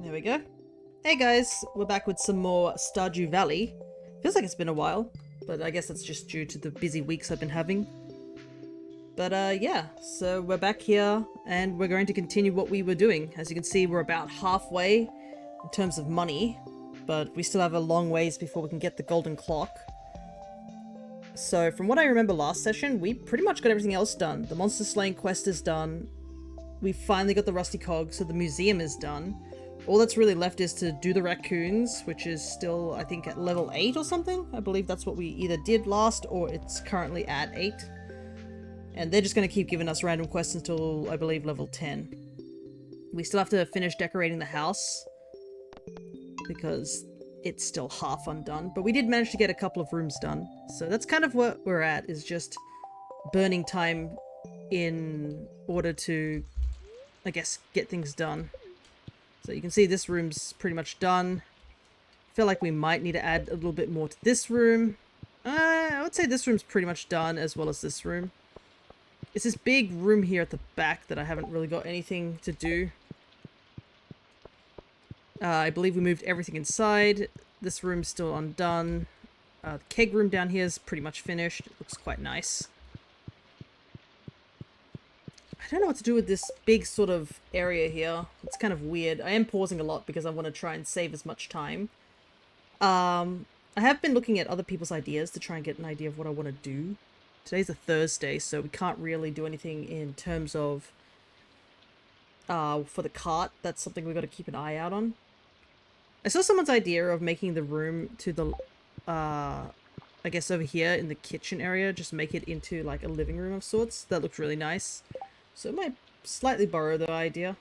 There we go. Hey guys, we're back with some more Stardew Valley. Feels like it's been a while, but I guess that's just due to the busy weeks I've been having. But yeah, so we're back here and we're going to continue what we were doing. As you can see, we're about halfway in terms of money, but we still have a long ways before we can get the golden clock. So from what I remember last session, we pretty much got everything else done. The monster slaying quest is done. We finally got the rusty cog, so the museum is done. All that's really left is to do the raccoons, which is still, I think, at level 8 or something. I believe that's what we either did last, or it's currently at 8. And they're just going to keep giving us random quests until, I believe, level 10. We still have to finish decorating the house, because it's still half undone. But we did manage to get a couple of rooms done. So that's kind of what we're at, is just burning time in order to, I guess, get things done. So you can see this room's pretty much done. I feel like we might need to add a little bit more to this room. I would say this room's pretty much done, as well as this room. It's this big room here at the back that I haven't really got anything to do. I believe we moved everything inside. This room's still undone. The keg room down here is pretty much finished. It looks quite nice. I don't know what to do with this big sort of area here. It's kind of weird. I am pausing a lot because I want to try and save as much time. I have been looking at other people's ideas to try and get an idea of what I want to do. Today's a Thursday, so we can't really do anything in terms of for the cart. That's something we've got to keep an eye out on. I saw someone's idea of making the room to the I guess over here in the kitchen area, just make it into like a living room of sorts. That looks really nice. So I might slightly borrow the idea,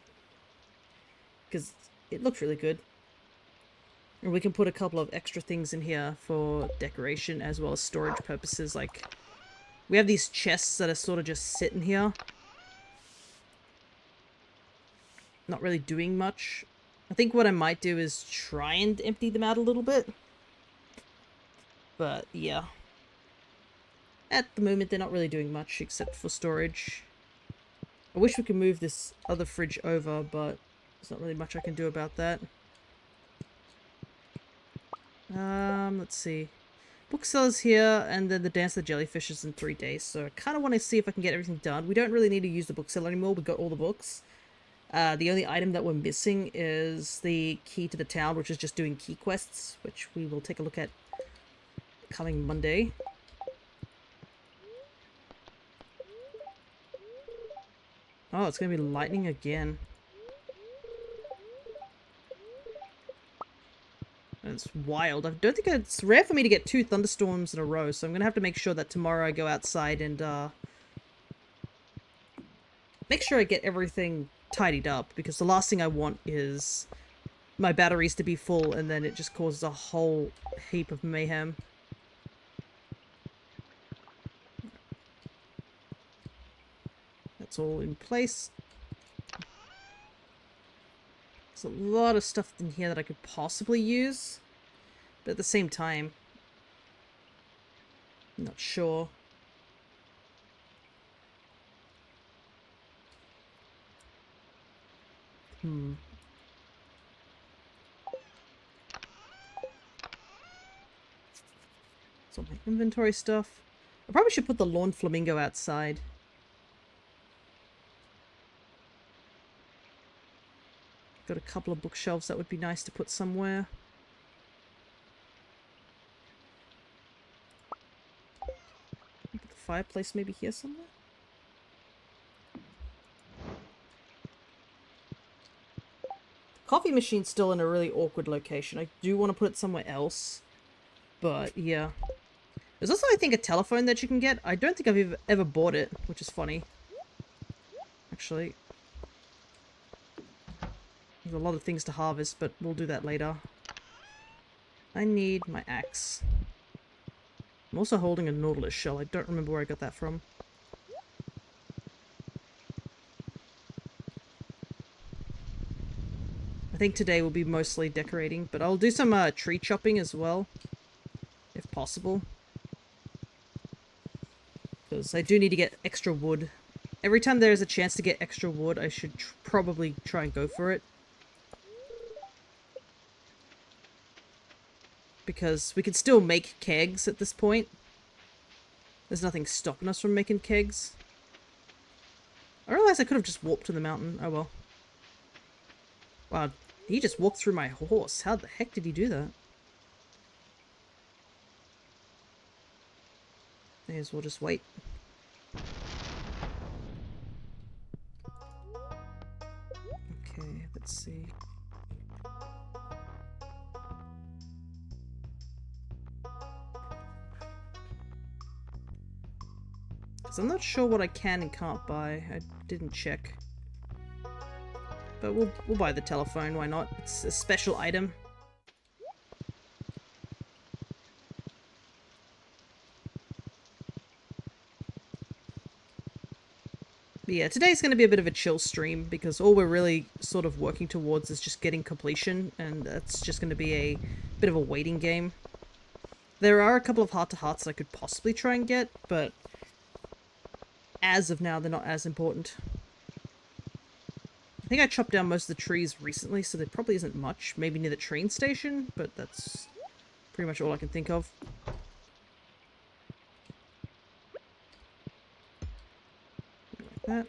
because it looks really good. And we can put a couple of extra things in here for decoration as well as storage purposes. Like, we have these chests that are sort of just sitting here, not really doing much. I think what I might do is try and empty them out a little bit. But yeah, at the moment they're not really doing much except for storage. I wish we could move this other fridge over, but there's not really much I can do about that. Let's see. Bookseller's here, and then the Dance of the Jellyfish is in 3 days, so I kind of want to see if I can get everything done. We don't really need to use the bookseller anymore, we got all the books. The only item that we're missing is the key to the town, which is just doing key quests, which we will take a look at coming Monday. Oh, it's going to be lightning again. It's wild. I don't think it's rare for me to get 2 thunderstorms in a row, so I'm going to have to make sure that tomorrow I go outside and make sure I get everything tidied up, because the last thing I want is my batteries to be full and then it just causes a whole heap of mayhem. That's all in place. There's a lot of stuff in here that I could possibly use, but at the same time, I'm not sure. It's all my inventory stuff. I probably should put the lawn flamingo outside. Got a couple of bookshelves that would be nice to put somewhere. Put the fireplace maybe here somewhere? Coffee machine's still in a really awkward location. I do want to put it somewhere else, but yeah. There's also, I think, a telephone that you can get. I don't think I've ever bought it, which is funny. Actually, there's a lot of things to harvest, but we'll do that later. I need my axe. I'm also holding a nautilus shell. I don't remember where I got that from. I think today will be mostly decorating, but I'll do some tree chopping as well, if possible. Because I do need to get extra wood. Every time there is a chance to get extra wood, I should probably try and go for it. because we can still make kegs at this point. There's nothing stopping us from making kegs. I realized I could have just walked to the mountain. Oh well. Wow, he just walked through my horse. How the heck did he do that? May as well just wait. Okay, let's see. Because I'm not sure what I can and can't buy. I didn't check. But we'll buy the telephone, why not? It's a special item. But yeah, today's going to be a bit of a chill stream because all we're really sort of working towards is just getting completion, and that's just going to be a bit of a waiting game. There are a couple of heart-to-hearts I could possibly try and get, but as of now, they're not as important. I think I chopped down most of the trees recently, so there probably isn't much. Maybe near the train station, but that's pretty much all I can think of. Like that.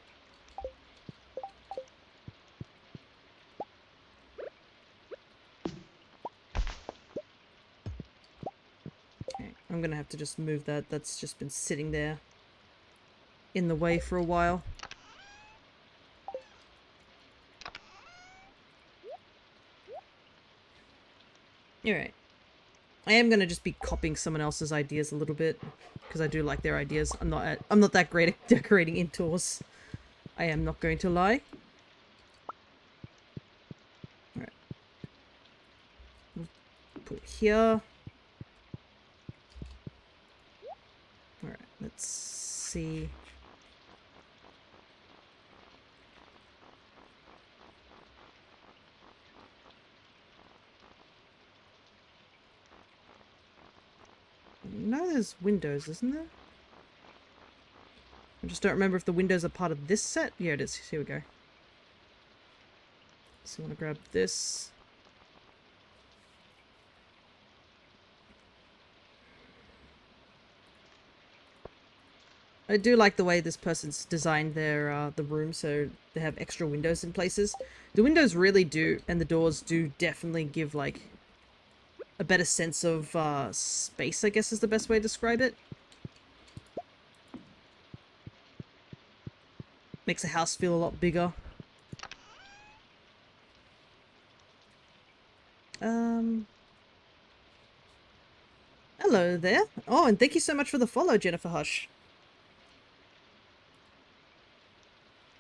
Okay, I'm gonna have to just move that. That's just been sitting there in the way for a while. Alright. I am gonna just be copying someone else's ideas a little bit, because I do like their ideas. I'm not that great at decorating indoors. I am not going to lie. Alright. Put it here. Alright, let's see. No, there's windows, isn't there? I just don't remember if the windows are part of this set. Yeah, it is. Here we go. So I want to grab this. I do like the way this person's designed their the room, so they have extra windows in places. The windows really do, and the doors do definitely give like a better sense of space, I guess is the best way to describe it. Makes a house feel a lot bigger. Hello there. Oh, and thank you so much for the follow, Jennifer Hush.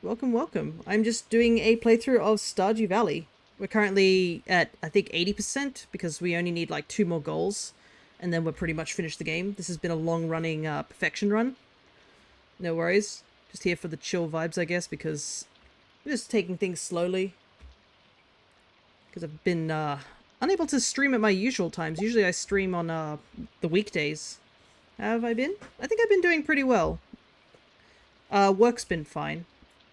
Welcome, welcome. I'm just doing a playthrough of Stardew Valley. We're currently at, I think, 80% because we only need like 2 more goals and then we're pretty much finished the game. This has been a long-running perfection run. No worries. Just here for the chill vibes, I guess, because I'm just taking things slowly. Because I've been unable to stream at my usual times. Usually I stream on the weekdays. How have I been? I think I've been doing pretty well. Work's been fine.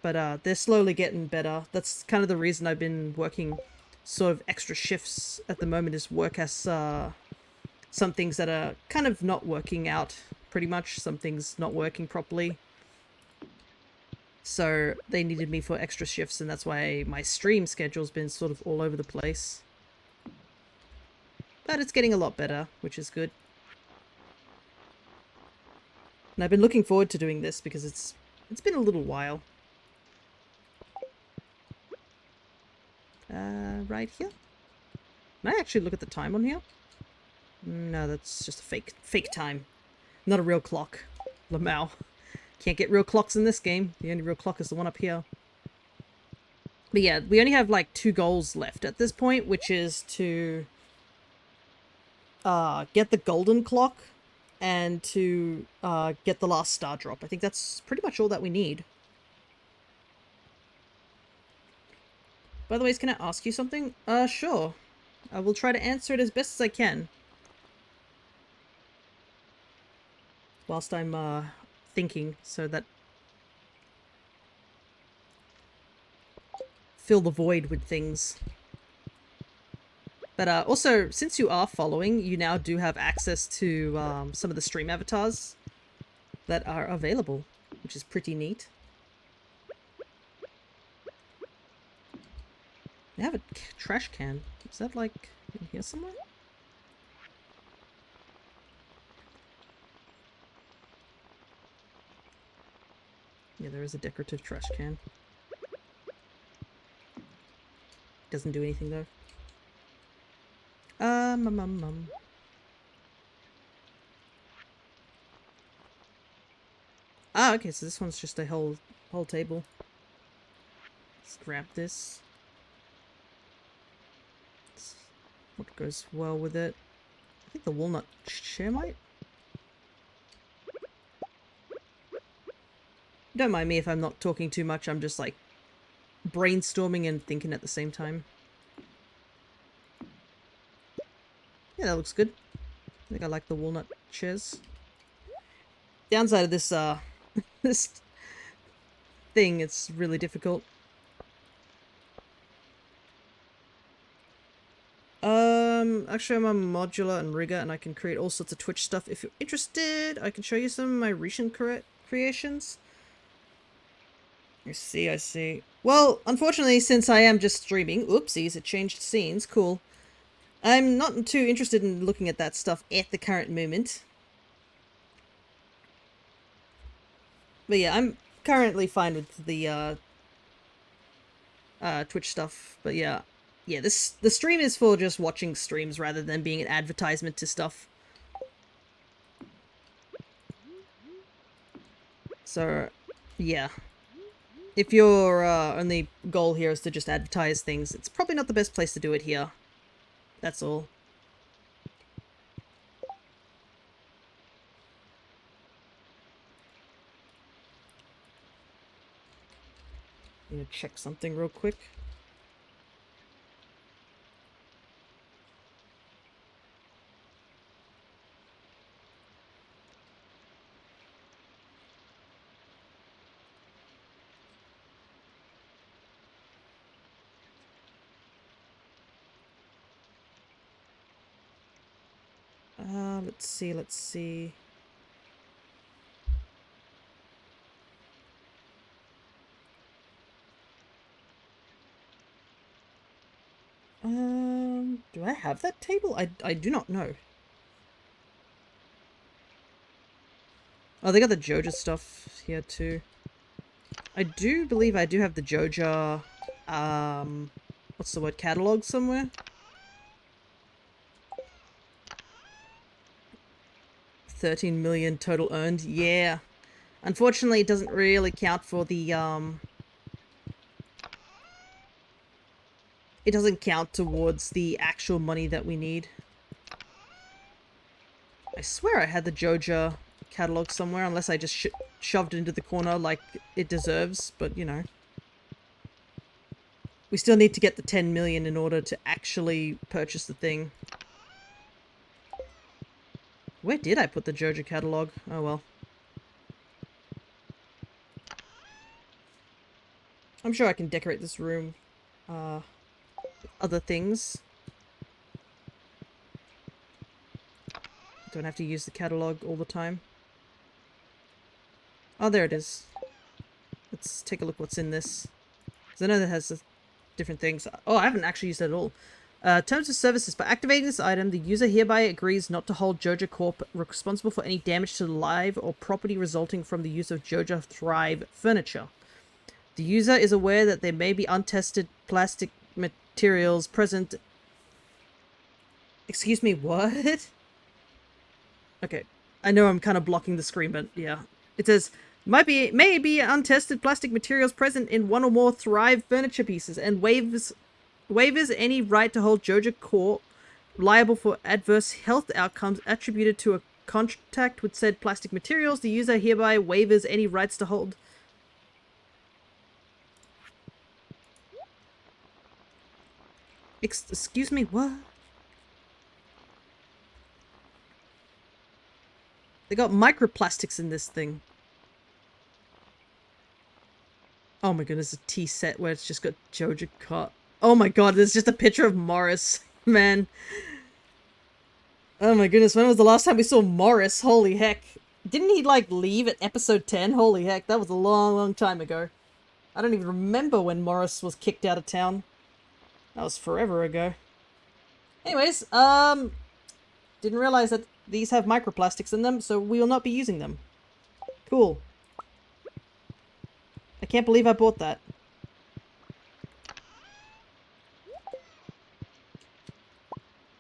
But they're slowly getting better. That's kind of the reason I've been working sort of extra shifts at the moment, is work has some things that are kind of not working out pretty much. Some things not working properly. So they needed me for extra shifts, and that's why my stream schedule's been sort of all over the place. But it's getting a lot better, which is good. And I've been looking forward to doing this because it's been a little while. Right here? Can I actually look at the time on here? No, that's just a fake time. Not a real clock. Lamau. Can't get real clocks in this game. The only real clock is the one up here. But yeah, we only have like 2 goals left at this point, which is to get the golden clock and to get the last star drop. I think that's pretty much all that we need. By the way, can I ask you something? Sure. I will try to answer it as best as I can. Whilst I'm, thinking, so that... fill the void with things. But also, since you are following, you now do have access to some of the stream avatars that are available, which is pretty neat. They have a trash can. Is that like in here somewhere? Yeah, there is a decorative trash can. Doesn't do anything though. Ah, okay, so this one's just a whole table. Let's grab this. What goes well with it? I think the walnut chair might. Don't mind me if I'm not talking too much, I'm just like brainstorming and thinking at the same time. Yeah, that looks good. I think I like the walnut chairs. Downside of this this thing, it's really difficult. Actually I'm a modular and rigger and I can create all sorts of Twitch stuff. If you're interested, I can show you some of my recent creations. I see. Well, unfortunately, since I am just streaming, oopsies, it changed scenes, cool. I'm not too interested in looking at that stuff at the current moment. But yeah, I'm currently fine with the Twitch stuff, but yeah. Yeah, the stream is for just watching streams rather than being an advertisement to stuff. So, yeah. If your only goal here is to just advertise things, it's probably not the best place to do it here. That's all. I'm gonna check something real quick. Let's see. Do I have that table? I do not know. Oh, they got the Joja stuff here too. I do believe I do have the Joja, what's the word, catalog somewhere? 13 million total earned, yeah. Unfortunately, it doesn't really count for the, it doesn't count towards the actual money that we need. I swear I had the Joja catalog somewhere, unless I just shoved it into the corner like it deserves, but you know. We still need to get the 10 million in order to actually purchase the thing. Where did I put the Joja catalog? Oh well. I'm sure I can decorate this room with other things. Don't have to use the catalog all the time. Oh, there it is. Let's take a look what's in this. Because I know that has different things. Oh, I haven't actually used that at all. Terms of services. By activating this item, the user hereby agrees not to hold Joja Corp responsible for any damage to live or property resulting from the use of Joja Thrive furniture. The user is aware that there may be untested plastic materials present. Excuse me, what? Okay. I know I'm kind of blocking the screen, but yeah. It says, may be untested plastic materials present in one or more Thrive furniture pieces and waivers any right to hold Joja Corp liable for adverse health outcomes attributed to a contact with said plastic materials. The user hereby waivers any rights to hold. Excuse me, what? They got microplastics in this thing. Oh my goodness, a tea set where it's just got Joja Corp. Oh my god, there's just a picture of Morris. Man. Oh my goodness, when was the last time we saw Morris? Holy heck. Didn't he, like, leave at episode 10? Holy heck, that was a long, long time ago. I don't even remember when Morris was kicked out of town. That was forever ago. Anyways, didn't realize that these have microplastics in them, so we will not be using them. Cool. I can't believe I bought that.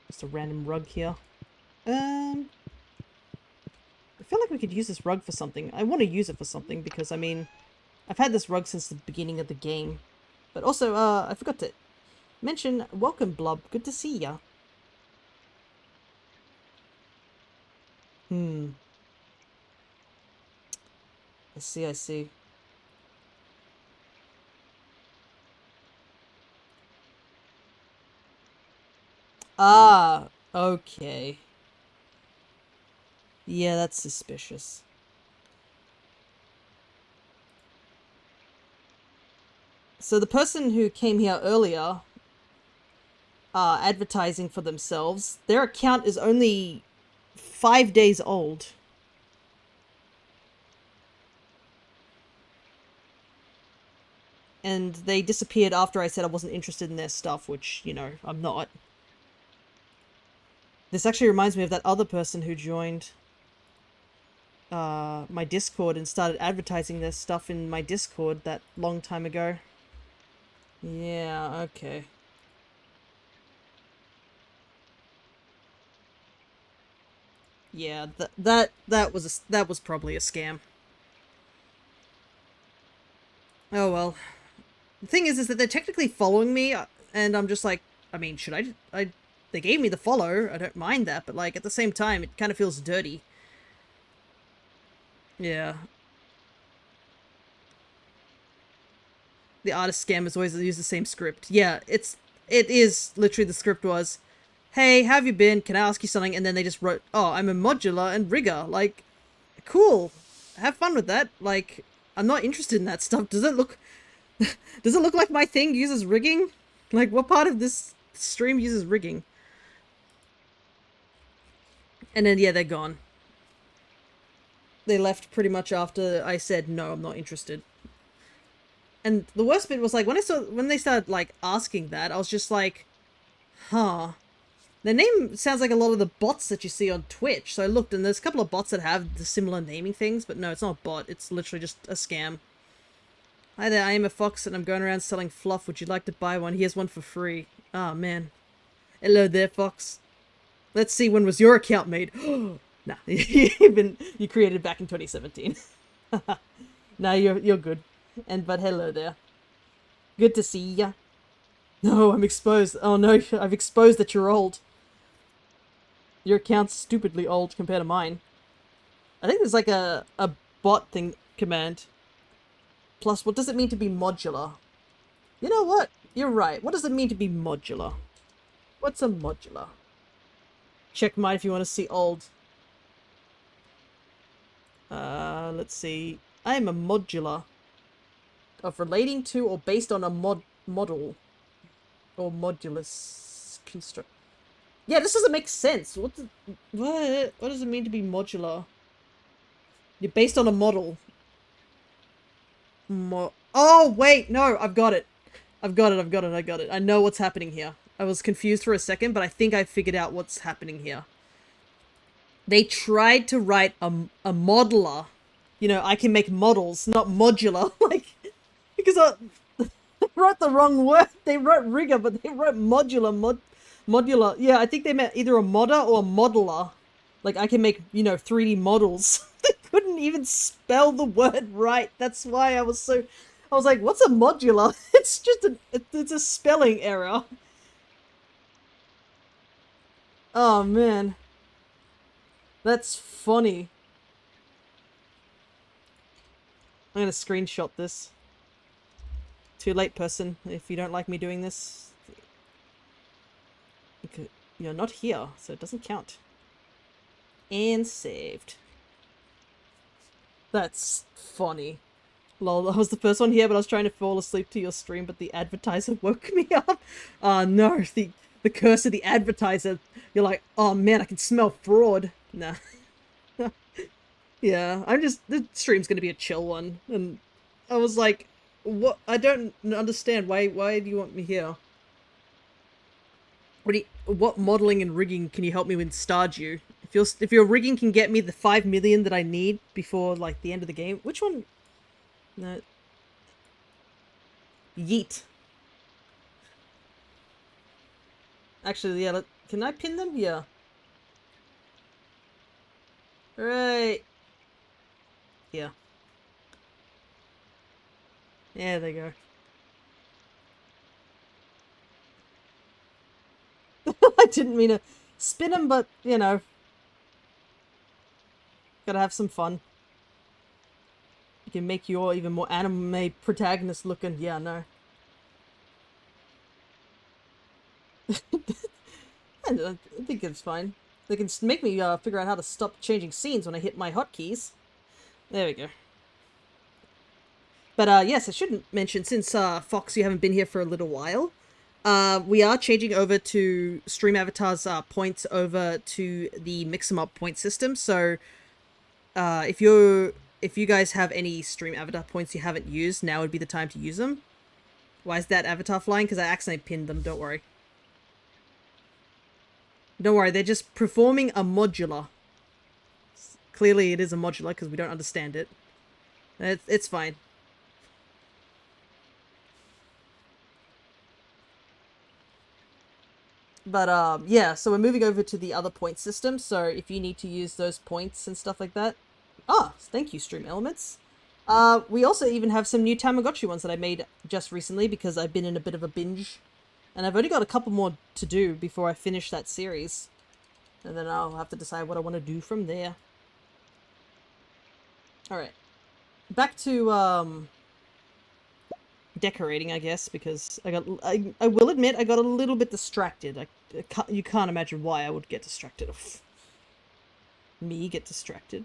Just a random rug here. I feel like we could use this rug for something. I want to use it for something because, I mean, I've had this rug since the beginning of the game. But also, I forgot to mention, welcome Blub, good to see ya. I see, I see. Ah, okay. Yeah, that's suspicious. So the person who came here earlier, advertising for themselves, their account is only 5 days old. And they disappeared after I said I wasn't interested in their stuff, which, you know, I'm not. This actually reminds me of that other person who joined my Discord and started advertising their stuff in my Discord that long time ago. Yeah, okay. Yeah, that was probably a scam. Oh well. The thing is that they're technically following me, and I'm just like, I mean, should I they gave me the follow, I don't mind that, but like, at the same time, it kind of feels dirty. Yeah. The artist scammers always use the same script. Yeah, it is literally the script was, hey, how have you been? Can I ask you something? And then they just wrote, oh, I'm a modular and rigger. Like, cool. Have fun with that. Like, I'm not interested in that stuff. Does it look like my thing uses rigging? Like, what part of this stream uses rigging? And then, yeah, they're gone. They left pretty much after I said, no, I'm not interested. And the worst bit was, like, when they started, like, asking that, I was just like, huh. Their name sounds like a lot of the bots that you see on Twitch. So I looked, and there's a couple of bots that have the similar naming things, but no, it's not a bot. It's literally just a scam. Hi there, I am a fox, and I'm going around selling fluff. Would you like to buy one? Here's one for free. Ah, man. Hello there, fox. Let's see, when was your account made? Nah, you created back in 2017. Nah, you're good. But hello there. Good to see ya. No, I'm exposed. Oh no, I've exposed that you're old. Your account's stupidly old compared to mine. I think there's like a bot thing command. Plus, what does it mean to be modular? You know what? You're right. What does it mean to be modular? What's a modular? Check mine if you want to see old. Let's see. I am a modular. Of relating to or based on a model. Or modulus construct. Yeah, this doesn't make sense. What does it mean to be modular? You're based on a model. Oh, wait, no, I've got it. I got it. I know what's happening here. I was confused for a second, but I think I figured out what's happening here. They tried to write a modeler. You know, I can make models, not modular. Like, because I wrote the wrong word. They wrote rigger, but they wrote modular. Modular. Yeah, I think they meant either a modder or a modeler. Like, I can make, you know, 3D models. They couldn't even spell the word right. That's why I was like, what's a modular? It's just it's a spelling error. Oh, man. That's funny. I'm gonna screenshot this. Too late, person. If you don't like me doing this, you're not here, so it doesn't count. And saved. That's funny. Lol, I was the first one here, but I was trying to fall asleep to your stream, but the advertiser woke me up. Oh no, the curse of the advertiser. You're like, oh man, I can smell fraud. Nah. Yeah, the stream's gonna be a chill one. And I was like, what? I don't understand. Why do you want me here? What modeling and rigging can you help me with Stardew? If your rigging can get me the 5 million that I need before like the end of the game, which one? No. Yeet. Actually, yeah. Can I pin them? Yeah. Right. Yeah. Yeah. There you go. I didn't mean to spin them, but you know, gotta have some fun. You can make your even more anime protagonist looking. Yeah, no. I think it's fine. They can make me figure out how to stop changing scenes when I hit my hotkeys. There we go. But yes, I should mention, since Fox, you haven't been here for a little while, we are changing over to Stream Avatar's points over to the Mix 'em Up point system. So if you guys have any Stream Avatar points you haven't used, now would be the time to use them. Why is that avatar flying? Because I accidentally pinned them. Don't worry. Don't worry. They're just performing a modular. Clearly, it is a modular because we don't understand it. It's fine. But yeah, so we're moving over to the other point system. So if you need to use those points and stuff like that, thank you, Stream Elements. We also even have some new Tamagotchi ones that I made just recently because I've been in a bit of a binge, and I've only got a couple more to do before I finish that series, and then I'll have to decide what I want to do from there. All right, back to decorating, I guess, because I will admit I got a little bit distracted. You can't imagine why I would get distracted. Me get distracted.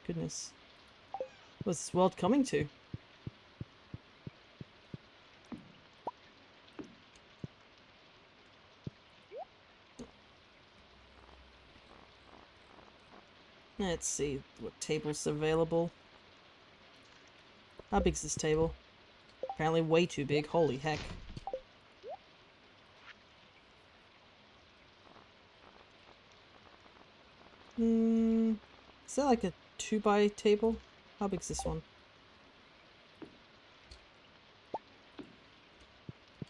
Goodness. What's this world coming to? Let's see what tables are available. How big's this table? Apparently way too big. Holy heck. Is that like a 2x table? How big's this one?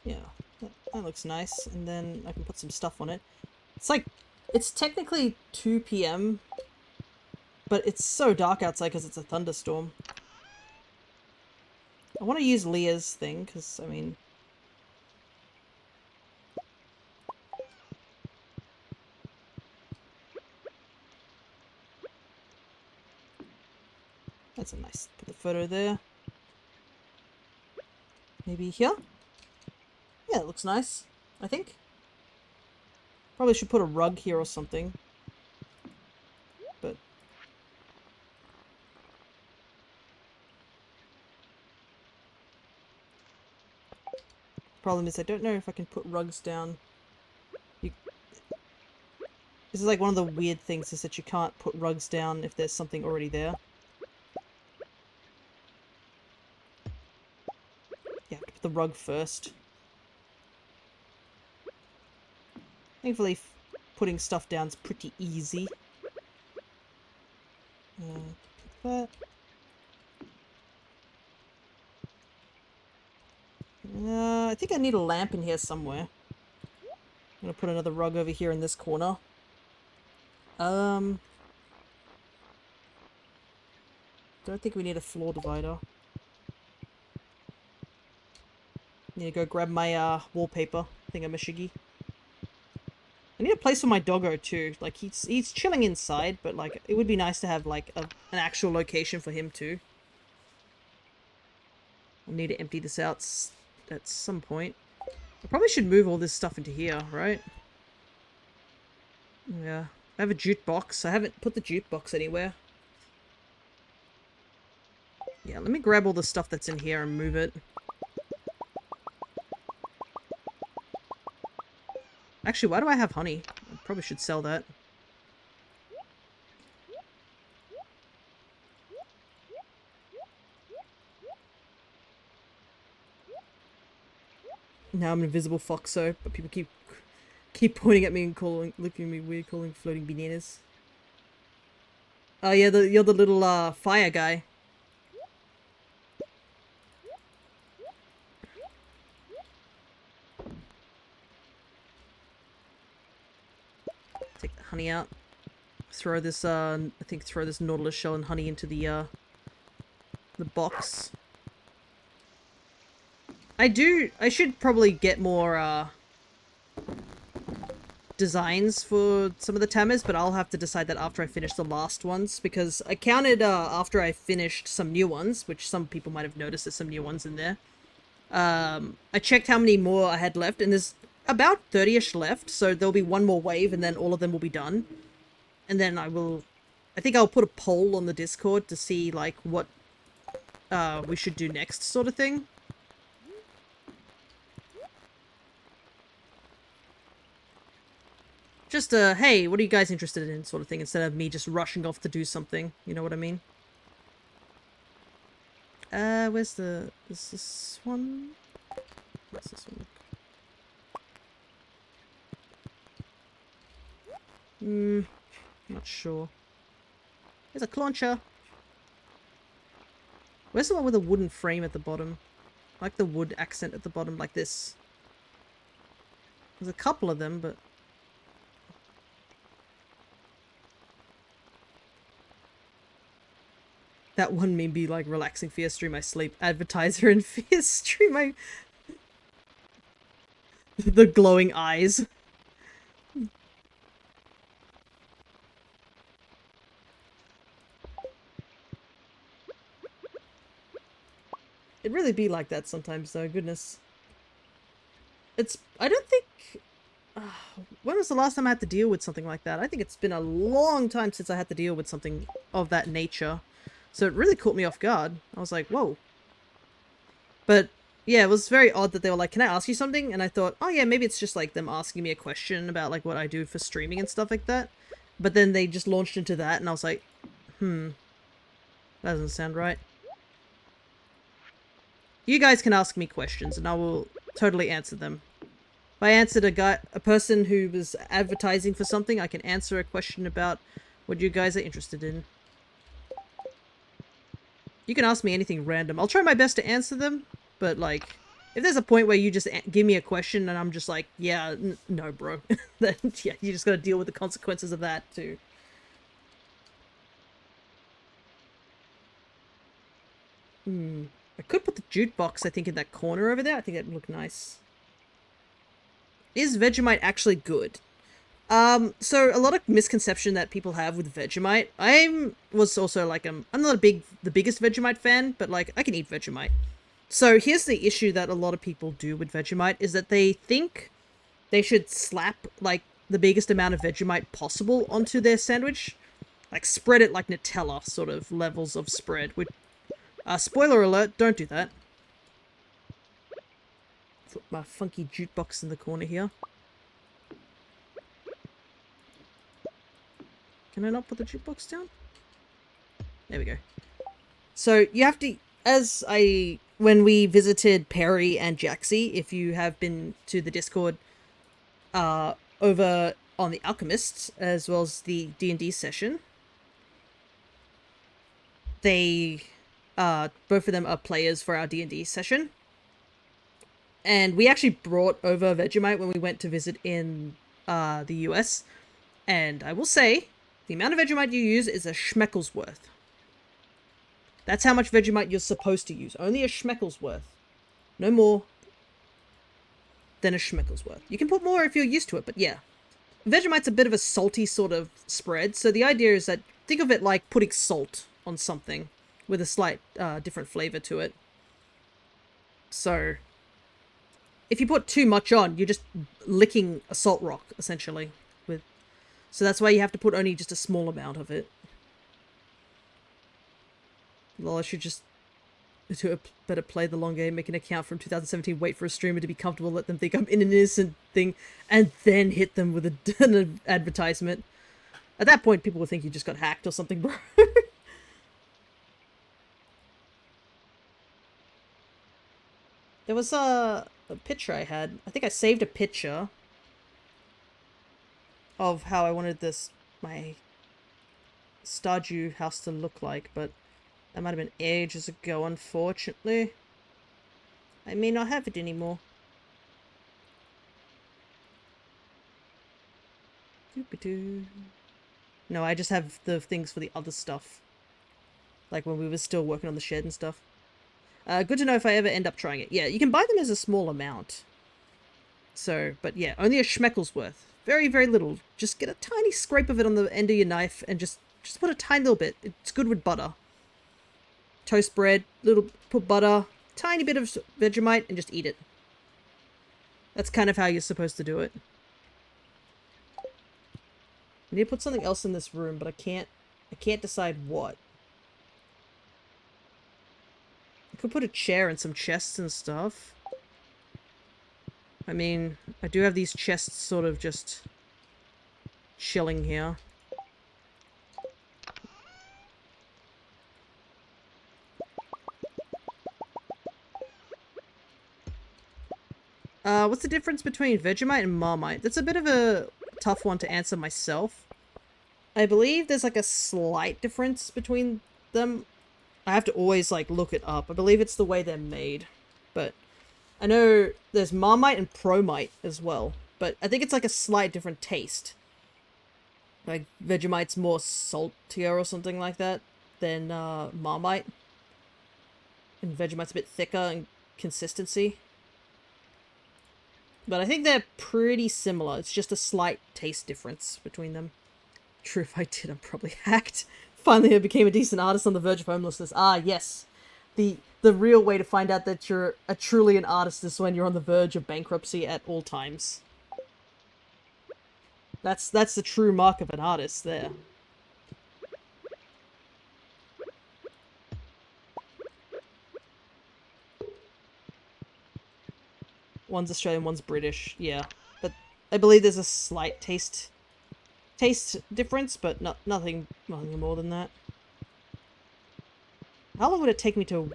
Yeah, that looks nice. And then I can put some stuff on it. It's technically 2 p.m. But it's so dark outside because it's a thunderstorm. I want to use Leah's thing because, I mean... That's a nice... Put the photo there. Maybe here? Yeah, it looks nice, I think. Probably should put a rug here or something. But... Problem is I don't know if I can put rugs down. This is like one of the weird things, is that you can't put rugs down if there's something already there. Yeah, put the rug first. Thankfully, putting stuff down is pretty easy. That. I think I need a lamp in here somewhere. I'm gonna put another rug over here in this corner. Don't think we need a floor divider. Need to go grab my wallpaper thingamashiggy. I need a place for my doggo too. Like he's chilling inside, but like it would be nice to have like an actual location for him too. I'll need to empty this out at some point. I probably should move all this stuff into here, right? Yeah. I have a jukebox. I haven't put the jukebox anywhere. Yeah, let me grab all the stuff that's in here and move it. Actually, why do I have honey? I probably should sell that. Now I'm an invisible foxo, but people keep pointing at me and looking at me weird, calling floating bananas. Oh yeah, you're the little fire guy. Take the honey out. Throw this I think throw this nautilus shell and honey into the box. I should probably get more designs for some of the tamers, but I'll have to decide that after I finish the last ones, because I counted after I finished some new ones, which some people might have noticed there's some new ones in there. I checked how many more I had left, and there's about 30-ish left, so there'll be one more wave and then all of them will be done. And then I think I'll put a poll on the Discord to see like what we should do next, sort of thing. Just hey, what are you guys interested in, sort of thing, instead of me just rushing off to do something. You know what I mean? Is this one? What's this one? Not sure. There's a clauncher. Where's the one with a wooden frame at the bottom? I like the wood accent at the bottom, like this. There's a couple of them, but... That one may be like relaxing fear stream I sleep. Advertiser and fear stream I... The glowing eyes. It'd really be like that sometimes though, goodness. I don't think... when was the last time I had to deal with something like that? I think it's been a long time since I had to deal with something of that nature. So it really caught me off guard. I was like, whoa. But yeah, it was very odd that they were like, can I ask you something? And I thought, oh yeah, maybe it's just like them asking me a question about like what I do for streaming and stuff like that. But then they just launched into that and I was like, that doesn't sound right. You guys can ask me questions and I will totally answer them. If I answered a person who was advertising for something, I can answer a question about what you guys are interested in. You can ask me anything random. I'll try my best to answer them, but like, if there's a point where you just give me a question and I'm just like, yeah, no, bro. Then yeah, you just gotta deal with the consequences of that too. I could put the jukebox, I think, in that corner over there. I think that'd look nice. Is Vegemite actually good? So a lot of misconception that people have with Vegemite. I was also like, I'm not the biggest Vegemite fan, but like, I can eat Vegemite. So here's the issue that a lot of people do with Vegemite, is that they think they should slap like the biggest amount of Vegemite possible onto their sandwich. Like spread it like Nutella, sort of levels of spread. Which, spoiler alert, don't do that. Put my funky jukebox in the corner here. Can I not put the jukebox down? There we go. So you have to, when we visited Perry and Jaxie, if you have been to the Discord, over on the Alchemists, as well as the D&D session, they, both of them are players for our D&D session. And we actually brought over Vegemite when we went to visit in, the US. And I will say, the amount of Vegemite you use is a schmeckel's worth. That's how much Vegemite you're supposed to use. Only a schmeckel's worth. No more than a schmeckel's worth. You can put more if you're used to it, but yeah. Vegemite's a bit of a salty sort of spread, so the idea is that, think of it like putting salt on something with a slight different flavor to it. So, if you put too much on, you're just licking a salt rock, essentially. So that's why you have to put only just a small amount of it. Well, I should just to better play the long game, make an account from 2017, wait for a streamer to be comfortable, let them think I'm in an innocent thing, and then hit them with an advertisement. At that point, people would think you just got hacked or something, bro. There was a picture I had. I think I saved a picture of how I wanted my Stardew house to look like, but that might have been ages ago, unfortunately. I may not have it anymore. Doop-a-doo. No, I just have the things for the other stuff. Like when we were still working on the shed and stuff. Good to know if I ever end up trying it. Yeah, you can buy them as a small amount. So, but yeah, only a schmeckel's worth. Very, very little. Just get a tiny scrape of it on the end of your knife and just put a tiny little bit. It's good with butter. Toast bread, put butter, tiny bit of Vegemite, and just eat it. That's kind of how you're supposed to do it. I need to put something else in this room, but I can't decide what. I could put a chair and some chests and stuff. I mean, I do have these chests sort of just chilling here. What's the difference between Vegemite and Marmite? That's a bit of a tough one to answer myself. I believe there's like a slight difference between them. I have to always like look it up. I believe it's the way they're made. But I know there's Marmite and Promite as well. But I think it's like a slight different taste. Like Vegemite's more saltier or something like that than Marmite. And Vegemite's a bit thicker in consistency. But I think they're pretty similar. It's just a slight taste difference between them. True, if I did, I'm probably hacked. Finally, I became a decent artist on the verge of homelessness. Ah, yes. The real way to find out that you're truly an artist is when you're on the verge of bankruptcy at all times. That's the true mark of an artist there. One's Australian, one's British, yeah. But I believe there's a slight taste difference, but nothing more than that. How long would it take me to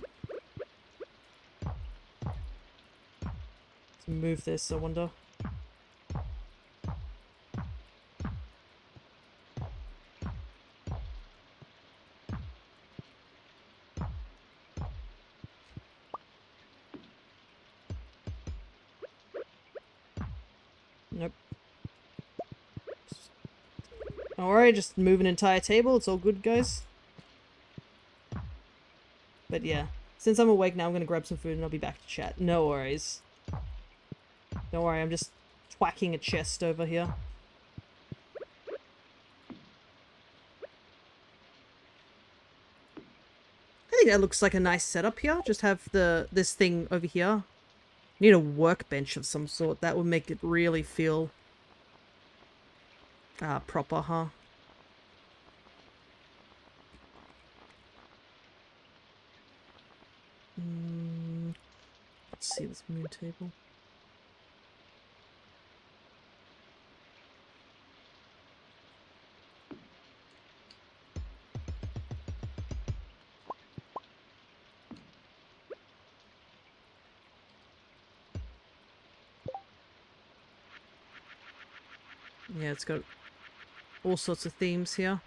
move this, I wonder? Nope. Don't worry, just move an entire table. It's all good, guys. But yeah, since I'm awake now, I'm going to grab some food and I'll be back to chat. No worries. Don't worry, I'm just thwacking a chest over here. I think that looks like a nice setup here. Just have this thing over here. Need a workbench of some sort. That would make it really feel proper, huh? Let's see this moon table. Yeah, it's got all sorts of themes here.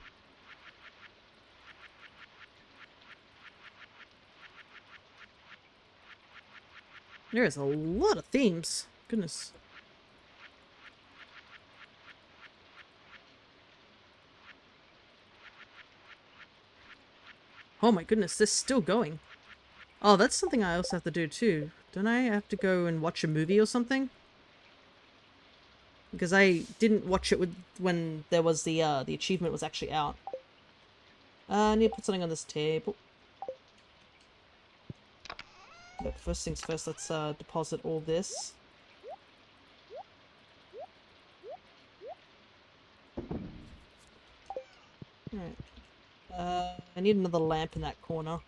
There is a lot of themes. Goodness. Oh my goodness, this is still going. Oh, that's something I also have to do too. Don't I have to go and watch a movie or something? Because I didn't watch it when there was the achievement was actually out. I need to put something on this table. But first things first, let's deposit all this. Alright. I need another lamp in that corner.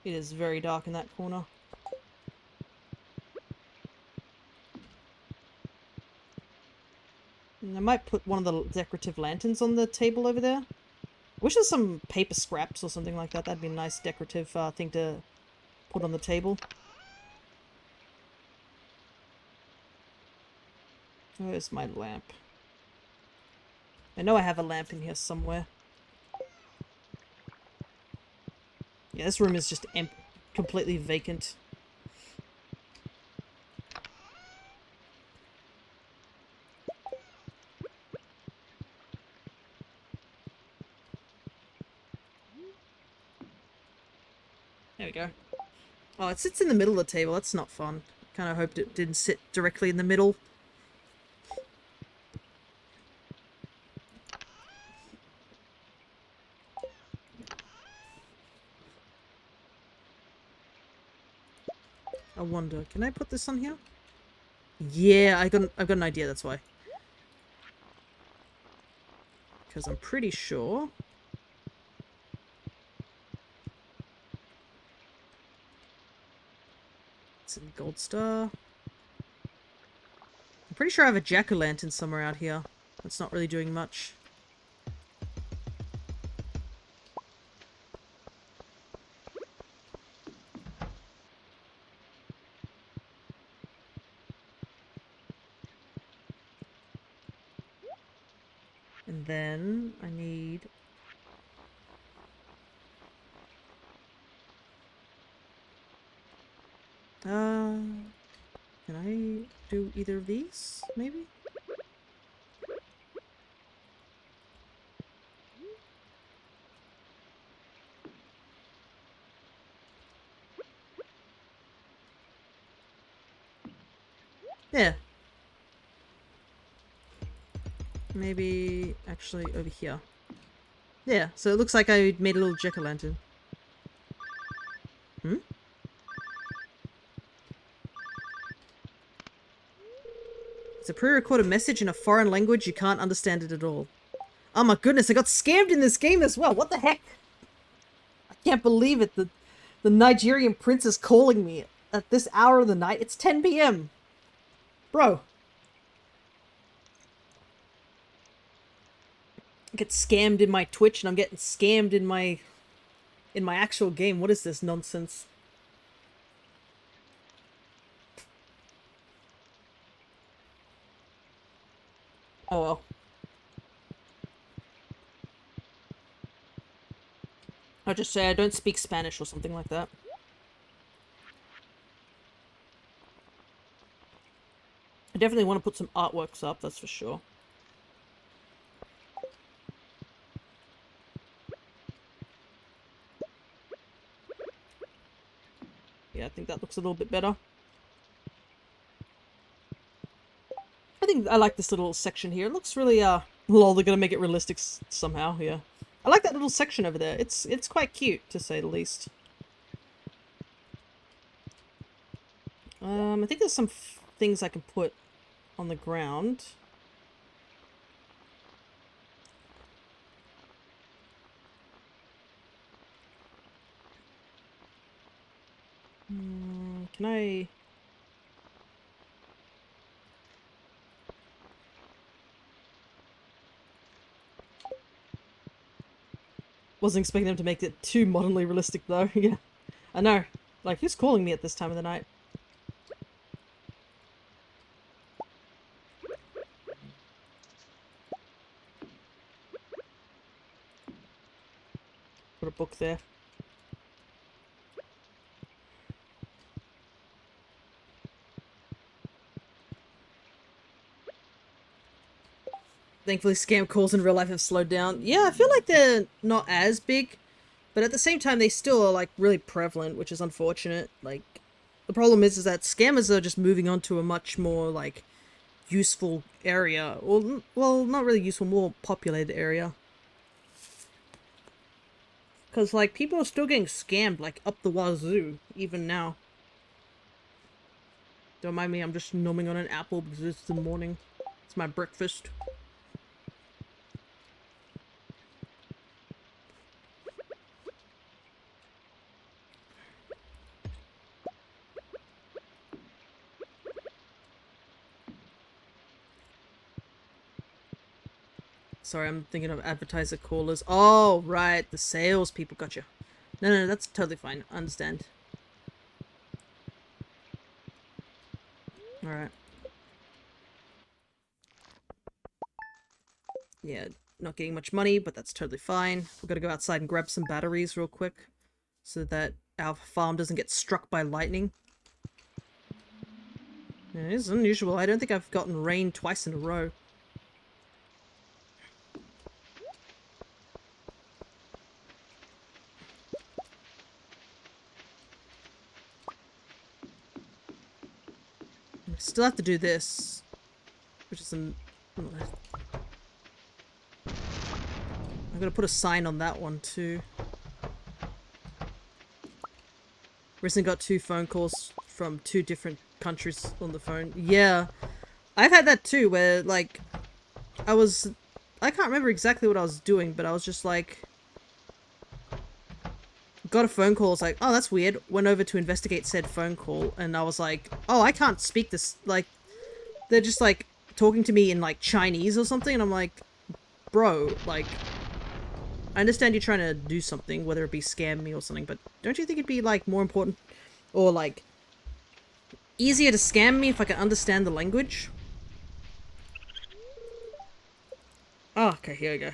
It is very dark in that corner. And I might put one of the decorative lanterns on the table over there. I wish there's some paper scraps or something like that. That'd be a nice decorative thing to put on the table. Where's my lamp? I know I have a lamp in here somewhere. Yeah, this room is just completely vacant. There we go. Oh, it sits in the middle of the table. That's not fun. Kind of hoped it didn't sit directly in the middle. I wonder, can I put this on here? Yeah, I've got an idea, that's why. Because I'm pretty sure... It's a gold star. I'm pretty sure I have a jack-o'-lantern somewhere out here. That's not really doing much. And then I need... Can I do either of these, maybe? Yeah. Maybe actually over here. Yeah, so it looks like I made a little jack-o'-lantern. Hmm? It's a pre-recorded message in a foreign language, you can't understand it at all. Oh my goodness, I got scammed in this game as well, what the heck? I can't believe it, the Nigerian prince is calling me at this hour of the night. It's 10 p.m. Bro. I get scammed in my Twitch and I'm getting scammed in my actual game. What is this nonsense? Oh well. I'll just say I don't speak Spanish or something like that. I definitely want to put some artworks up, that's for sure. Yeah, I think that looks a little bit better. I think I like this little section here. It looks really, lol, they're gonna make it realistic somehow, yeah. I like that little section over there. It's quite cute, to say the least. I think there's some things I can put on the ground. Can I... Wasn't expecting them to make it too modernly realistic though, yeah. I know. Like, who's calling me at this time of the night? Put a book there. Thankfully, scam calls in real life have slowed down. Yeah, I feel like they're not as big, but at the same time, they still are, like, really prevalent, which is unfortunate. Like, the problem is that scammers are just moving on to a much more, like, useful area. Or, well, not really useful, more populated area. Because, like, people are still getting scammed, like, up the wazoo, even now. Don't mind me, I'm just numbing on an apple because it's the morning. It's my breakfast. Sorry, I'm thinking of advertiser callers. Oh, right, the sales people. Gotcha. No, that's totally fine. I understand. Alright. Yeah, not getting much money, but that's totally fine. We're gonna go outside and grab some batteries real quick so that our farm doesn't get struck by lightning. Yeah, it is unusual. I don't think I've gotten rain twice in a row. I still have to do this, which is I'm gonna put a sign on that one too. Recently got 2 phone calls from 2 different countries on the phone. Yeah, I've had that too, where like I can't remember exactly what I was doing, but I was just like, got a phone call. It's like, oh, that's weird. Went over to investigate said phone call, and I was like, oh, I can't speak this. Like, they're just like talking to me in like Chinese or something, and I'm like, bro, like, I understand you're trying to do something, whether it be scam me or something, but don't you think it'd be like more important or like easier to scam me if I can understand the language? Oh, okay, here we go.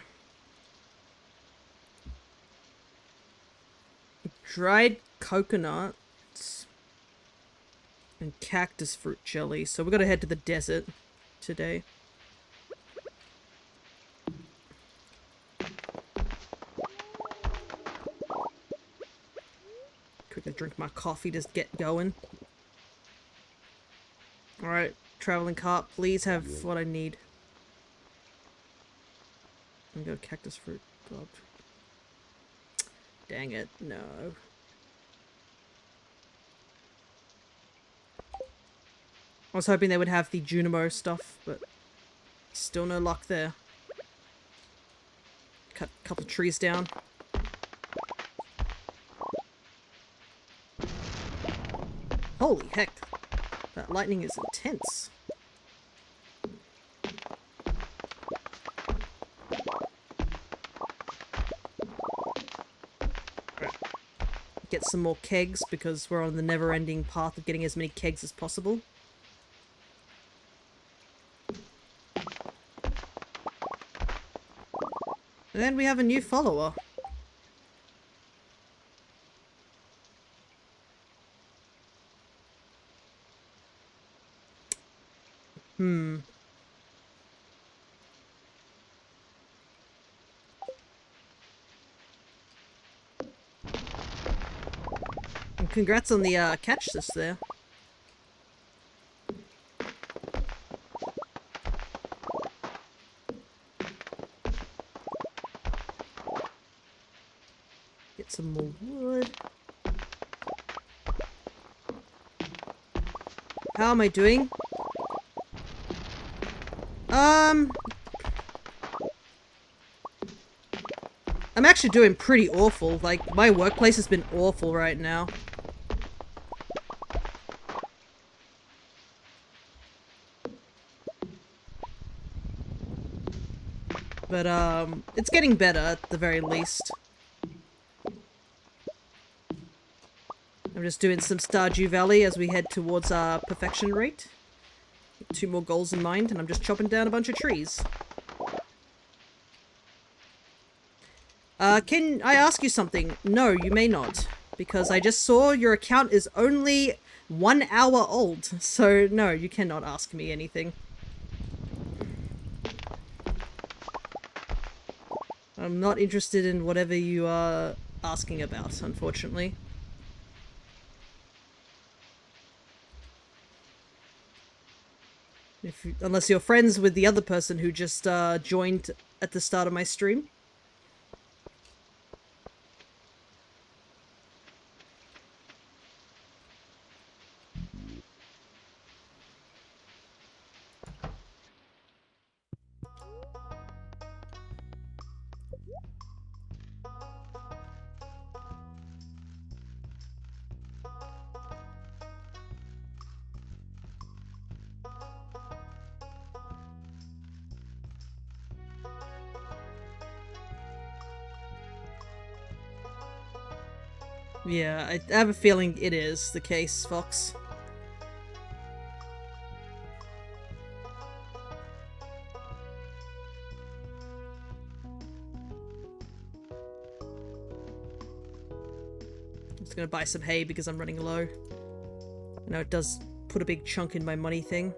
Dried coconuts and cactus fruit jelly. So we're gonna head to the desert today. Quickly drink my coffee to get going. Alright, traveling cart, please have what I need. I'm gonna go cactus fruit. God. Dang it, no. I was hoping they would have the Junimo stuff, but still no luck there. Cut a couple trees down. Holy heck, that lightning is intense. Get some more kegs because we're on the never-ending path of getting as many kegs as possible. And then we have a new follower. And congrats on the catch this there. Get some more wood. How am I doing? I'm actually doing pretty awful. Like, my workplace has been awful right now. But, it's getting better at the very least. I'm just doing some Stardew Valley as we head towards our perfection rate. 2 more goals in mind, and I'm just chopping down a bunch of trees. Can I ask you something? No, you may not. Because I just saw your account is only 1 hour old. So, no, you cannot ask me anything. I'm not interested in whatever you are asking about, unfortunately. Unless you're friends with the other person who just joined at the start of my stream. Yeah, I have a feeling it is the case, Fox. I'm just gonna buy some hay because I'm running low. I know it does put a big chunk in my money thing.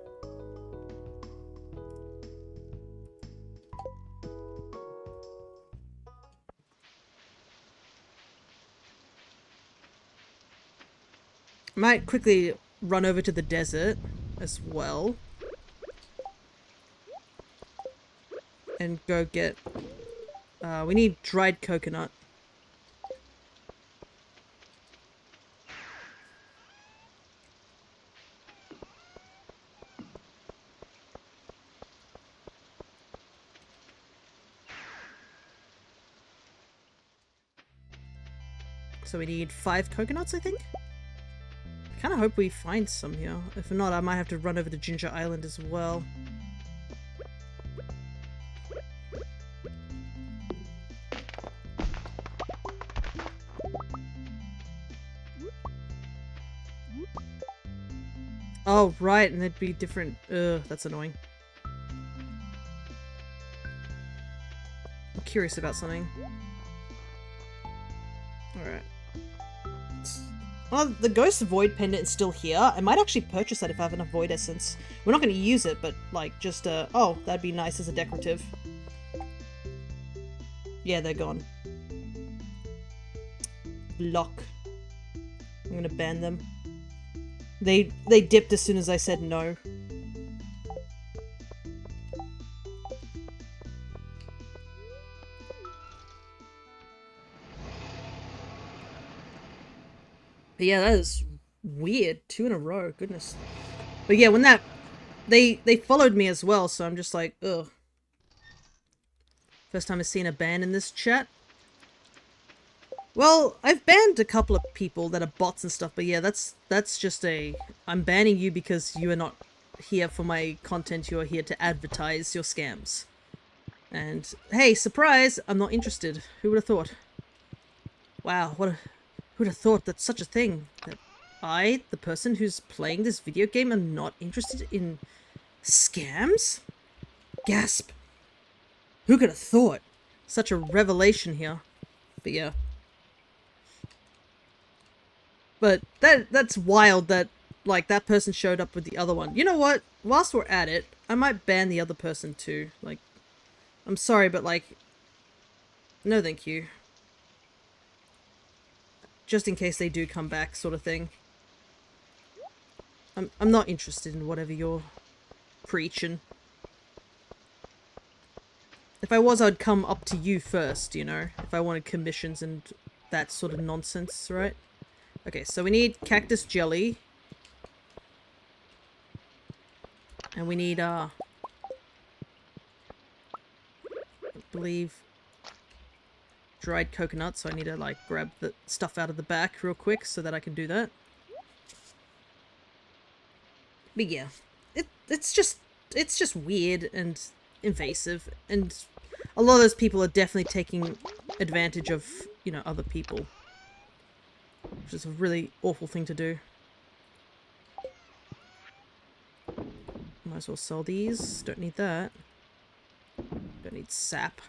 I might quickly run over to the desert as well. And go get... we need dried coconut. So we need 5 coconuts, I think? I kind of hope we find some here. If not, I might have to run over to Ginger Island as well. Oh, right, and they'd be different. Ugh, that's annoying. I'm curious about something. Alright. Well, the Ghost Void Pendant is still here. I might actually purchase that if I have enough Void Essence. We're not going to use it, but, like, just, oh, that'd be nice as a decorative. Yeah, they're gone. Lock. I'm going to ban them. They dipped as soon as I said no. But yeah, that is weird. 2 in a row, goodness. But yeah, when that... They followed me as well, so I'm just like, ugh. First time I've seen a ban in this chat. Well, I've banned a couple of people that are bots and stuff, but yeah, that's just a... I'm banning you because you are not here for my content, you are here to advertise your scams. And, hey, surprise, I'm not interested. Who would have thought? Wow, who'd have thought that such a thing? That I, the person who's playing this video game, am not interested in scams? Gasp. Who could have thought? Such a revelation here. But yeah. But that's wild that, like, that person showed up with the other one. You know what? Whilst we're at it, I might ban the other person too. Like, I'm sorry, but, like, no thank you. Just in case they do come back, sort of thing. I'm not interested in whatever you're preaching. If I was, I'd come up to you first, you know? If I wanted commissions and that sort of nonsense, right? Okay, so we need cactus jelly. And we need, I believe, dried coconut, so I need to, like, grab the stuff out of the back real quick so that I can do that. But yeah, it's just weird and invasive, and a lot of those people are definitely taking advantage of, you know, other people. Which is a really awful thing to do. Might as well sell these. Don't need that. Don't need sap.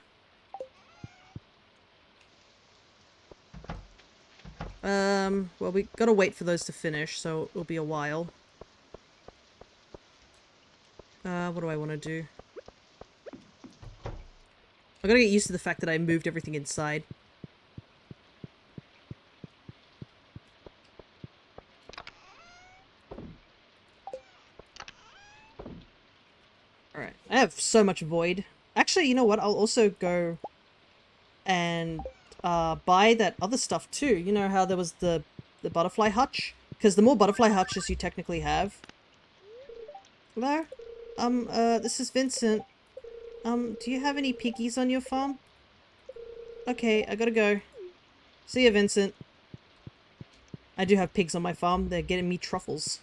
Well, we gotta wait for those to finish, so it'll be a while. What do I want to do? I gotta get used to the fact that I moved everything inside. Alright, I have so much void. Actually, you know what? I'll also go and buy that other stuff too. You know how there was the butterfly hutch? Because the more butterfly hutches you technically have... Hello? This is Vincent. Do you have any piggies on your farm? Okay, I gotta go. See ya, Vincent. I do have pigs on my farm. They're getting me truffles.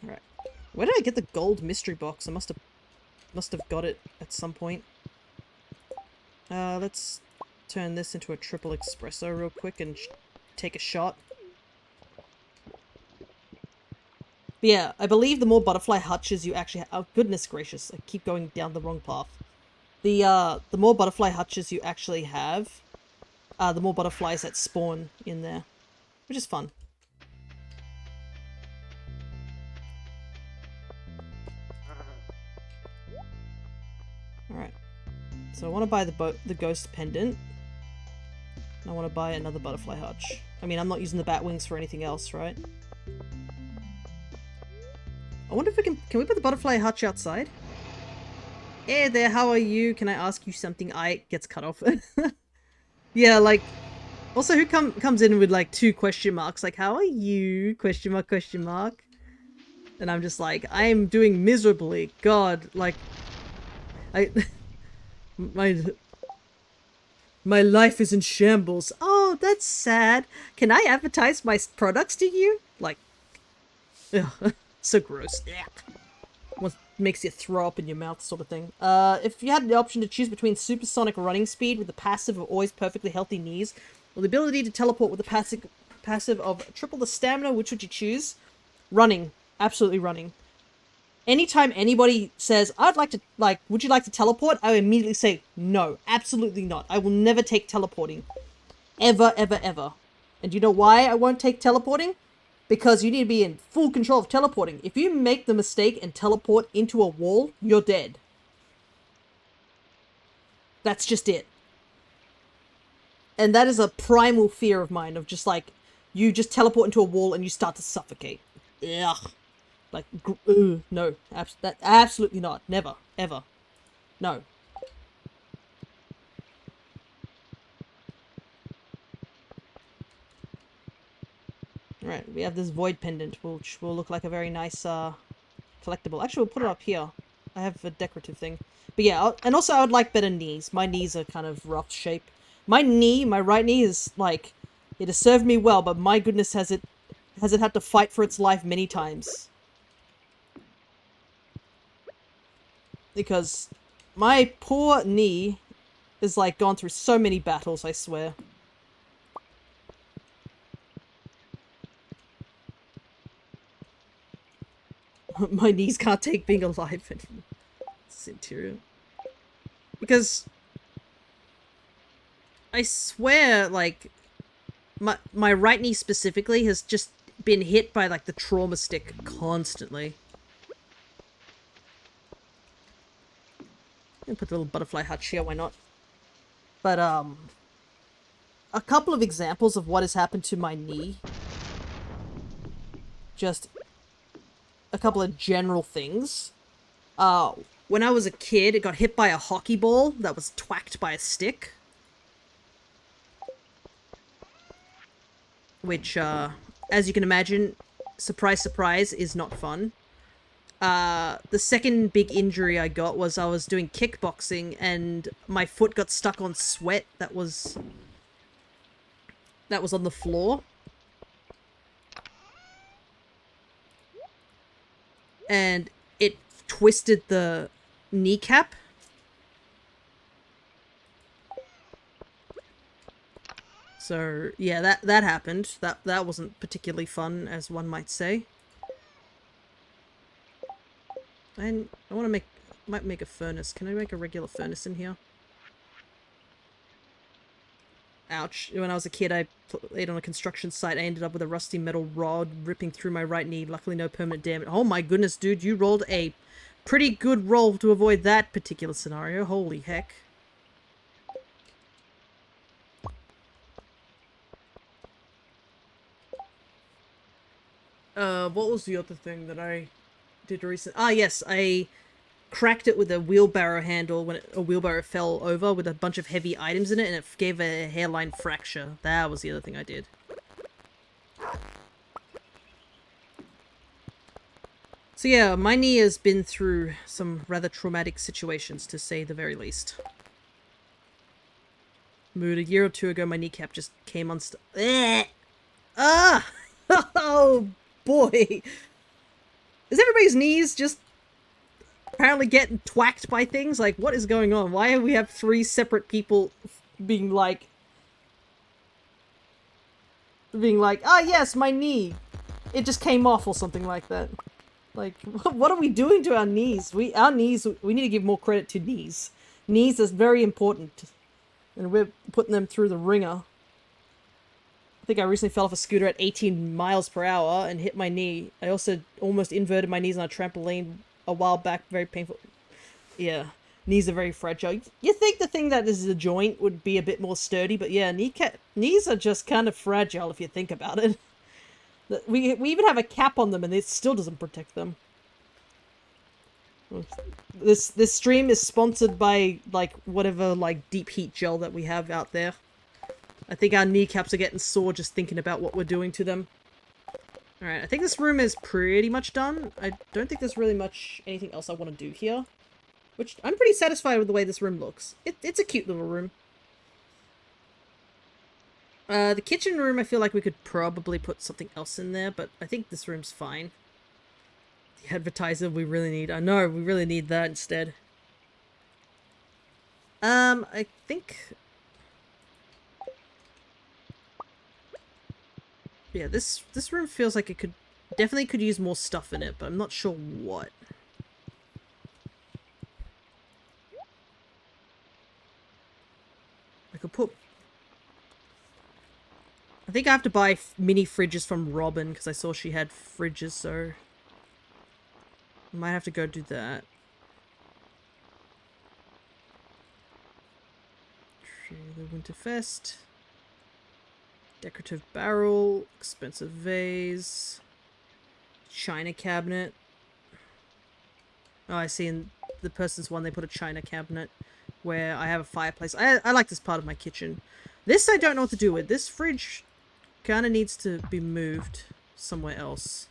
Alright. Where did I get the gold mystery box? I must have got it at some point. Let's turn this into a triple espresso real quick and take a shot. But yeah, I believe the more butterfly hutches you actually oh, goodness gracious, I keep going down the wrong path. The more butterfly hutches you actually have, the more butterflies that spawn in there, which is fun. Alright. So I want to buy the ghost pendant. I want to buy another butterfly hutch. I mean, I'm not using the bat wings for anything else, right? I wonder if we can we put the butterfly hutch outside? Hey there, how are you? Can I ask you something? Gets cut off. Yeah, like, also who comes in with like 2 question marks? Like, how are you? Question mark, question mark. And I'm just like, I am doing miserably. God, like, my life is in shambles. Oh, that's sad. Can I advertise my products to you? Like, ugh, so gross. Yeah. What makes you throw up in your mouth sort of thing. If you had the option to choose between supersonic running speed with the passive of always perfectly healthy knees, or the ability to teleport with the passive of triple the stamina, which would you choose? Running. Absolutely running. Anytime anybody says, I'd like to, like, would you like to teleport? I immediately say, no, absolutely not. I will never take teleporting. Ever, ever, ever. And do you know why I won't take teleporting? Because you need to be in full control of teleporting. If you make the mistake and teleport into a wall, you're dead. That's just it. And that is a primal fear of mine, of just like, you just teleport into a wall and you start to suffocate. Ugh. Like, no. Absolutely not. Never. Ever. No. Alright, we have this void pendant, which will look like a very nice, collectible. Actually, we'll put it up here. I have a decorative thing. But yeah, and also I would like better knees. My knees are kind of rough shape. My right knee is, like, it has served me well, but my goodness has it had to fight for its life many times. Because my poor knee is, like, gone through so many battles, I swear. My knees can't take being alive anymore. It's interior. Because I swear, like, my right knee specifically has just been hit by, like, the trauma stick constantly. I'm gonna put a little butterfly hutch here, why not? But, a couple of examples of what has happened to my knee. Just a couple of general things. When I was a kid, it got hit by a hockey ball that was twacked by a stick. Which, as you can imagine, surprise, surprise, is not fun. The second big injury I got was I was doing kickboxing and my foot got stuck on sweat that was on the floor. And it twisted the kneecap. So, yeah, that happened. That wasn't particularly fun, as one might say. And I want to might make a furnace. Can I make a regular furnace in here? Ouch. When I was a kid, I played on a construction site. I ended up with a rusty metal rod ripping through my right knee. Luckily, no permanent damage. Oh my goodness, dude. You rolled a pretty good roll to avoid that particular scenario. Holy heck. What was the other thing that I did recently? Ah, yes, I cracked it with a wheelbarrow handle when a wheelbarrow fell over with a bunch of heavy items in it, and it gave a hairline fracture. That was the other thing I did. So yeah, my knee has been through some rather traumatic situations, to say the very least. Mood, a year or two ago, my kneecap just came unstuck. Ah! Oh, boy! Is everybody's knees just apparently getting twacked by things? Like, what is going on? Why do we have 3 separate people being like, ah, yes, my knee. It just came off or something like that. Like, what are we doing to our knees? We need to give more credit to knees. Knees is very important. And we're putting them through the ringer. I think I recently fell off a scooter at 18 miles per hour and hit my knee. I also almost inverted my knees on a trampoline a while back. Very painful. Yeah. Knees are very fragile. You think the thing that is a joint would be a bit more sturdy, but yeah, knees are just kind of fragile if you think about it. We even have a cap on them and it still doesn't protect them. This stream is sponsored by, like, whatever, like, deep heat gel that we have out there. I think our kneecaps are getting sore just thinking about what we're doing to them. Alright, I think this room is pretty much done. I don't think there's really much anything else I want to do here. Which, I'm pretty satisfied with the way this room looks. It's a cute little room. The kitchen room, I feel like we could probably put something else in there, but I think this room's fine. The advertiser we really need. I know, we really need that instead. I think... Yeah, this room feels like it definitely could use more stuff in it, but I'm not sure what. I could put... I think I have to buy mini fridges from Robin, because I saw she had fridges, so... I might have to go do that. Trailer Winterfest. Decorative barrel. Expensive vase. China cabinet. Oh, I see in the person's one they put a china cabinet where I have a fireplace. I like this part of my kitchen. This I don't know what to do with. This fridge kind of needs to be moved somewhere else.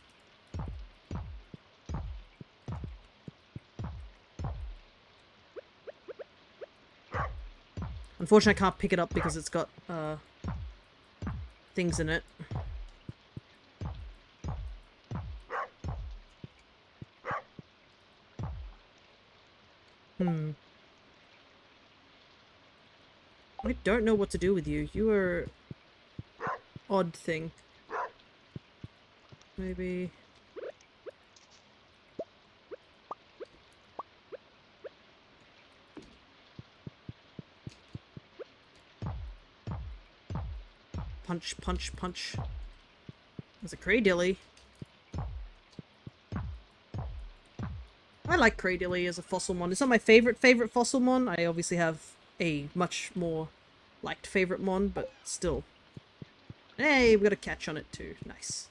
Unfortunately, I can't pick it up because it's got things in it. I don't know what to do with you. You are... odd thing. Maybe... Punch, punch, punch. There's a Craydilly. I like Craydilly as a fossil mon. It's not my favorite fossil mon. I obviously have a much more liked favorite mon, but still. Hey, we got a catch on it too. Nice.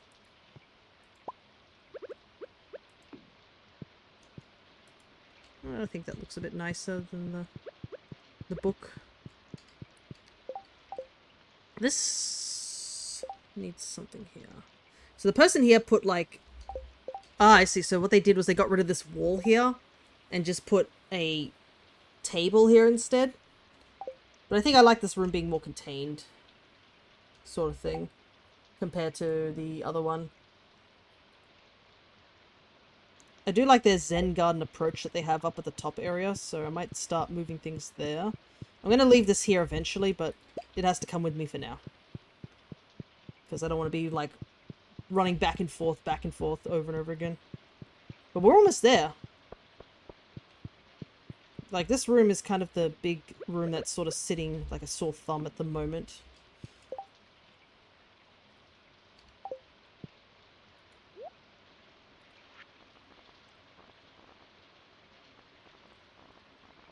I think that looks a bit nicer than the book. This needs something here. So the person here put like... Ah, I see. So what they did was they got rid of this wall here and just put a table here instead. But I think I like this room being more contained. Sort of thing. Compared to the other one. I do like their Zen garden approach that they have up at the top area. So I might start moving things there. I'm going to leave this here eventually, but it has to come with me for now. Because I don't want to be, like, running back and forth over and over again. But we're almost there. Like, this room is kind of the big room that's sort of sitting like a sore thumb at the moment.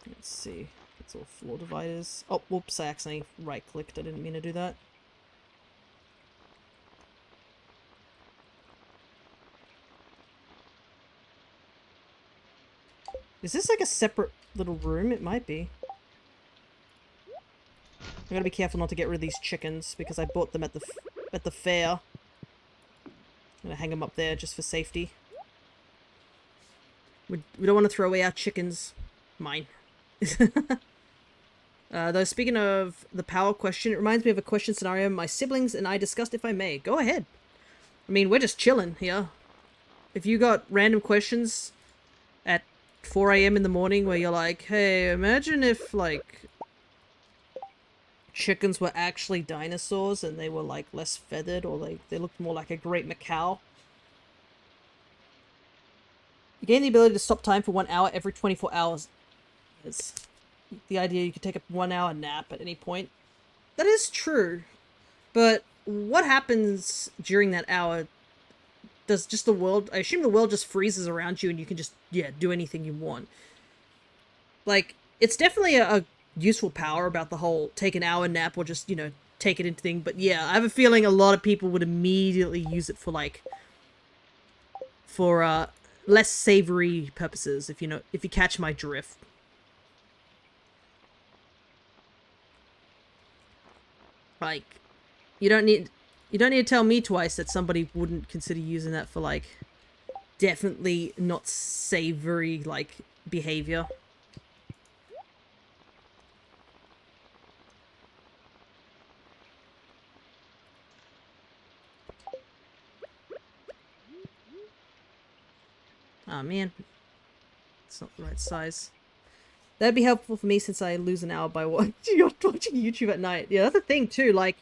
Let's see. It's all floor dividers. Oh, whoops, I accidentally right-clicked. I didn't mean to do that. Is this like a separate little room? It might be. I gotta be careful not to get rid of these chickens because I bought them at the fair. I'm gonna hang them up there just for safety. We don't want to throw away our chickens. Mine. Though, speaking of the power question, it reminds me of a question scenario my siblings and I discussed, if I may. Go ahead. I mean, we're just chilling here. If you got random questions at 4 AM in the morning where you're like, hey, imagine if, like, chickens were actually dinosaurs and they were like less feathered, or they looked more like a great macaw. You gain the ability to stop time for 1 hour every 24 hours. It's the idea you could take a 1 hour nap at any point. That is true. But what happens during that hour? Does just the world... I assume the world just freezes around you and you can just, yeah, do anything you want. Like, it's definitely a useful power about the whole take an hour nap or just, you know, take it into thing. But yeah, I have a feeling a lot of people would immediately use it for, like... for, less savory purposes, if you catch my drift. Like, you don't need to tell me twice that somebody wouldn't consider using that for, like, definitely not savory, like, behavior. Oh man, it's not the right size. That'd be helpful for me since I lose an hour by watching YouTube at night. Yeah, that's the thing too, like...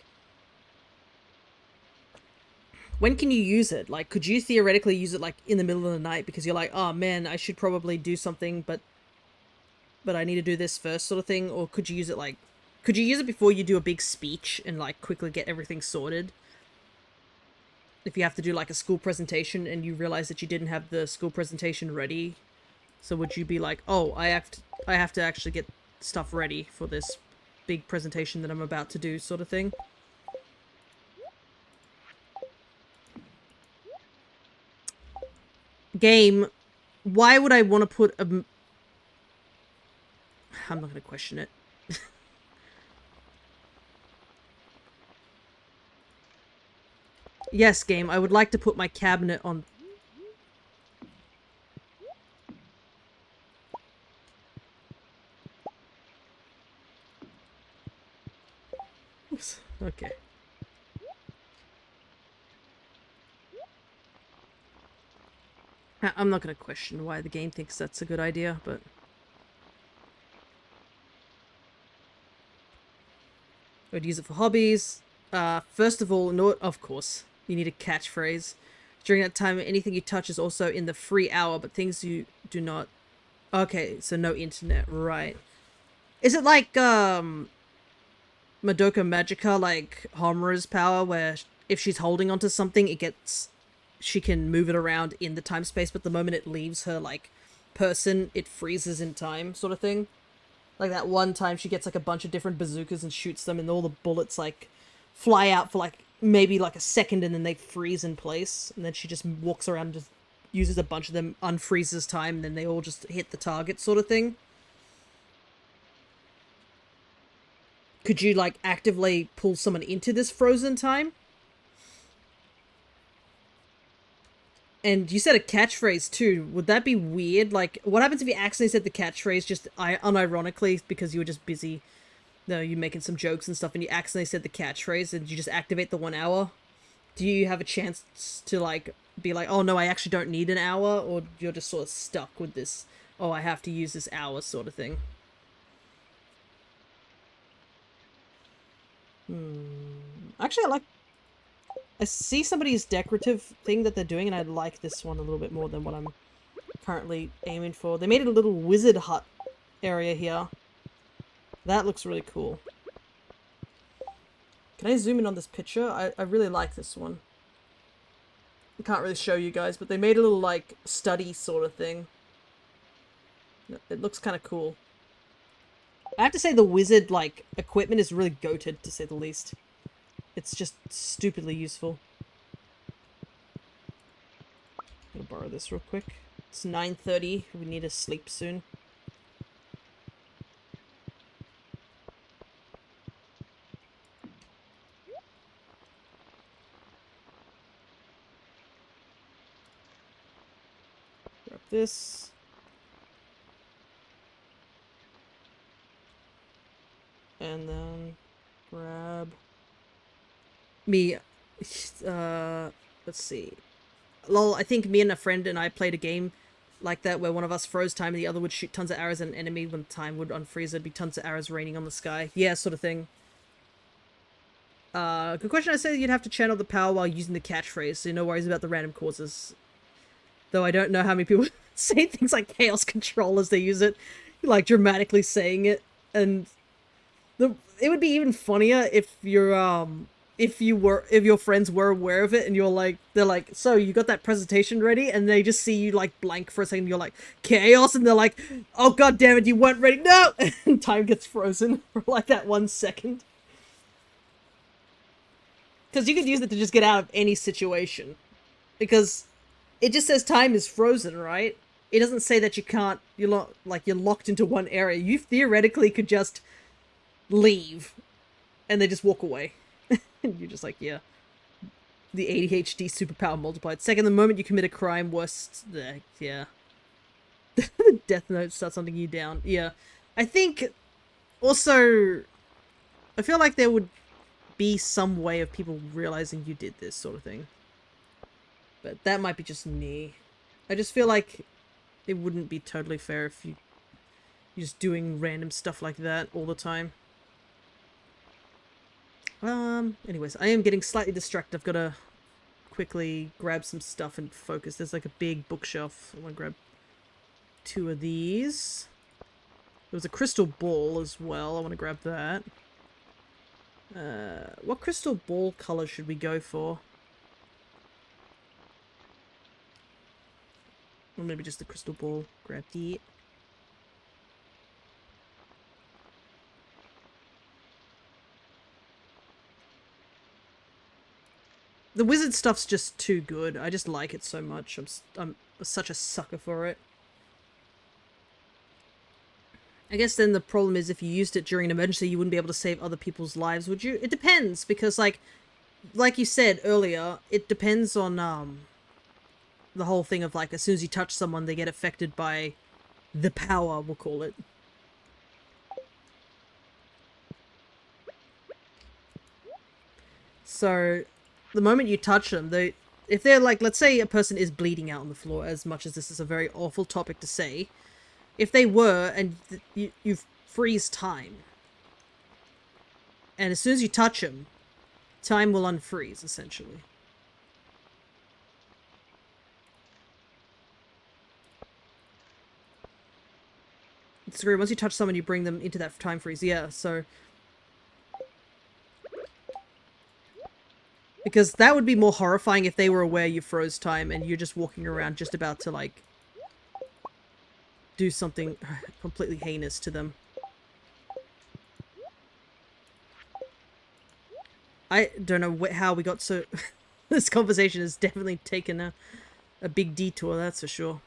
When can you use it? Like, could you theoretically use it, like, in the middle of the night because you're like, oh man, I should probably do something, but I need to do this first sort of thing? Or could you use it, like... Could you use it before you do a big speech and, like, quickly get everything sorted? If you have to do, like, a school presentation and you realize that you didn't have the school presentation ready... So would you be like, oh, I have to actually get stuff ready for this big presentation that I'm about to do, sort of thing? Game, why would I want to put a... I'm not going to question it. Yes, game, I would like to put my cabinet on... Oops. Okay. I'm not going to question why the game thinks that's a good idea, but... I would use it for hobbies. First of all, no, of course, you need a catchphrase. During that time, anything you touch is also in the free hour, but things you do not... Okay, so no internet, right. Is it like, Madoka Magica, like Homura's power, where if she's holding onto something, it gets... She can move it around in the time space, but the moment it leaves her, like, person, it freezes in time, sort of thing? Like that one time she gets, like, a bunch of different bazookas and shoots them, and all the bullets, like, fly out for, like, maybe, like, a second, and then they freeze in place, and then she just walks around and just uses a bunch of them, unfreezes time, and then they all just hit the target, sort of thing. Could you, like, actively pull someone into this frozen time? And you said a catchphrase, too. Would that be weird? Like, what happens if you accidentally said the catchphrase just unironically because you were just busy, you making some jokes and stuff, and you accidentally said the catchphrase and you just activate the 1 hour? Do you have a chance to, like, be like, oh no, I actually don't need an hour? Or you're just sort of stuck with this, oh, I have to use this hour sort of thing? Actually, I see somebody's decorative thing that they're doing, and I like this one a little bit more than what I'm currently aiming for. They made a little wizard hut area here. That looks really cool. Can I zoom in on this picture? I really like this one. I can't really show you guys, but they made a little, like, study sort of thing. It looks kind of cool. I have to say the wizard, like, equipment is really goated, to say the least. It's just stupidly useful. I'm gonna borrow this real quick. It's 9:30. We need to sleep soon. Grab this. And then grab... me, let's see. Lol, I think me and a friend and I played a game like that where one of us froze time and the other would shoot tons of arrows at an enemy. When time would unfreeze, there'd be tons of arrows raining on the sky. Yeah, sort of thing. Good question. I say you'd have to channel the power while using the catchphrase, so no worries about the random causes. Though I don't know how many people say things like chaos control as they use it, like dramatically saying it, and it would be even funnier if if your friends were aware of it and they're like, so you got that presentation ready, and they just see you like blank for a second, you're like, chaos, and they're like, oh god damn it, you weren't ready, no, and time gets frozen for like that 1 second. Because you could use it to just get out of any situation. Because it just says time is frozen, right? It doesn't say that you can't, you're locked into one area. You theoretically could just leave and they just walk away. And you're just like, yeah. The ADHD superpower multiplied. Second, the moment you commit a crime, worst, yeah. The death note starts hunting you down. Yeah. I think, also, I feel like there would be some way of people realizing you did this sort of thing. But that might be just me. I just feel like it wouldn't be totally fair if you're just doing random stuff like that all the time. Anyways, I am getting slightly distracted. I've got to quickly grab some stuff and focus. There's like a big bookshelf. I want to grab 2 of these. There was a crystal ball as well. I want to grab that. What crystal ball color should we go for? Or maybe just the crystal ball. Grab the... The wizard stuff's just too good. I just like it so much. I'm such a sucker for it. I guess then the problem is if you used it during an emergency, you wouldn't be able to save other people's lives, would you? It depends, because like you said earlier, it depends on the whole thing of like as soon as you touch someone, they get affected by the power, we'll call it. So the moment you touch them, if they're like, let's say a person is bleeding out on the floor, as much as this is a very awful topic to say, if they were, and you freeze time, and as soon as you touch them, time will unfreeze, essentially. It's great. Once you touch someone, you bring them into that time freeze. Yeah, so... Because that would be more horrifying if they were aware you froze time and you're just walking around just about to, like, do something completely heinous to them. I don't know how we got so... This conversation has definitely taken a big detour, that's for sure.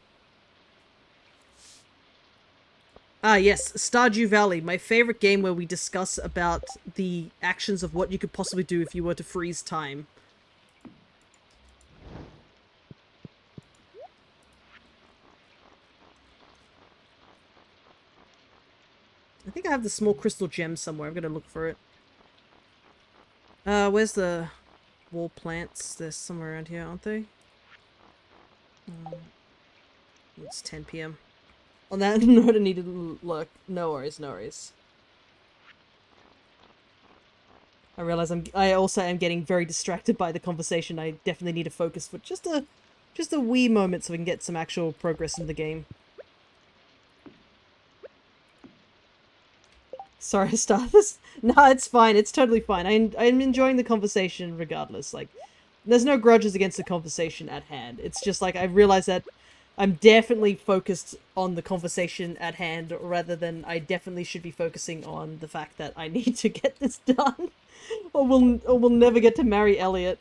Ah, yes, Stardew Valley, my favorite game where we discuss about the actions of what you could possibly do if you were to freeze time. I think I have the small crystal gem somewhere. I'm gonna look for it. Where's the wall plants? They're somewhere around here, aren't they? It's 10 PM. On that note, I need to look. No worries, no worries. I realize I also am getting very distracted by the conversation. I definitely need to focus for just a wee moment so we can get some actual progress in the game. Sorry, Star. No, it's fine. It's totally fine. I'm enjoying the conversation regardless. Like, there's no grudges against the conversation at hand. It's just like I realize that I'm definitely focused on the conversation at hand rather than I definitely should be focusing on the fact that I need to get this done or we'll never get to marry Elliot.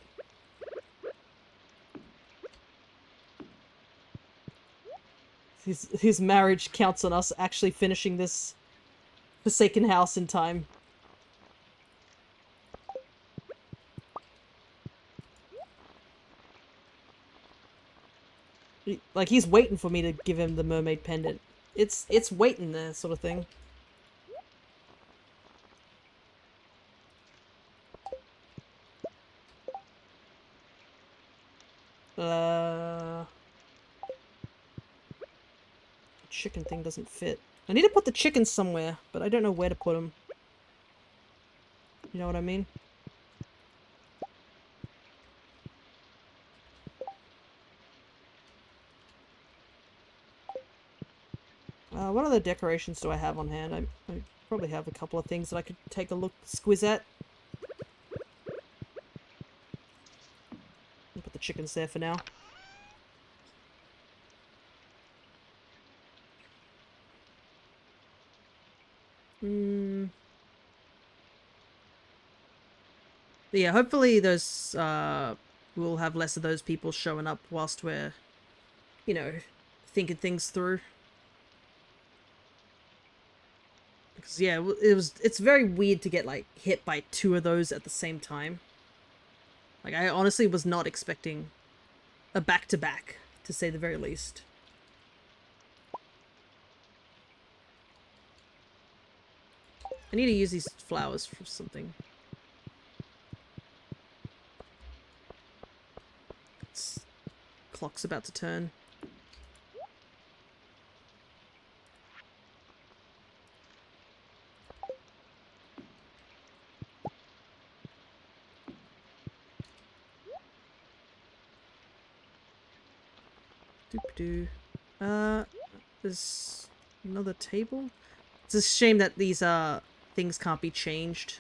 His marriage counts on us actually finishing this Forsaken house in time. Like, he's waiting for me to give him the mermaid pendant. It's waiting there, sort of thing. Chicken thing doesn't fit. I need to put the chickens somewhere, but I don't know where to put them. You know what I mean? What other decorations do I have on hand? I probably have a couple of things that I could take a look, squiz at. I'll put the chickens there for now. But yeah, hopefully those, we'll have less of those people showing up whilst we're, you know, thinking things through. Because yeah, it's very weird to get like hit by 2 of those at the same time. Like I honestly was not expecting a back-to-back, to say the very least. I need to use these flowers for something. Clock's about to turn. Doop-doo. There's another table? It's a shame that these, things can't be changed.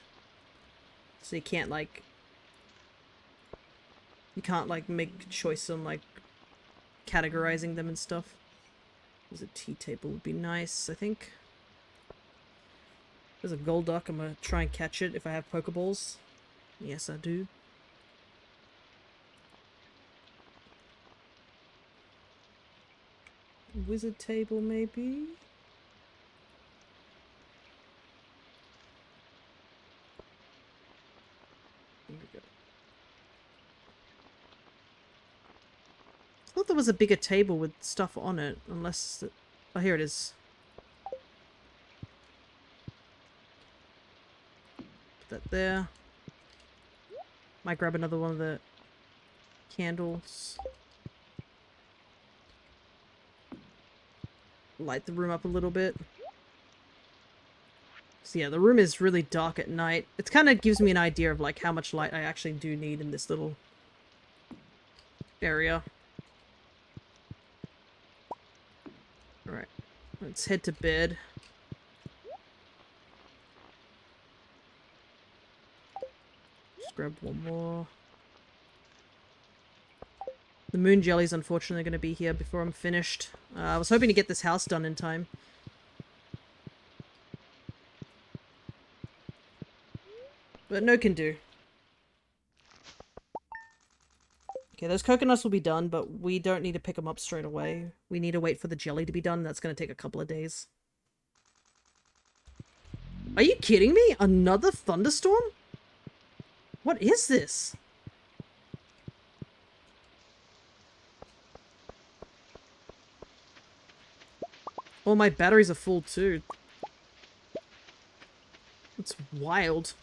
So you can't, like... You can't, like, make choice on, like, categorizing them and stuff. There's a tea table would be nice, I think. There's a gold duck. I'm gonna try and catch it if I have Pokeballs. Yes, I do. Wizard table, maybe? There we go. I thought there was a bigger table with stuff on it, unless... Oh, here it is. Put that there. Might grab another one of the candles. Light the room up a little bit. So yeah, the room is really dark at night. It kind of gives me an idea of like how much light I actually do need in this little area. Alright, let's head to bed. Just grab one more. The moon jelly's unfortunately going to be here before I'm finished. I was hoping to get this house done in time. But no can do. Okay, those coconuts will be done, but we don't need to pick them up straight away. We need to wait for the jelly to be done. That's going to take a couple of days. Are you kidding me? Another thunderstorm? What is this? Oh, my batteries are full too. It's wild.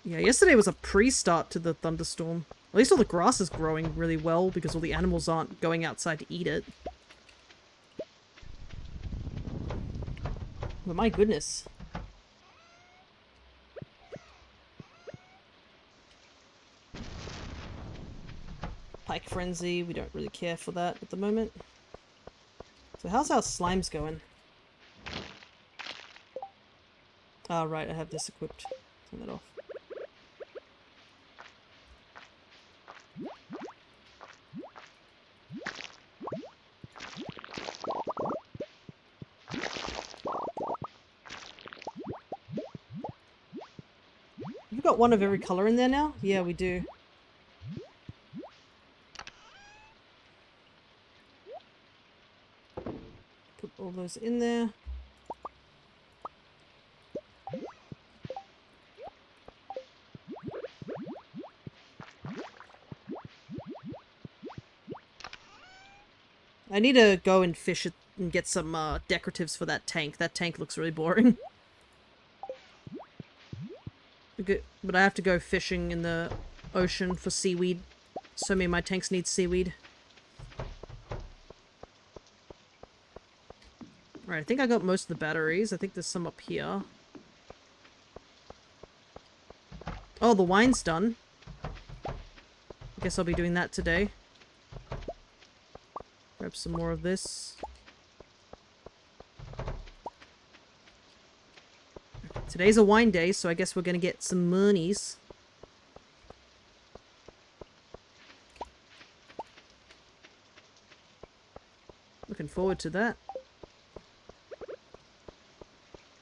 Yeah, yesterday was a pre-start to the thunderstorm. At least all the grass is growing really well because all the animals aren't going outside to eat it. But my goodness. Pike Frenzy, we don't really care for that at the moment. So how's our slimes going? Ah, right, I have this equipped. Turn that off. We've got one of every color in there now? Yeah, we do. Put all those in there. I need to go and fish it and get some decoratives for that tank. That tank looks really boring. But I have to go fishing in the ocean for seaweed. So many of my tanks need seaweed. Alright, I think I got most of the batteries. I think there's some up here. Oh, the wine's done. I guess I'll be doing that today. grab some more of this. Today's a wine day, so I guess we're gonna get some monies. Looking forward to that.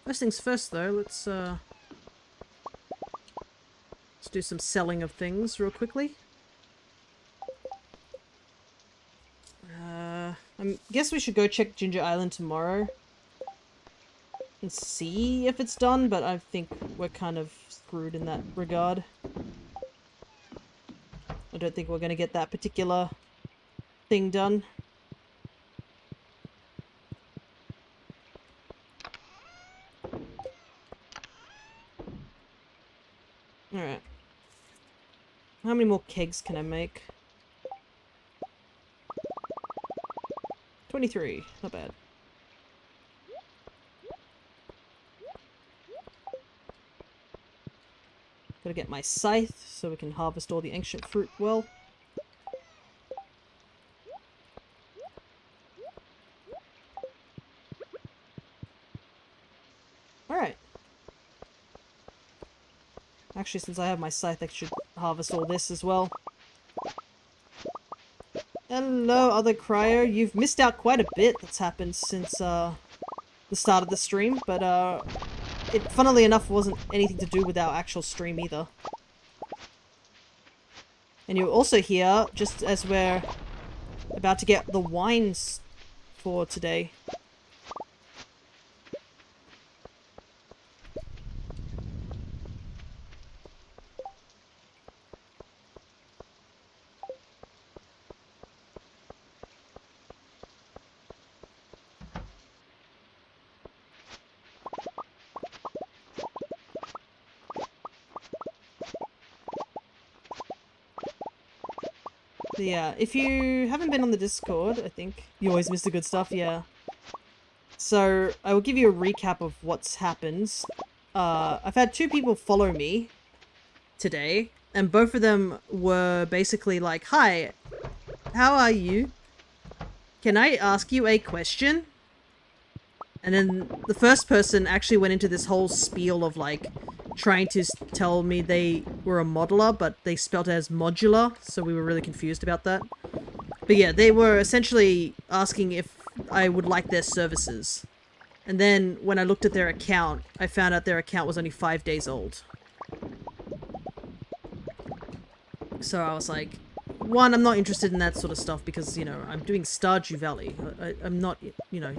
First things first, though, let's do some selling of things real quickly. I guess we should go check Ginger Island tomorrow and see if it's done, but I think we're kind of screwed in that regard. I don't think we're going to get that particular thing done. Alright. How many more kegs can I make? 23. Not bad. Gotta get my scythe so we can harvest all the ancient fruit well. Alright. Actually, since I have my scythe, I should harvest all this as well. Hello, other cryo. You've missed out quite a bit that's happened since the start of the stream, but it, funnily enough, wasn't anything to do with our actual stream either. And you're also here just as we're about to get the wines for today. Yeah, if you haven't been on the Discord, I think you always miss the good stuff, yeah. So, I will give you a recap of what's happened. I've had 2 people follow me today, and both of them were basically like, "Hi, how are you? Can I ask you a question?" And then the first person actually went into this whole spiel of like trying to tell me they were a modeler, but they spelt it as modular, so we were really confused about that. But yeah, they were essentially asking if I would like their services. And then when I looked at their account, I found out their account was only 5 days old. So I was like, one, I'm not interested in that sort of stuff because, you know, I'm doing Stardew Valley. I'm not, you know...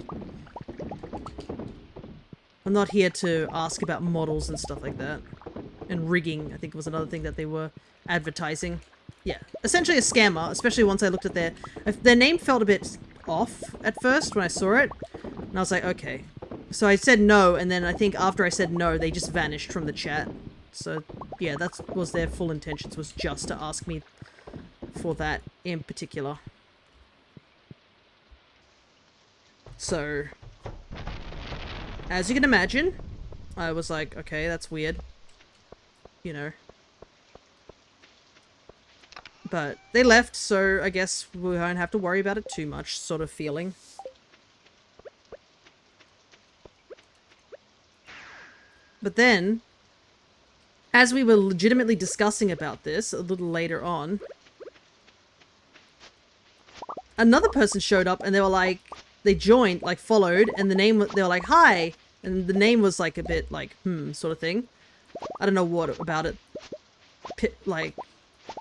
I'm not here to ask about models and stuff like that. And rigging, I think, was another thing that they were advertising. Yeah, essentially a scammer, especially once I looked at their name felt a bit off at first when I saw it. And I was like, okay. So I said no, and then I think after I said no, they just vanished from the chat. So, yeah, that was their full intentions, was just to ask me for that in particular. So... as you can imagine, I was like, okay, that's weird. You know. But they left, so I guess we won't have to worry about it too much, sort of feeling. But then, as we were legitimately discussing about this a little later on, another person showed up and they were like, they joined, like followed, and the name, they were like, "Hi!" And the name was like a bit like, sort of thing. I don't know what about it, like,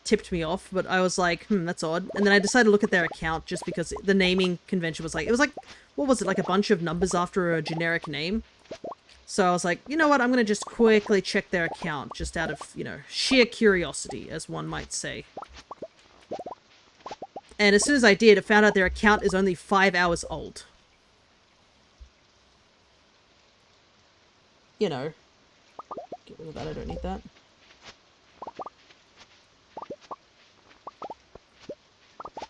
tipped me off, but I was like, that's odd. And then I decided to look at their account just because the naming convention was like, it was like, what was it, like a bunch of numbers after a generic name? So I was like, you know what, I'm gonna just quickly check their account, just out of, you know, sheer curiosity, as one might say. And as soon as I did, I found out their account is only 5 hours old. You know. Get rid of that, I don't need that.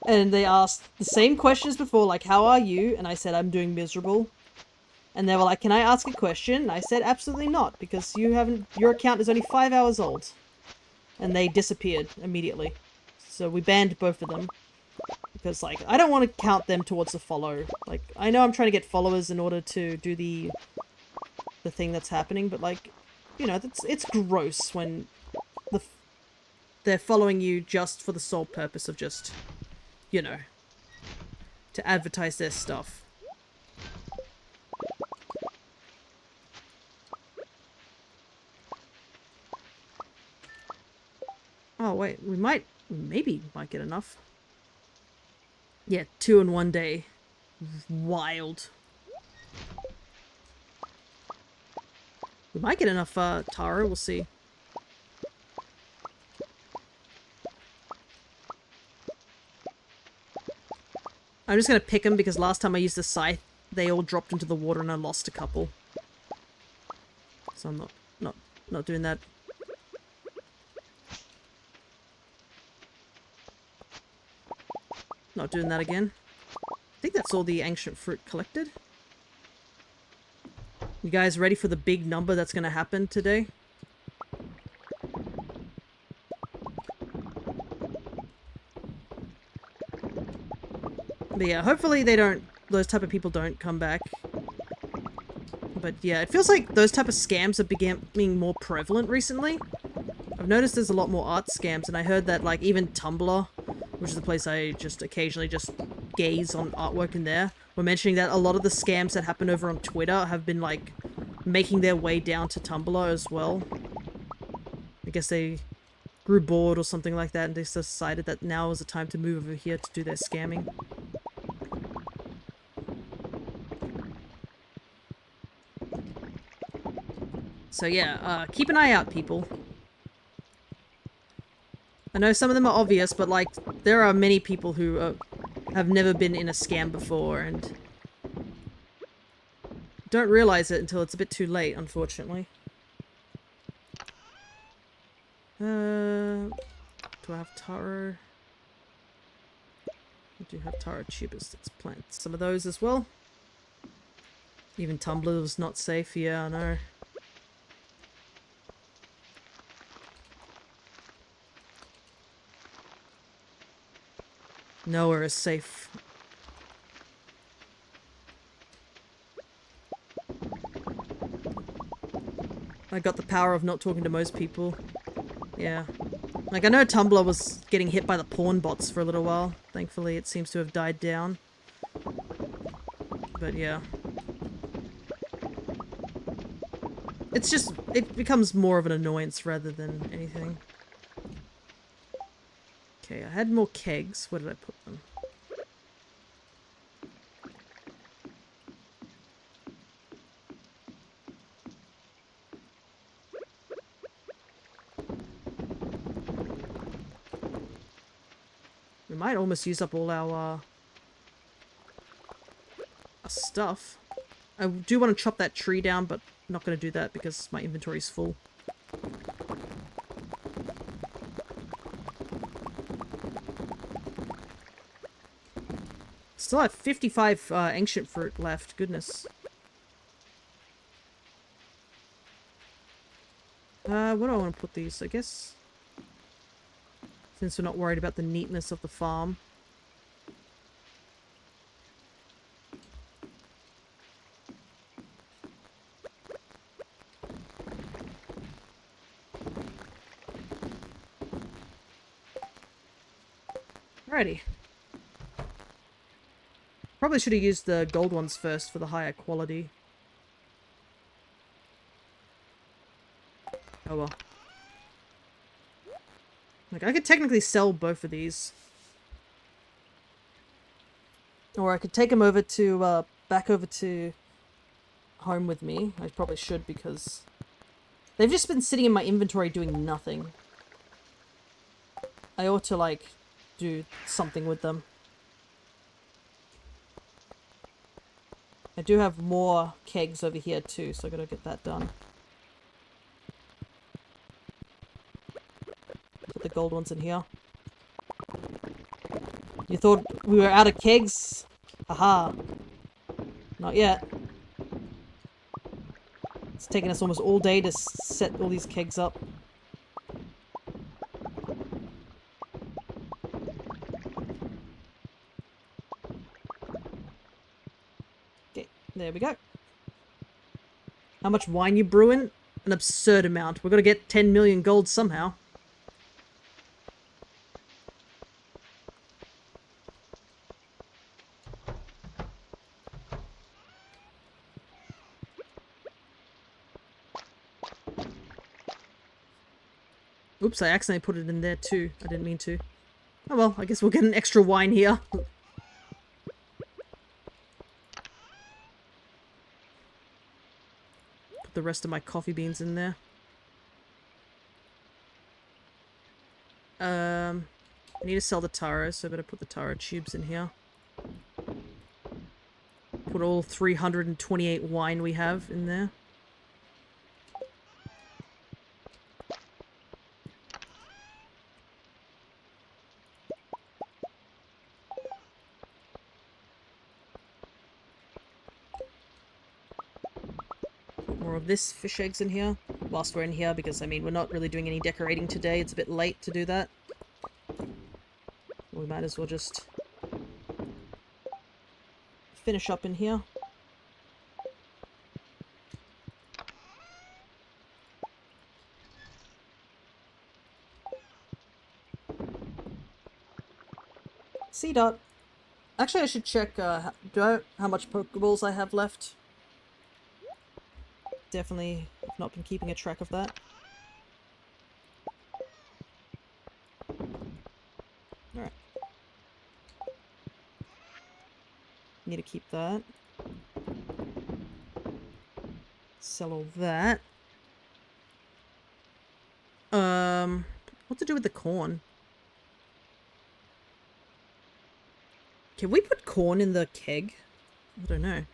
And they asked the same questions before, like, how are you? And I said, I'm doing miserable. And they were like, can I ask a question? And I said, absolutely not, because your account is only 5 hours old. And they disappeared immediately. So we banned both of them. Because, like, I don't want to count them towards the follow. Like, I know I'm trying to get followers in order to do the thing that's happening, but, like, you know, it's gross when they're following you just for the sole purpose of just, you know, to advertise their stuff. Oh, wait, maybe might get enough. Yeah, 2 in 1 day. Wild. We might get enough, taro, we'll see. I'm just gonna pick them because last time I used the scythe, they all dropped into the water and I lost a couple. So I'm not doing that. Not doing that again. I think that's all the ancient fruit collected. You guys ready for the big number that's going to happen today? But yeah, hopefully those type of people don't come back. But yeah, it feels like those type of scams are becoming more prevalent recently. I've noticed there's a lot more art scams, and I heard that, like, even Tumblr, which is the place I just occasionally just gaze on artwork in there, were mentioning that a lot of the scams that happen over on Twitter have been, like, making their way down to Tumblr as well. I guess they grew bored or something like that, and they decided that now is the time to move over here to do their scamming. So yeah, keep an eye out, people. I know some of them are obvious, but, like, there are many people who have never been in a scam before and don't realize it until it's a bit too late, unfortunately. Do I have taro? I do have taro tubers. Let's plant some of those as well. Even Tumblr was not safe. Yeah, I know. Nowhere is safe. I got the power of not talking to most people. Yeah. Like, I know Tumblr was getting hit by the porn bots for a little while. Thankfully, it seems to have died down. But yeah. It's just, it becomes more of an annoyance rather than anything. Okay, I had more kegs. Where did I put them? We might almost use up all our stuff. I do want to chop that tree down, but I'm not going to do that because my inventory's full. Still have 55 ancient fruit left. Goodness. Where do I want to put these? I guess, since we're not worried about the neatness of the farm. Alrighty. Probably should have used the gold ones first for the higher quality. Oh well. Like, I could technically sell both of these. Or I could take them over to, back over to home with me. I probably should because they've just been sitting in my inventory doing nothing. I ought to, like, do something with them. I do have more kegs over here too, so I gotta get that done. Put the gold ones in here. You thought we were out of kegs? Haha. Not yet. It's taken us almost all day to set all these kegs up. There we go. How much wine you brewing? An absurd amount. We've got to get 10 million gold somehow. Oops, I accidentally put it in there too. I didn't mean to. Oh well, I guess we'll get an extra wine here. Put the rest of my coffee beans in there. I need to sell the taro, so I better put the taro tubes in here. Put all 328 wine we have in there. More of this fish eggs in here whilst we're in here, because I mean we're not really doing any decorating today. It's a bit late to do that. We might as well just finish up in here. C dot. Actually, I should check how much Pokeballs I have left. Definitely have not been keeping a track of that. Alright. Need to keep that. Sell all that. What to do with the corn? Can we put corn in the keg? I don't know.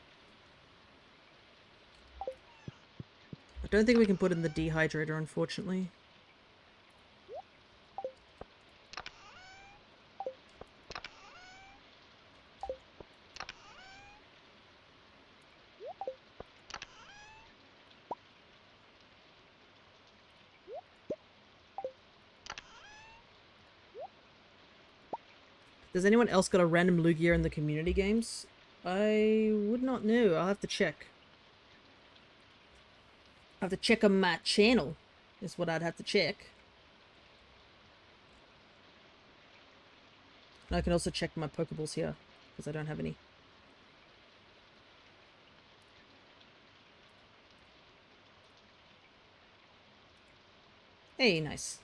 I don't think we can put it in the dehydrator, unfortunately. Does anyone else got a random Lugia in the community games? I would not know. I'll have to check. I have to check on my channel, is what I'd have to check. And I can also check my Pokeballs here, because I don't have any. Hey, nice.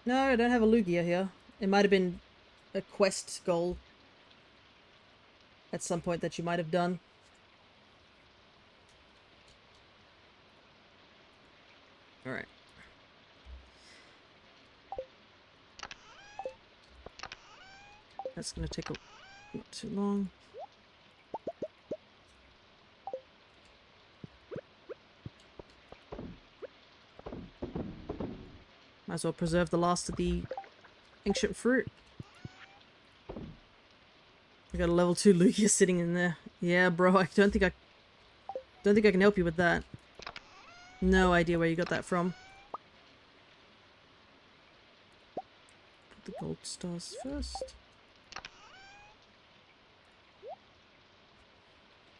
No, I don't have a Lugia here. It might have been a quest goal at some point that you might have done. Alright. That's gonna take not too long. Might as well preserve the last of the ancient fruit. I got a level 2 Lugia sitting in there. Yeah, bro, I don't think I can help you with that. No idea where you got that from. Put the gold stars first.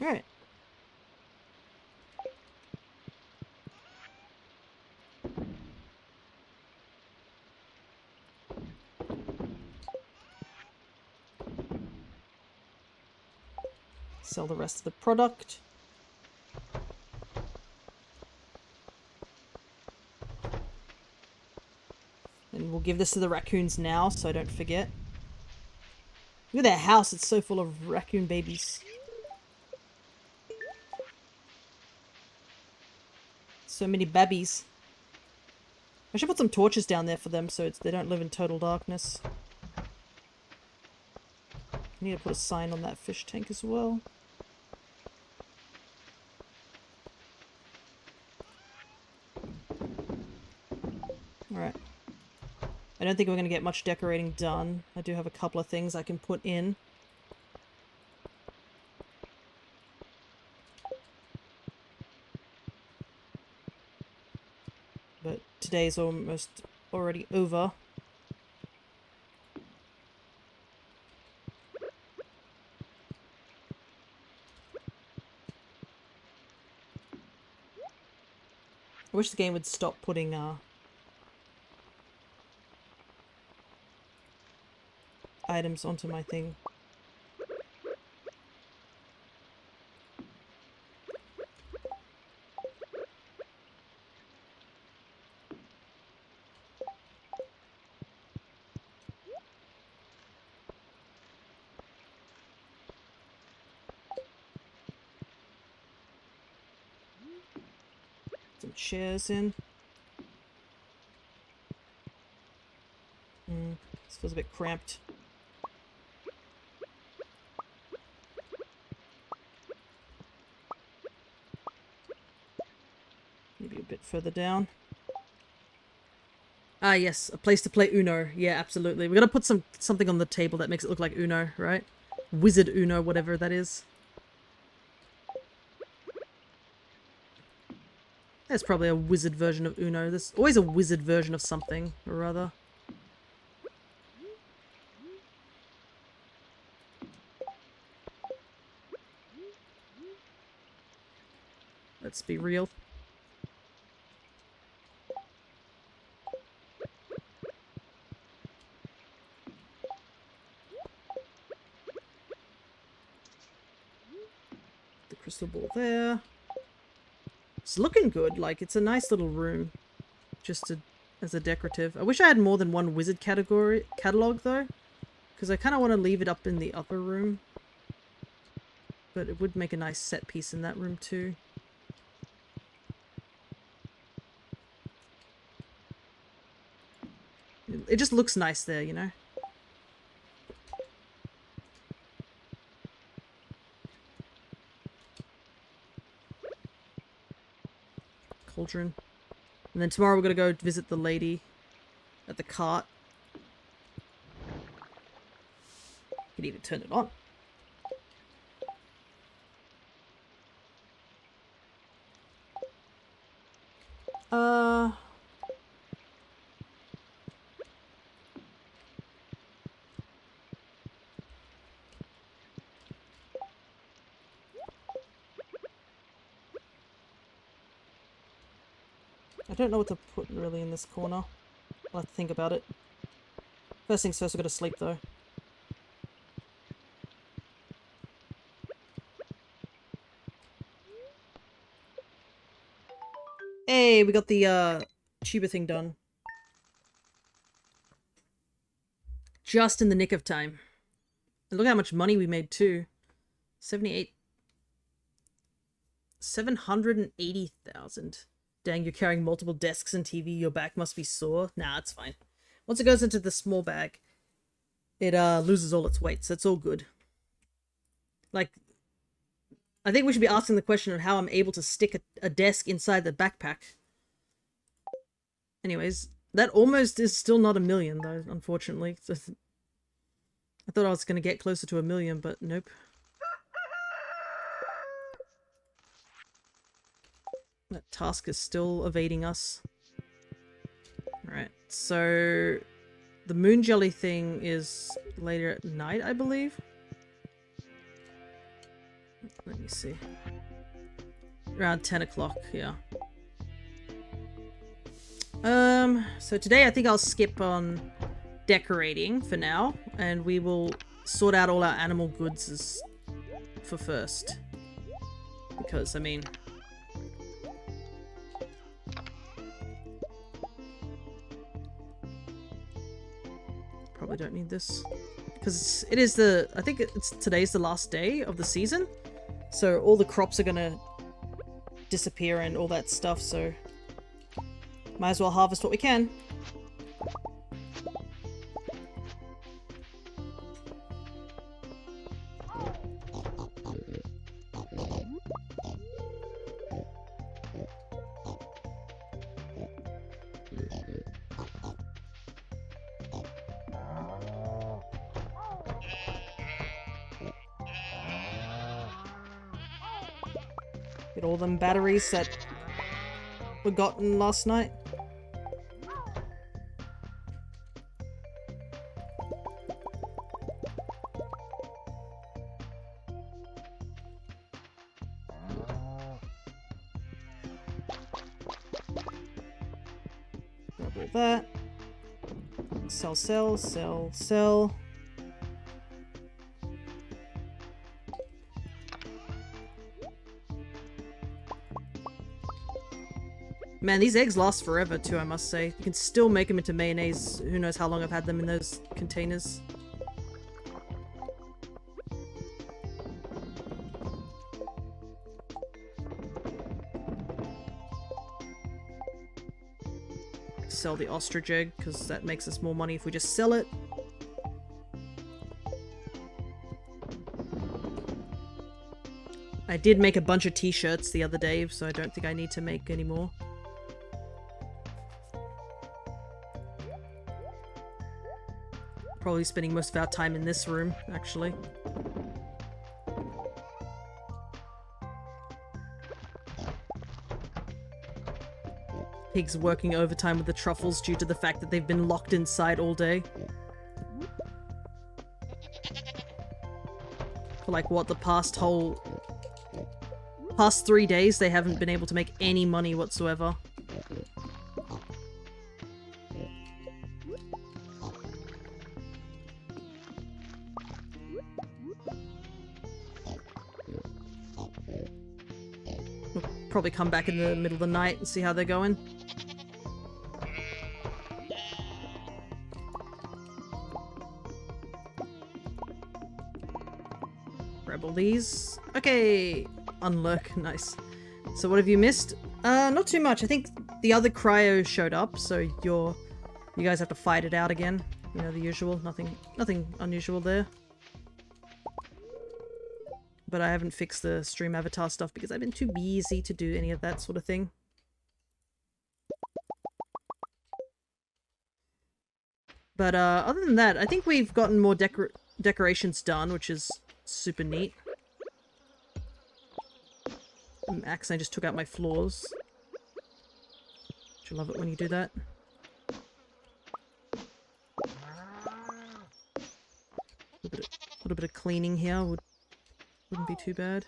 Alright. Sell the rest of the product. And we'll give this to the raccoons now, so I don't forget. Look at their house, it's so full of raccoon babies. So many babbies. I should put some torches down there for them so they don't live in total darkness. I need to put a sign on that fish tank as well. Alright. I don't think we're going to get much decorating done. I do have a couple of things I can put in. But today's almost already over. I wish the game would stop putting items onto my thing. Some chairs in. This feels a bit cramped. Maybe a bit further down. Ah, yes, a place to play Uno. Yeah, absolutely. We're gonna put something on the table that makes it look like Uno, right? Wizard Uno, whatever that is. There's probably a wizard version of Uno. There's always a wizard version of something, or other. Let's be real. The crystal ball there. It's looking good. Like, it's a nice little room. Just as a decorative. I wish I had more than one wizard catalog, though. Because I kind of want to leave it up in the upper room. But it would make a nice set piece in that room, too. It just looks nice there, you know? Cauldron. And then tomorrow we're gonna go visit the lady at the cart. Could even turn it on. I don't know what to put really in this corner. I'll have to think about it. First things first, we're gonna sleep though. Hey, we got the tuber thing done. Just in the nick of time. And look how much money we made too. 780,000. Dang, you're carrying multiple desks and TV, your back must be sore. Nah, it's fine. Once it goes into the small bag, it loses all its weight, so it's all good. Like, I think we should be asking the question of how I'm able to stick a desk inside the backpack. Anyways, that almost is still not 1 million, though, unfortunately. So, I thought I was going to get closer to 1 million, but nope. That task is still evading us. Alright, so the moon jelly thing is later at night, I believe. Let me see. Around 10 o'clock, yeah. So today I think I'll skip on decorating for now, and we will sort out all our animal goods for first. Because, I mean... Probably don't need this. Because it is the... I think today's the last day of the season. So all the crops are gonna disappear and all that stuff, so... Might as well harvest what we can. Get all them batteries that were gotten last night. that. Sell, sell, sell, sell. Man, these eggs last forever too, I must say. You can still make them into mayonnaise. Who knows how long I've had them in those containers. Sell the ostrich egg, because that makes us more money if we just sell it. I did make a bunch of t-shirts the other day, so I don't think I need to make any more. Probably spending most of our time in this room, actually. Pigs working overtime with the truffles due to the fact that they've been locked inside all day. For like, what, the past 3 days they haven't been able to make any money whatsoever. We'll probably come back in the middle of the night and see how they're going. Grab all these. Okay! Unlurk. Nice. So what have you missed? Not too much. I think the other cryo showed up, so you guys have to fight it out again. You know, the usual. Nothing unusual there. But I haven't fixed the stream avatar stuff because I've been too busy to do any of that sort of thing. But other than that, I think we've gotten more decorations done, which is super neat. Max, I just took out my floors. Don't you love it when you do that? A little bit of cleaning here wouldn't be too bad.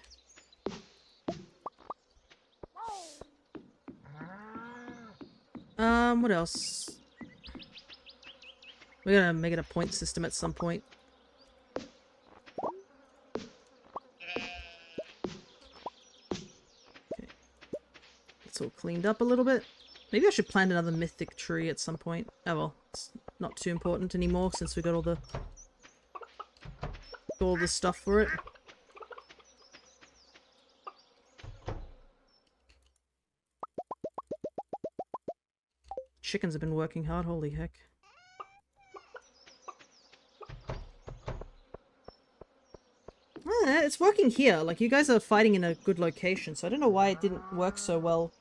What else? We're gonna make it a point system at some point. Okay. It's all cleaned up a little bit. Maybe I should plant another mythic tree at some point. Oh well, it's not too important anymore since we got all the stuff for it. Chickens have been working hard, holy heck. It's working here. Like, you guys are fighting in a good location, so I don't know why it didn't work so well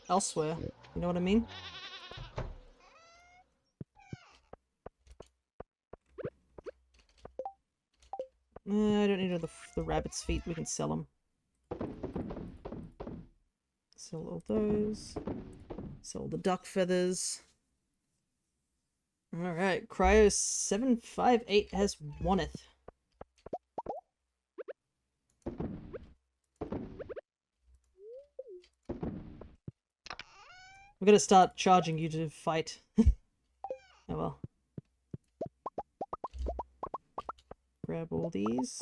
elsewhere. You know what I mean? I don't need the rabbit's feet. We can sell them. Sell all those. Sell the duck feathers. Alright, Cryo 758 has woneth. We're gonna start charging you to fight. Oh well. Grab all these.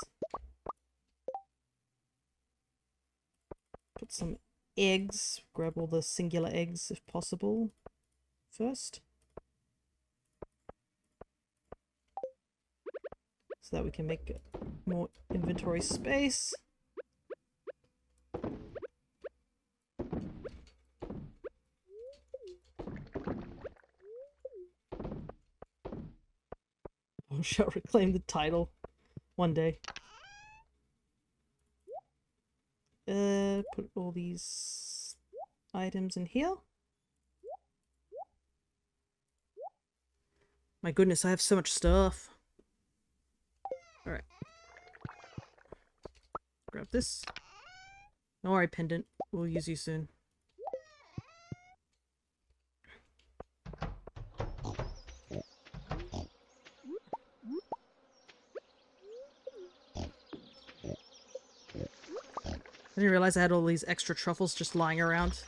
Put some eggs. Grab all the singular eggs if possible first. So that we can make more inventory space. I shall reclaim the title one day. Put all these items in here. My goodness, I have so much stuff. Alright. Grab this. Don't worry, pendant. We'll use you soon. I didn't realize I had all these extra truffles just lying around.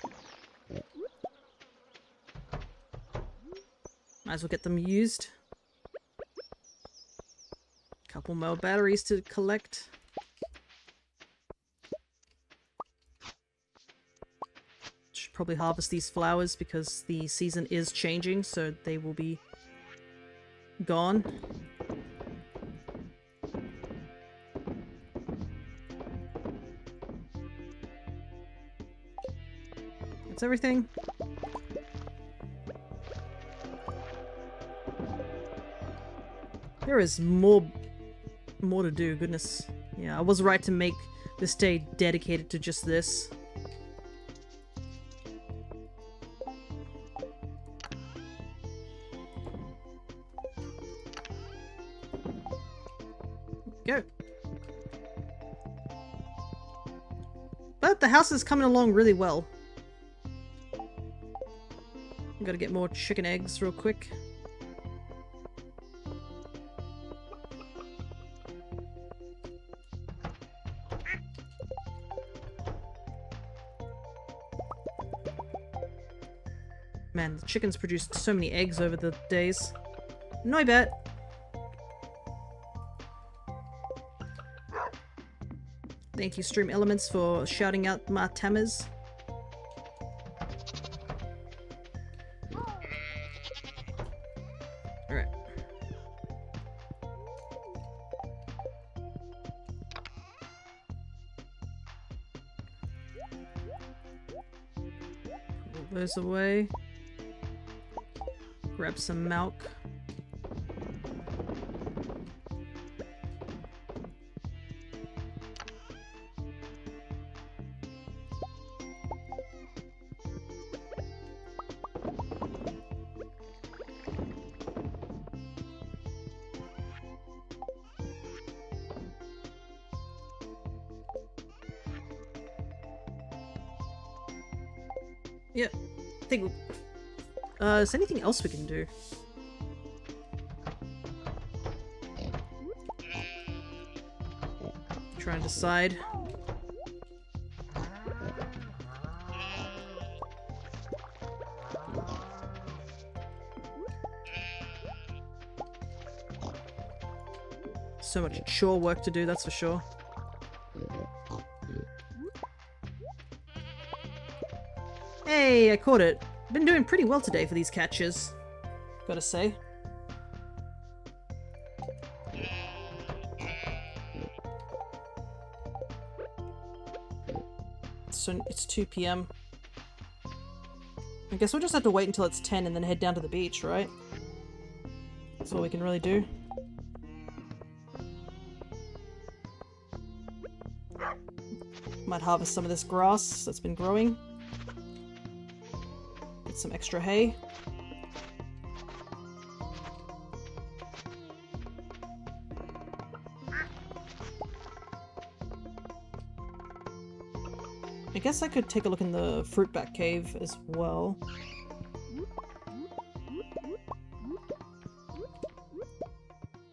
Might as well get them used. Couple more batteries to collect. Should probably harvest these flowers because the season is changing, so they will be gone. That's everything. There is more to do, goodness. Yeah, I was right to make this day dedicated to just this. Go. But the house is coming along really well. I've got to get more chicken eggs real quick. Man, the chickens produced so many eggs over the days. No bet. Thank you, Stream Elements, for shouting out my tammers. Alright. Put those away. Grab some milk. Yep. I think is there anything else we can do? Trying to decide. So much chore work to do, that's for sure. Hey, I caught it. Been doing pretty well today for these catches, gotta say. So it's 2 PM. I guess we'll just have to wait until it's 10 and then head down to the beach, right? That's all we can really do. Might harvest some of this grass that's been growing. Get some extra hay. I guess I could take a look in the fruitbat cave as well.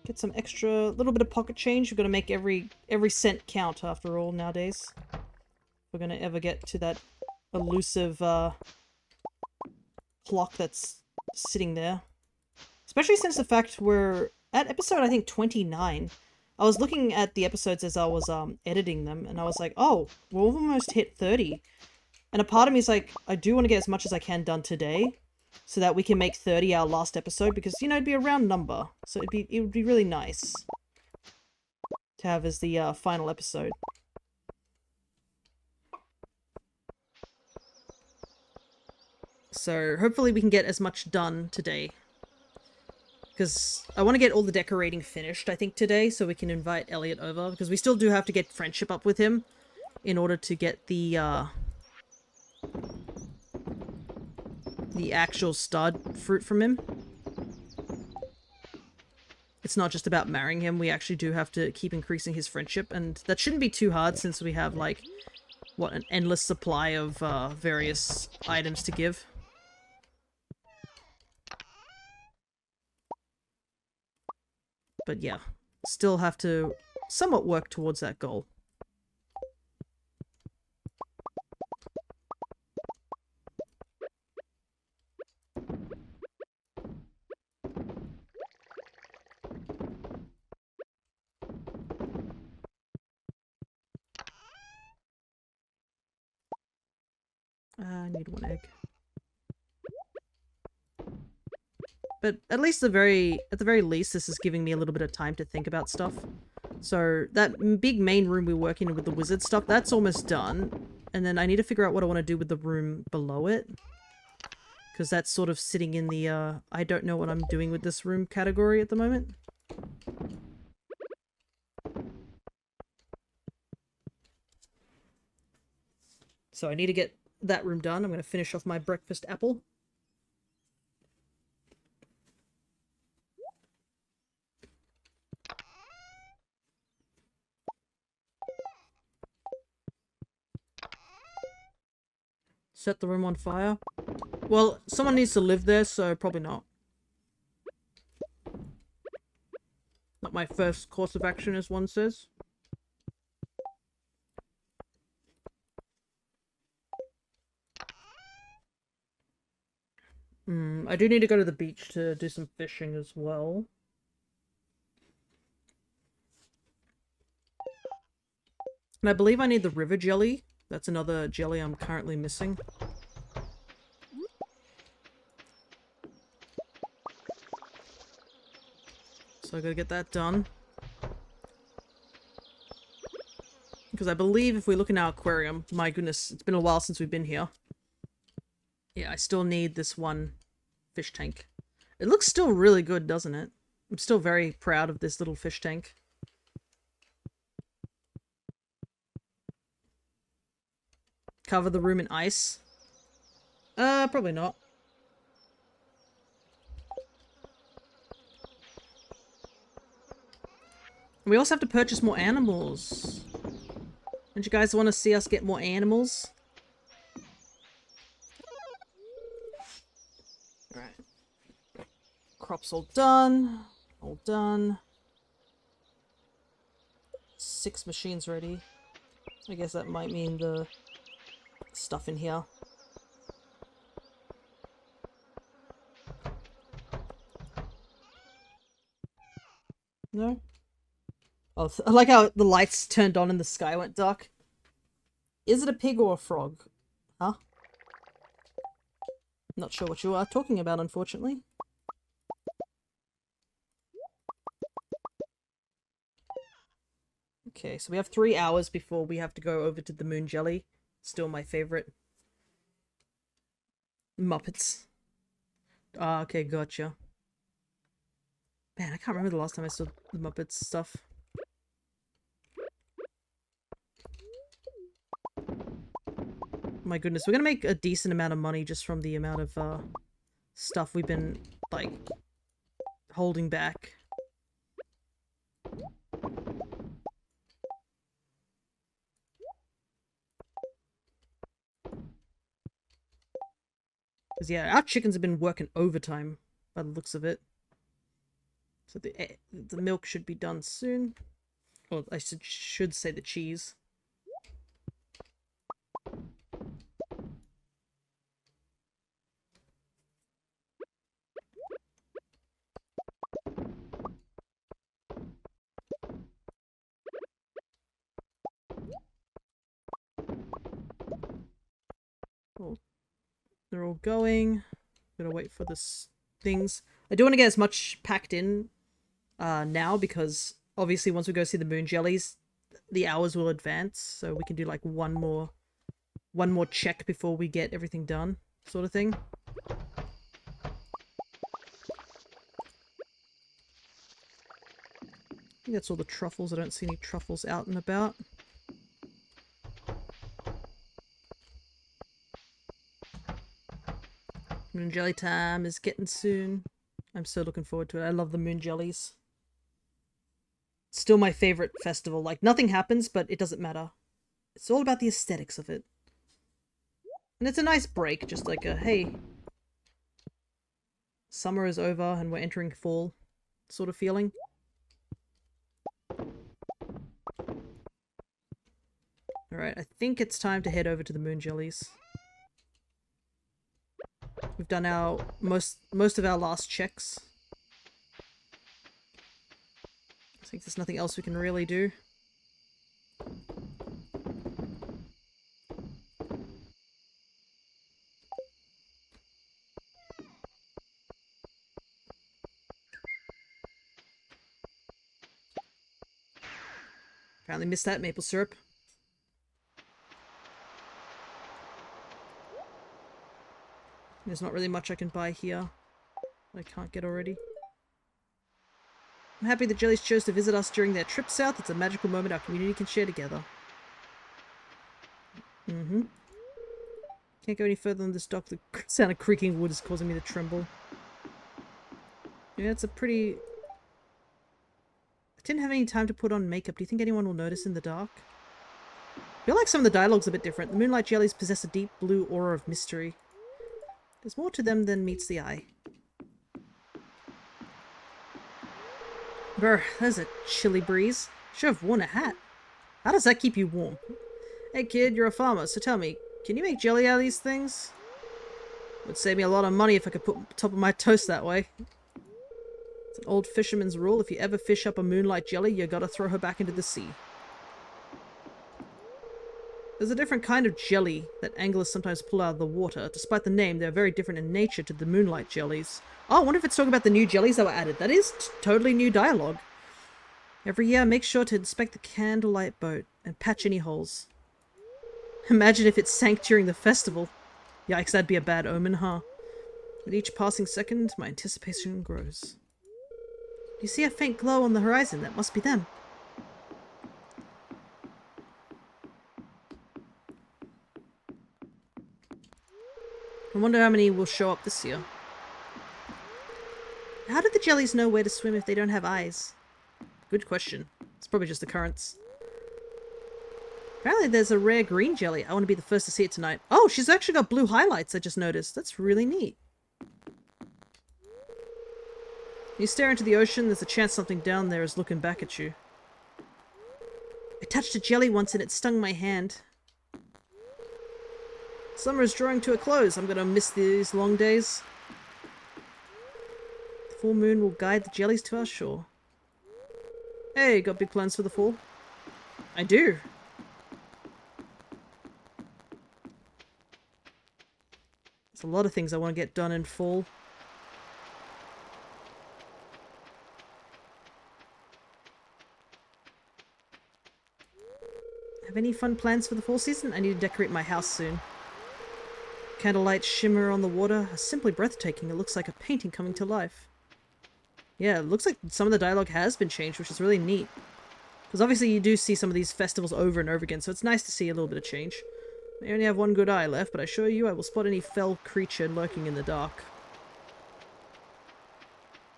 Get some extra, little bit of pocket change. We've got to make every cent count after all nowadays. We're gonna ever get to that elusive clock that's sitting there. Especially since the fact we're at episode, I think, 29. I was looking at the episodes as I was editing them, and I was like, oh, we're almost hit 30. And a part of me is like, I do want to get as much as I can done today, so that we can make 30 our last episode, because, you know, it'd be a round number. So it would be really nice to have as the final episode. So hopefully we can get as much done today. Because I want to get all the decorating finished, I think, today, so we can invite Elliot over. Because we still do have to get friendship up with him in order to get the actual stud fruit from him. It's not just about marrying him, we actually do have to keep increasing his friendship. And that shouldn't be too hard since we have, like, what, an endless supply of various items to give. But yeah, still have to somewhat work towards that goal. I need 1 egg. But at least at the very least, this is giving me a little bit of time to think about stuff. So that big main room we're working in with the wizard stuff, that's almost done. And then I need to figure out what I want to do with the room below it. Because that's sort of sitting in the, I don't know what I'm doing with this room category at the moment. So I need to get that room done. I'm going to finish off my breakfast apple. Set the room on fire. Well, someone needs to live there, so probably not. Not my first course of action, as one says. I do need to go to the beach to do some fishing as well. And I believe I need the river jelly. That's another jelly I'm currently missing. So I gotta get that done. Because I believe if we look in our aquarium, my goodness, it's been a while since we've been here. Yeah, I still need this one fish tank. It looks still really good, doesn't it? I'm still very proud of this little fish tank. Cover the room in ice. Probably not. We also have to purchase more animals. Don't you guys want to see us get more animals? Right. Crops all done. All done. 6 machines ready. I guess that might mean the stuff in here. No? Oh, I like how the lights turned on and the sky went dark. Is it a pig or a frog? Huh? Not sure what you are talking about, unfortunately. Okay, so we have 3 hours before we have to go over to the moon jelly. Still my favorite. Muppets. Ah, okay, gotcha. Man, I can't remember the last time I saw the Muppets stuff. My goodness, we're gonna make a decent amount of money just from the amount of stuff we've been, like, holding back. Because, yeah, our chickens have been working overtime by the looks of it. So the milk should be done soon. Well, I should say the cheese. Well, they're all going. Gotta wait for this things. I do want to get as much packed in now because obviously once we go see the moon jellies, the hours will advance, so we can do like one more check before we get everything done, sort of thing. I think that's all the truffles. I don't see any truffles out and about. Moon jelly time is getting soon. I'm so looking forward to it. I love the moon jellies. Still my favorite festival. Like, nothing happens, but it doesn't matter. It's all about the aesthetics of it. And it's a nice break, just like a, hey, summer is over and we're entering fall sort of feeling. Alright, I think it's time to head over to the moon jellies. We've done our most of our last checks. I think there's nothing else we can really do. Apparently missed that maple syrup. There's not really much I can buy here I can't get already. I'm happy the jellies chose to visit us during their trip south. It's a magical moment our community can share together. Mm-hmm. Can't go any further than this dock. The sound of creaking wood is causing me to tremble. Yeah, it's a pretty... I didn't have any time to put on makeup. Do you think anyone will notice in the dark? I feel like some of the dialogue's a bit different. The moonlight jellies possess a deep blue aura of mystery. There's more to them than meets the eye. Brr, there's a chilly breeze. Should have worn a hat. How does that keep you warm? Hey kid, you're a farmer, so tell me, can you make jelly out of these things? Would save me a lot of money if I could put top of my toast that way. It's an old fisherman's rule. If you ever fish up a moonlight jelly, you gotta throw her back into the sea. There's a different kind of jelly that anglers sometimes pull out of the water. Despite the name, they're very different in nature to the moonlight jellies. Oh, I wonder if it's talking about the new jellies that were added. That is totally new dialogue. Every year, make sure to inspect the candlelight boat and patch any holes. Imagine if it sank during the festival. Yikes, that'd be a bad omen, huh? With each passing second, my anticipation grows. You see a faint glow on the horizon? That must be them. I wonder how many will show up this year. How did the jellies know where to swim if they don't have eyes? Good question. It's probably just the currents. Apparently there's a rare green jelly. I want to be the first to see it tonight. Oh, she's actually got blue highlights, I just noticed. That's really neat. You stare into the ocean, there's a chance something down there is looking back at you. I touched a jelly once and it stung my hand. Summer is drawing to a close. I'm gonna miss these long days. The full moon will guide the jellies to our shore. Hey, got big plans for the fall? I do. There's a lot of things I want to get done in fall. Have any fun plans for the fall season? I need to decorate my house soon. Candlelight shimmer on the water are simply breathtaking. It looks like a painting coming to life. Yeah, it looks like some of the dialogue has been changed, which is really neat. Because obviously you do see some of these festivals over and over again, so it's nice to see a little bit of change. I only have one good eye left, but I assure you I will spot any fell creature lurking in the dark.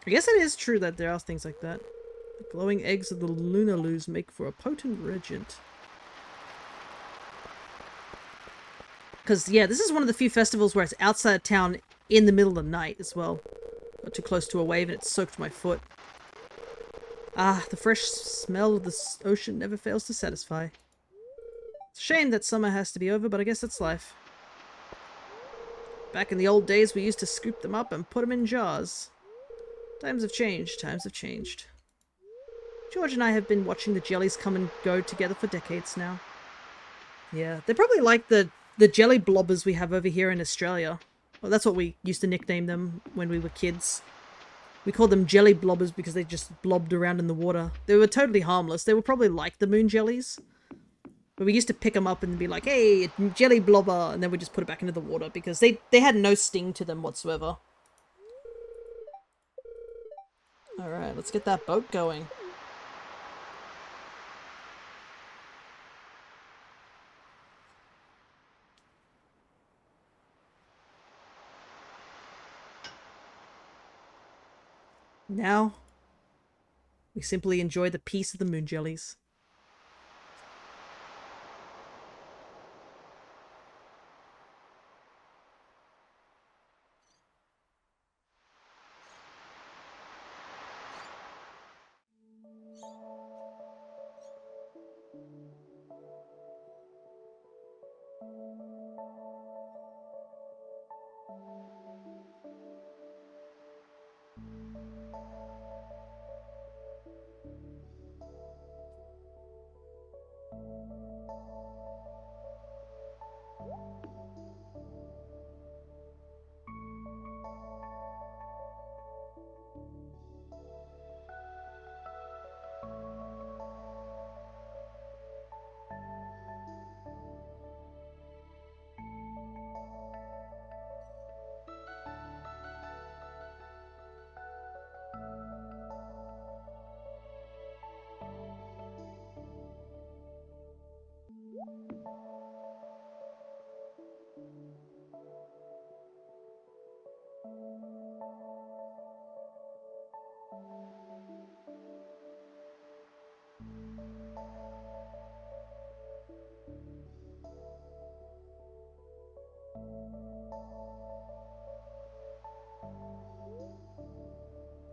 I guess it is true that there are things like that. The glowing eggs of the Lunaloos make for a potent regent. Because, yeah, this is one of the few festivals where it's outside of town in the middle of the night as well. Got too close to a wave and it soaked my foot. Ah, the fresh smell of the ocean never fails to satisfy. It's a shame that summer has to be over, but I guess that's life. Back in the old days, we used to scoop them up and put them in jars. Times have changed, times have changed. George and I have been watching the jellies come and go together for decades now. Yeah, they're probably like the jelly blobbers we have over here in Australia. Well, that's what we used to nickname them when we were kids. We called them jelly blobbers because they just blobbed around in the water. They were totally harmless. They were probably like the moon jellies. But we used to pick them up and be like, hey, jelly blobber, and then we just put it back into the water because they had no sting to them whatsoever. Alright, let's get that boat going. Now, we simply enjoy the peace of the moon jellies.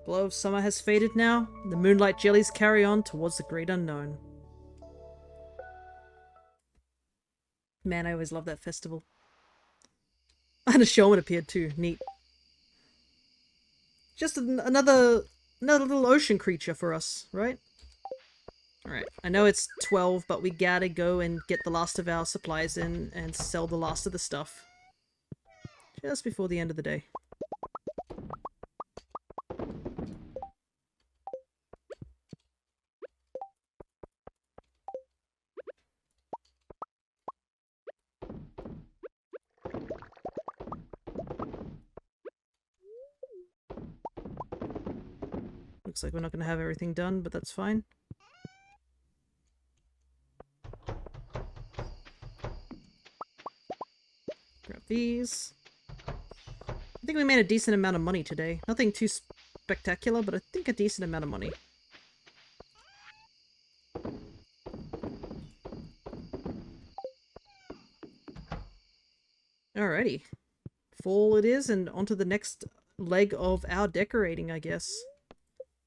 Glow of summer has faded now. The moonlight jellies carry on towards the great unknown. Man, I always love that festival. And a shaman appeared too. Neat. Just another little ocean creature for us, right? Alright, I know it's 12, but we gotta go and get the last of our supplies in and sell the last of the stuff. Just before the end of the day. Looks like we're not gonna have everything done, but that's fine. Grab these. I think we made a decent amount of money today. Nothing too spectacular, but I think a decent amount of money. Alrighty. Fall it is, and onto the next leg of our decorating, I guess.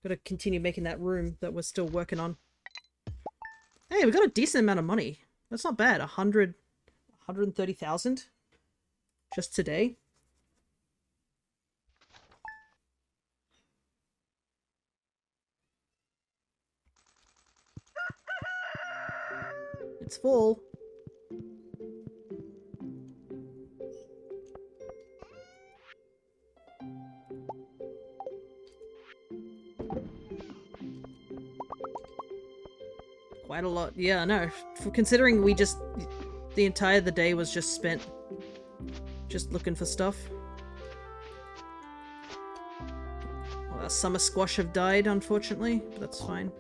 Gotta continue making that room that we're still working on. Hey, we got a decent amount of money. That's not bad. 130,000 just today. It's full. Quite a lot. Yeah, no. For considering we just... the entire the day was just spent just looking for stuff. Well, our summer squash have died, unfortunately, but that's fine.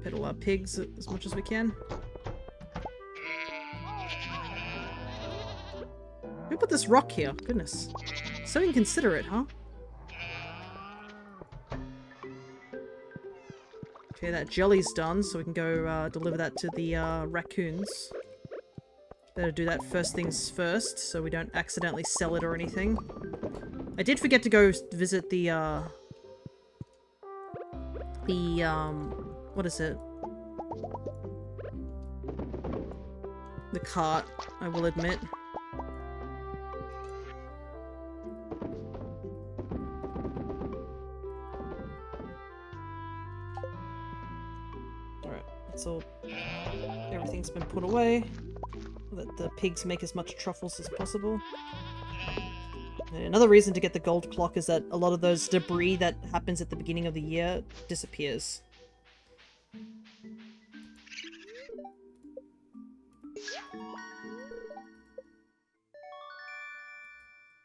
Peddle our pigs as much as we can. Who put this rock here? Goodness. So inconsiderate, huh? Okay, that jelly's done, so we can go deliver that to the raccoons. Better do that first things first, so we don't accidentally sell it or anything. I did forget to go visit the what is it? The cart, I will admit. So everything's been put away. Let the pigs make as much truffles as possible. And another reason to get the gold clock is that a lot of those debris that happens at the beginning of the year disappears.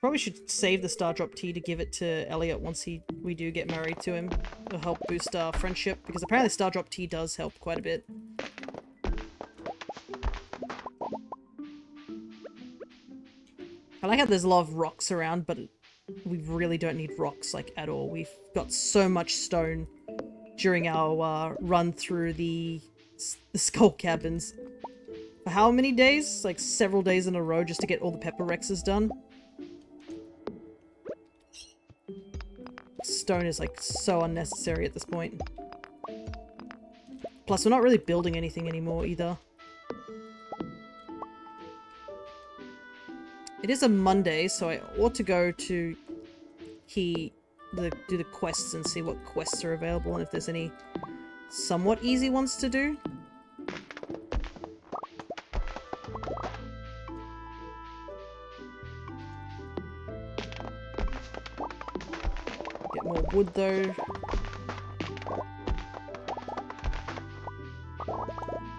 Probably should save the Star Drop tea to give it to Elliot once we do get married to him. It'll help boost our friendship, because apparently Star Drop tea does help quite a bit. I like how there's a lot of rocks around, but we really don't need rocks, like, at all. We've got so much stone during our run through the skull cabins. For how many days? Like, several days in a row just to get all the pepper rexes done. Stone is, like, so unnecessary at this point. Plus, we're not really building anything anymore, either. It is a Monday, so I ought to go to do the quests and see what quests are available and if there's any somewhat easy ones to do. Get more wood, though.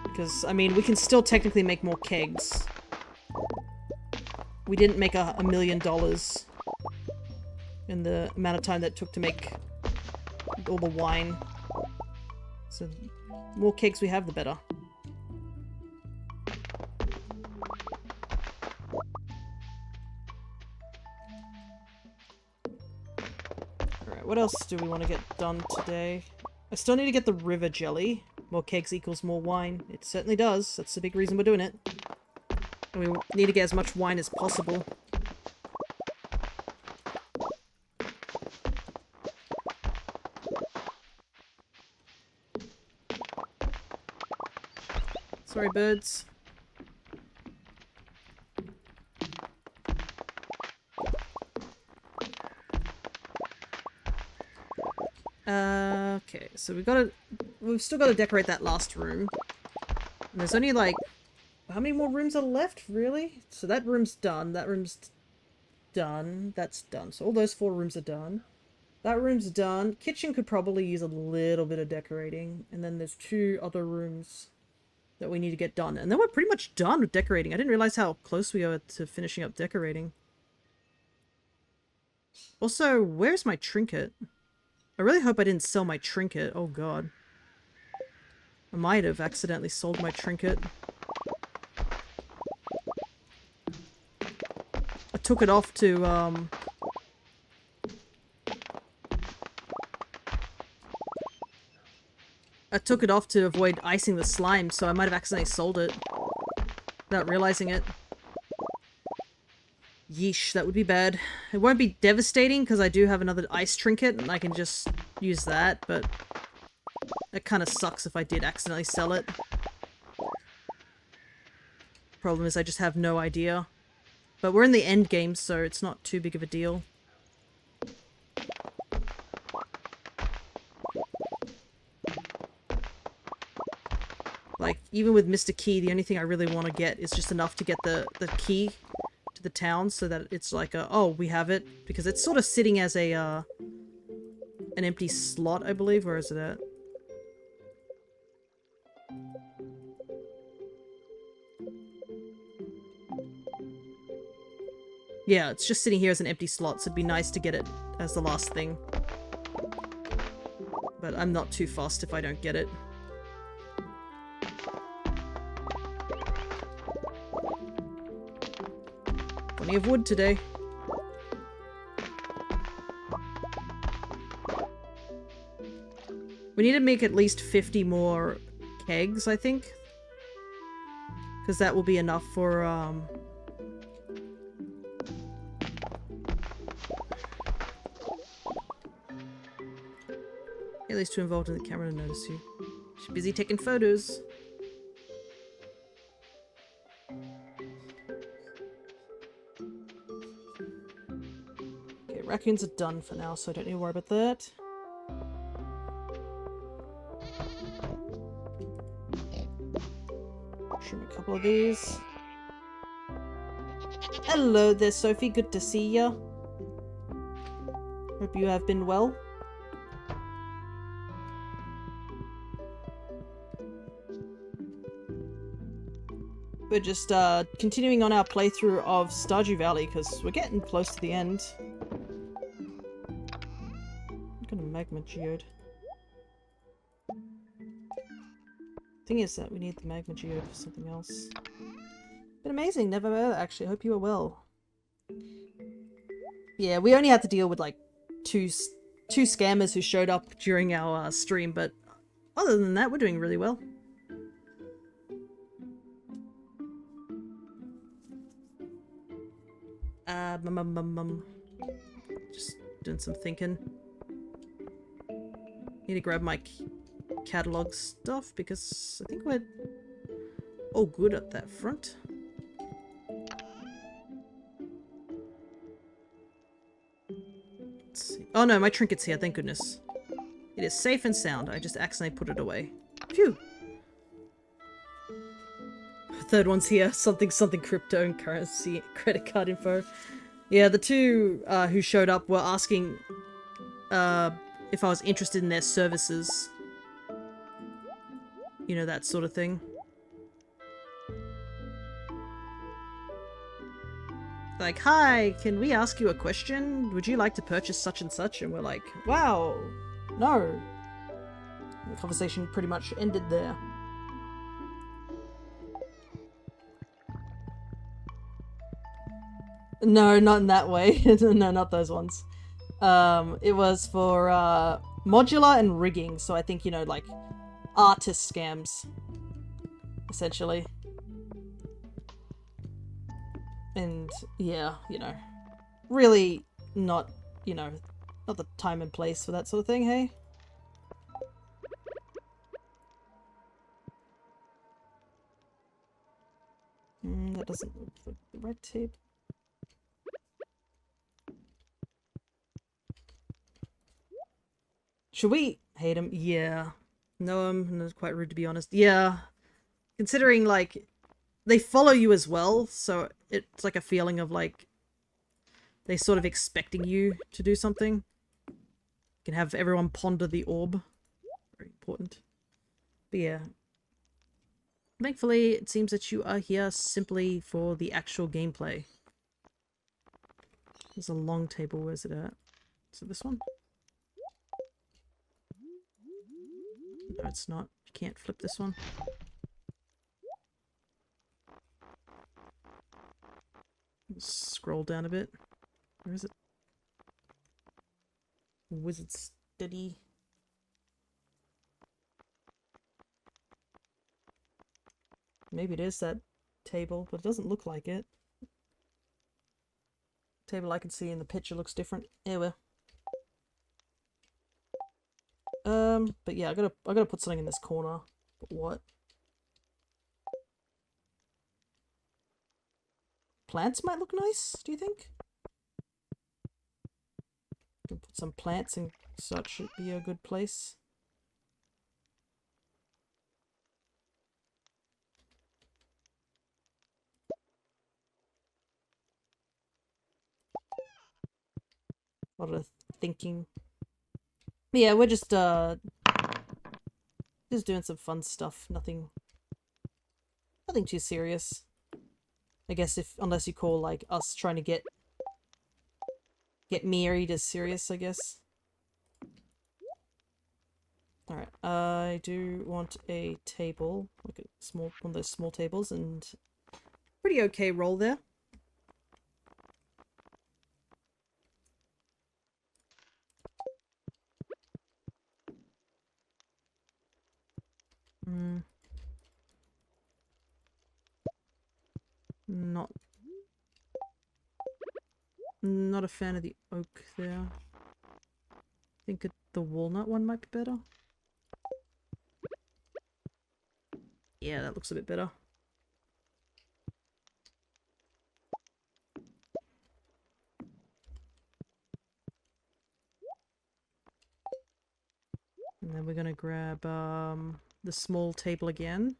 Because, I mean, we can still technically make more kegs. We didn't make $1 million in the amount of time that it took to make all the wine. So, the more kegs we have, the better. Alright, what else do we want to get done today? I still need to get the river jelly. More kegs equals more wine. It certainly does. That's the big reason we're doing it. And we need to get as much wine as possible. Sorry, birds. Okay, so we've still got to decorate that last room. And there's only like, how many more rooms are left, really? So that room's done, that room's done, that's done. So all those 4 rooms are done. That room's done. Kitchen could probably use a little bit of decorating. And then there's 2 other rooms that we need to get done. And then we're pretty much done with decorating. I didn't realize how close we are to finishing up decorating. Also, where's my trinket? I really hope I didn't sell my trinket. Oh god. I might have accidentally sold my trinket. I took it off to, I took it off to avoid icing the slime, so I might have accidentally sold it without realizing it. Yeesh, that would be bad. It won't be devastating because I do have another ice trinket and I can just use that, but it kind of sucks if I did accidentally sell it. Problem is I just have no idea. But we're in the end game, so it's not too big of a deal. Like, even with Mr. Key, the only thing I really want to get is just enough to get the key to the town so that it's like a, oh, we have it. Because it's sort of sitting as a, an empty slot, I believe. Where is it at? Yeah, it's just sitting here as an empty slot, so it'd be nice to get it as the last thing. But I'm not too fussed if I don't get it. Plenty of wood today. We need to make at least 50 more kegs, I think. Because that will be enough for, at least too involved in the camera to notice you. She's busy taking photos. Okay, raccoons are done for now, so I don't need to worry about that. Trim a couple of these. Hello there, Sophie. Good to see ya. Hope you have been well. We're just continuing on our playthrough of Stardew Valley because we're getting close to the end. I'm gonna magma geode. Thing is that we need the magma geode for something else. Been amazing, never heard actually. Hope you are well. Yeah, we only had to deal with like two scammers who showed up during our stream, but other than that, we're doing really well. Just doing some thinking. Need to grab my catalog stuff because I think we're all good at that front. Let's see. Oh no, my trinket's here, thank goodness. It is safe and sound. I just accidentally put it away. Phew! Third one's here. Something crypto and currency credit card info. Yeah, the two who showed up were asking if I was interested in their services. You know, that sort of thing. Like, hi, can we ask you a question? Would you like to purchase such and such? And we're like, wow, no. The conversation pretty much ended there. No, not in that way. No, not those ones. It was for modular and rigging, so I think, you know, like artist scams, essentially. And yeah, you know, really not, you know, not the time and place for that sort of thing, hey? That doesn't look like the red tape. Should we hate him? Yeah. No, that's quite rude to be honest. Yeah. Considering, like, they follow you as well, so it's like a feeling of, like, they sort of expecting you to do something. You can have everyone ponder the orb. Very important. But yeah. Thankfully, it seems that you are here simply for the actual gameplay. There's a long table. Where's it at? Is it this one? No, it's not. You can't flip this one. Scroll down a bit. Where is it? Wizard Steady. Maybe it is that table, but it doesn't look like it. Table I can see in the picture looks different. Anyway. But yeah, I gotta put something in this corner. But what? Plants might look nice, do you think? Can put some plants in such should be a good place. A lot of thinking. But yeah, we're just doing some fun stuff. Nothing too serious. I guess unless you call like us trying to get married as serious, I guess. Alright, I do want a table, like a one of those small tables, and pretty okay roll there. Not a fan of the oak there. I think the walnut one might be better. Yeah, that looks a bit better. And then we're gonna grab the small table again.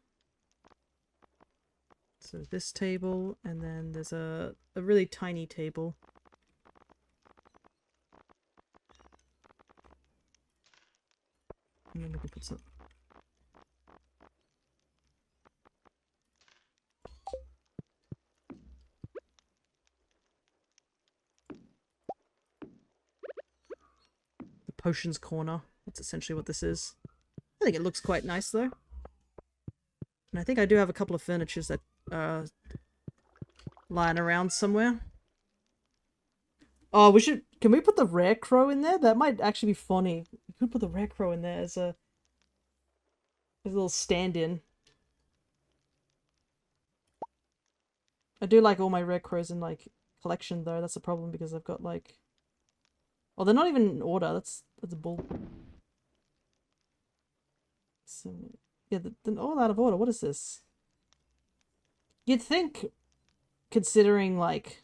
So this table, and then there's a really tiny table. And then we can put some... the potions corner. That's essentially what this is. I think it looks quite nice though. And I think I do have a couple of furnitures that are lying around somewhere. Oh, can we put the rare crow in there? That might actually be funny. We could put the rare crow in there as a little stand-in. I do like all my rare crows in, like, collection, though. That's a problem, because I've got, like... Oh, they're not even in order. That's a bull. So, yeah, they're all out of order. What is this? You'd think, considering, like...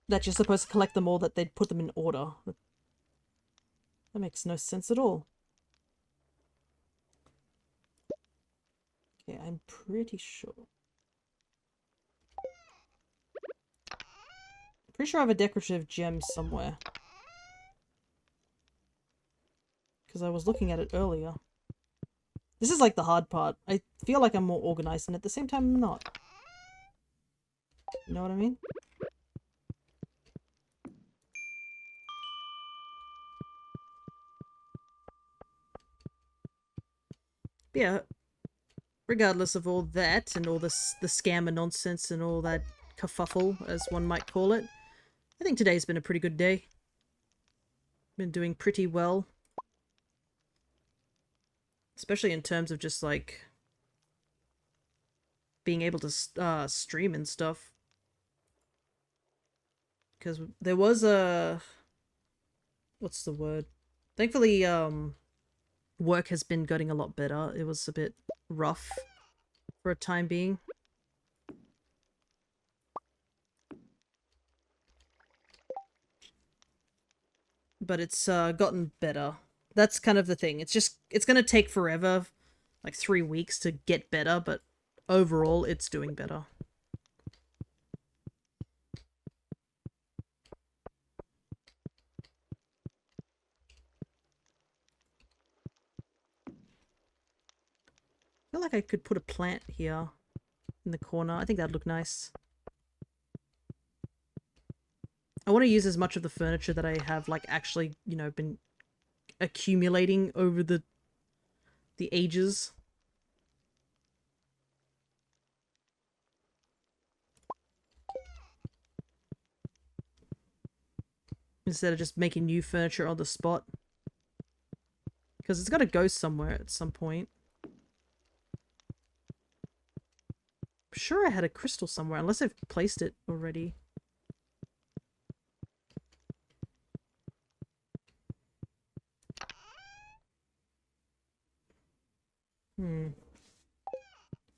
that you're supposed to collect them all, that they'd put them in order. That makes no sense at all. Okay, I'm pretty sure. Pretty sure I have a decorative gem somewhere. Because I was looking at it earlier. This is like the hard part. I feel like I'm more organized, and at the same time I'm not. You know what I mean? But yeah, regardless of all that, and all this, the scammer nonsense and all that kerfuffle, as one might call it, I think today's been a pretty good day. Been doing pretty well. Especially in terms of just, like, being able to stream and stuff. Because there was a... What's the word? Thankfully, work has been getting a lot better. It was a bit rough for a time being. But it's gotten better. That's kind of the thing. It's gonna take forever, like 3 weeks to get better, but overall it's doing better. I feel like I could put a plant here in the corner. I think that'd look nice. I want to use as much of the furniture that I have, like, actually, you know, been accumulating over the ages. Instead of just making new furniture on the spot. Because it's got to go somewhere at some point. I'm sure I had a crystal somewhere, unless I've placed it already.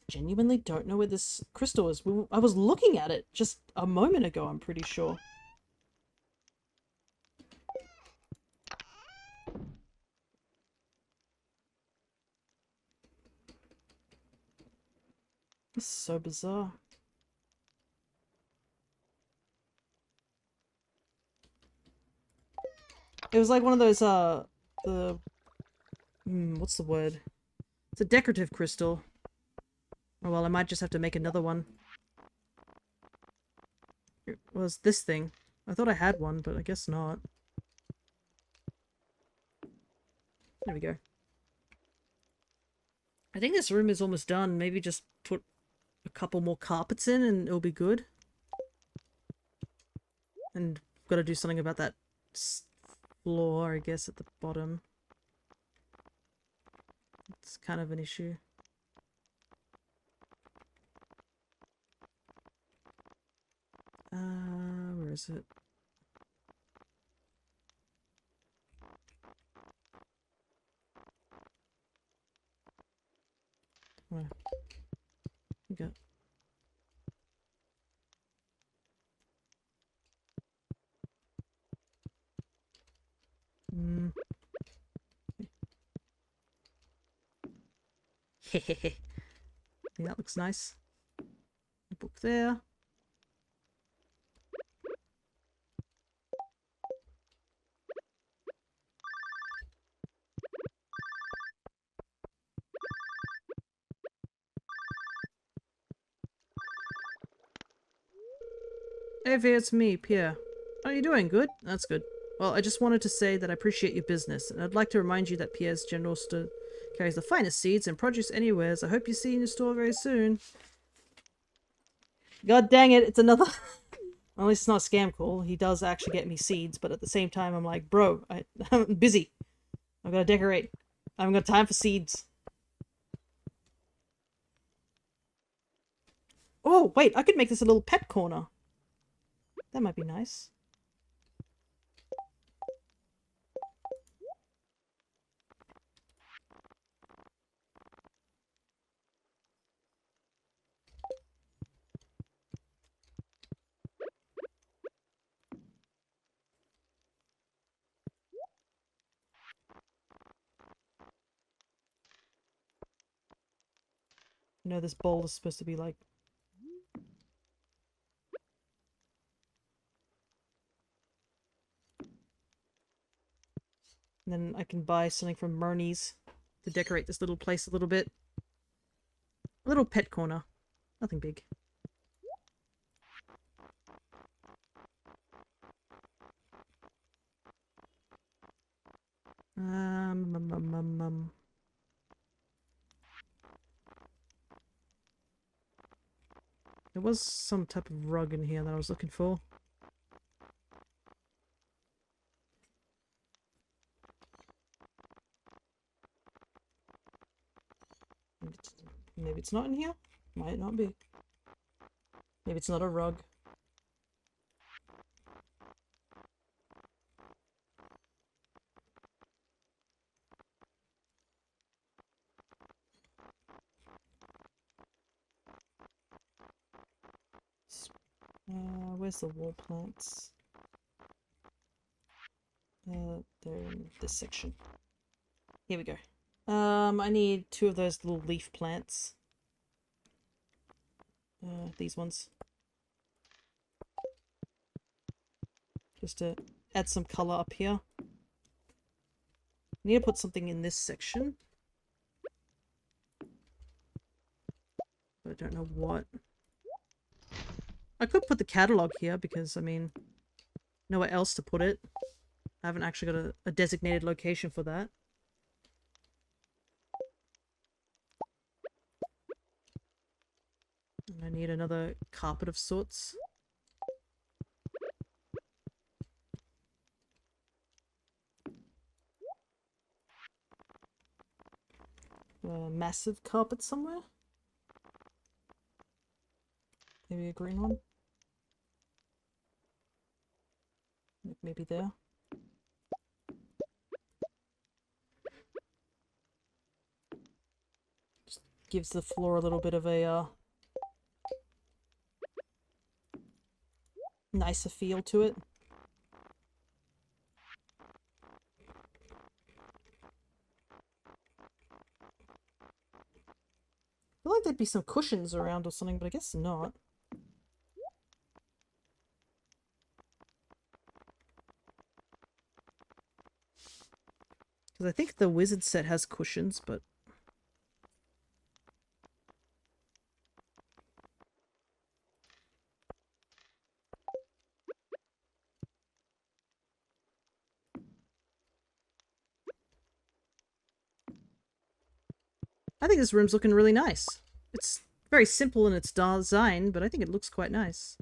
Genuinely don't know where this crystal is. I was looking at it just a moment ago, I'm pretty sure. This is so bizarre. It was like one of those, what's the word? It's a decorative crystal. Oh well, I might just have to make another one. It was this thing. I thought I had one, but I guess not. There we go. I think this room is almost done. Maybe just put a couple more carpets in and it'll be good. And got to do something about that floor, I guess, at the bottom. It's kind of an issue. Where is it? Where? We go. Hehehe. I think that looks nice. A book there. Hey, Vy, it's me, Pierre. How are you doing? Good? That's good. Well, I just wanted to say that I appreciate your business, and I'd like to remind you that Pierre's General Store carries the finest seeds and produce anywheres. I hope you see in your store very soon. God dang it, it's another... At least it's not a scam call. He does actually get me seeds, but at the same time, I'm like, bro, I'm busy. I've got to decorate. I haven't got time for seeds. Oh, wait, I could make this a little pet corner. That might be nice. You know, this bowl is supposed to be like... And then I can buy something from Murney's to decorate this little place a little bit. A little pet corner. Nothing big. There was some type of rug in here that I was looking for. Maybe it's not in here? Might not be. Maybe it's not a rug. Where's the wall plants? They're in this section. Here we go. I need 2 of those little leaf plants. These ones. Just to add some color up here. I need to put something in this section. But I don't know what. I could put the catalog here because, I mean, nowhere else to put it. I haven't actually got a designated location for that. And I need another carpet of sorts. A massive carpet somewhere? Maybe a green one? Maybe there? Just gives the floor a little bit of a nicer feel to it. I feel like there'd be some cushions around or something, but I guess not. Because I think the wizard set has cushions, but... I think this room's looking really nice. It's very simple in its design, but I think it looks quite nice.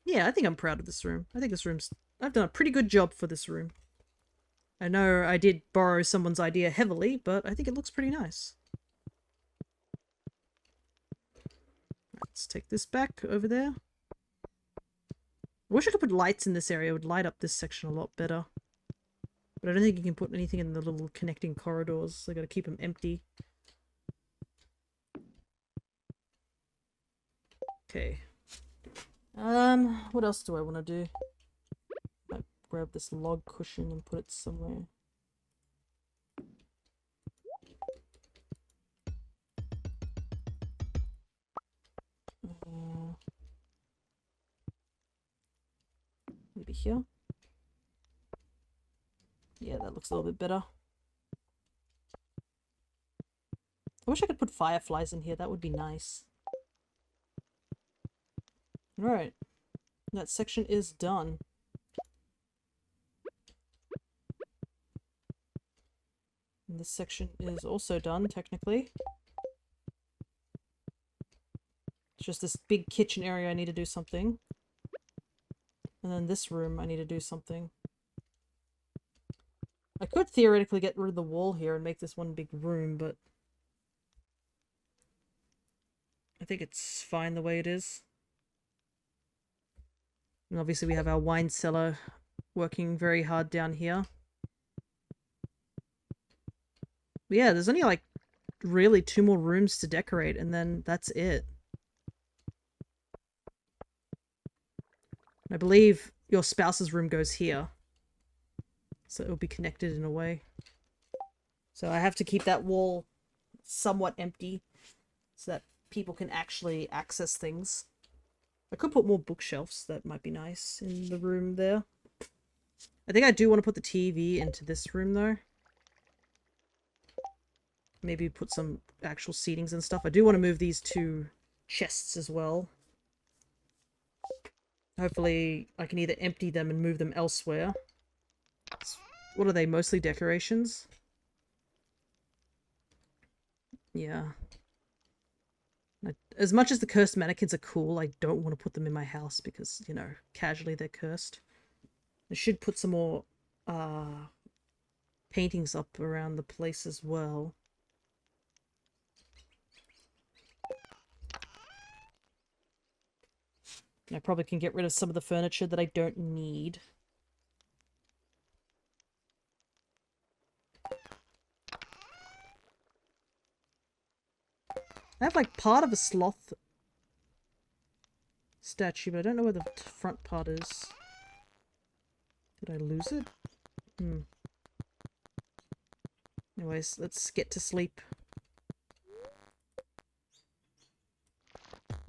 Yeah, I think I'm proud of this room. I think this room's... I've done a pretty good job for this room. I know I did borrow someone's idea heavily, but I think it looks pretty nice. Let's take this back over there. I wish I could put lights in this area. It would light up this section a lot better. But I don't think you can put anything in the little connecting corridors. So I gotta keep them empty. Okay. What else do I want to do? Might grab this log cushion and put it somewhere. Maybe here. Yeah, that looks a little bit better. I wish I could put fireflies in here. That would be nice. Alright. That section is done. And this section is also done, technically. It's just this big kitchen area I need to do something. And then this room I need to do something. I could theoretically get rid of the wall here and make this one big room, but... I think it's fine the way it is. And obviously we have our wine cellar working very hard down here. But yeah, there's only like really 2 more rooms to decorate and then that's it. I believe your spouse's room goes here. So it'll be connected in a way. So I have to keep that wall somewhat empty so that people can actually access things. I could put more bookshelves. That might be nice in the room there. I think I do want to put the TV into this room though. Maybe put some actual seatings and stuff. I do want to move these 2 chests as well. Hopefully I can either empty them and move them elsewhere. What are they? Mostly decorations? Yeah. As much as the cursed mannequins are cool, I don't want to put them in my house because, you know, casually they're cursed. I should put some more paintings up around the place as well. I probably can get rid of some of the furniture that I don't need. I have like part of a sloth statue, but I don't know where the front part is. Did I lose it? Anyways, let's get to sleep.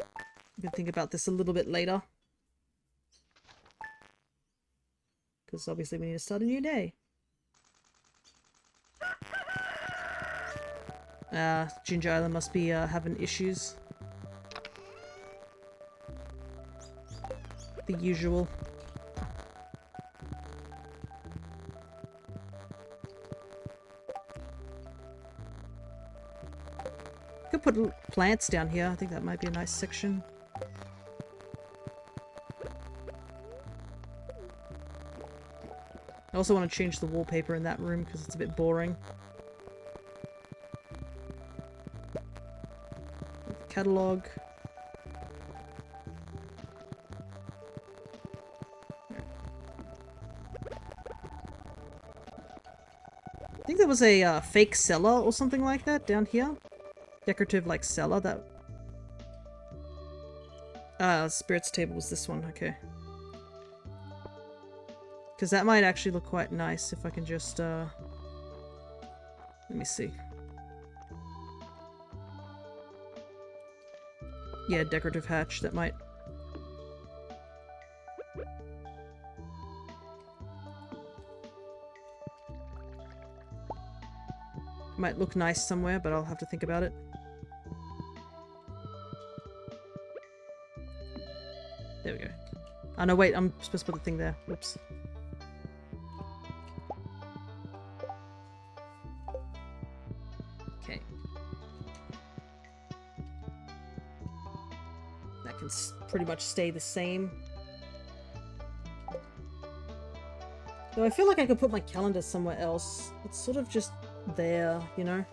I can think about this a little bit later. Because obviously we need to start a new day. Ginger Island must be having issues. The usual. Could put plants down here. I think that might be a nice section. I also want to change the wallpaper in that room because it's a bit boring. Catalog. I think there was a fake cellar or something like that down here. Decorative, like, cellar that... Spirit's table was this one, okay. Because that might actually look quite nice if I can just, let me see. Yeah, decorative hatch, that might... might look nice somewhere, but I'll have to think about it. There we go. Oh no, wait, I'm supposed to put the thing there. Whoops. Okay. That can pretty much stay the same. Though I feel like I could put my calendar somewhere else. It's sort of just there, you know?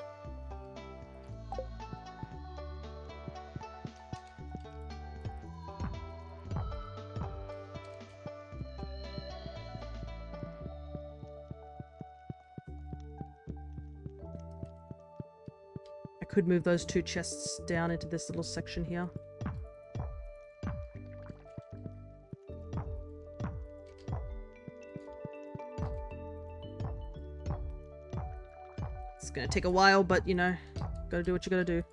I could move those two chests down into this little section here. It's gonna take a while, but you know, gotta do what you gotta do.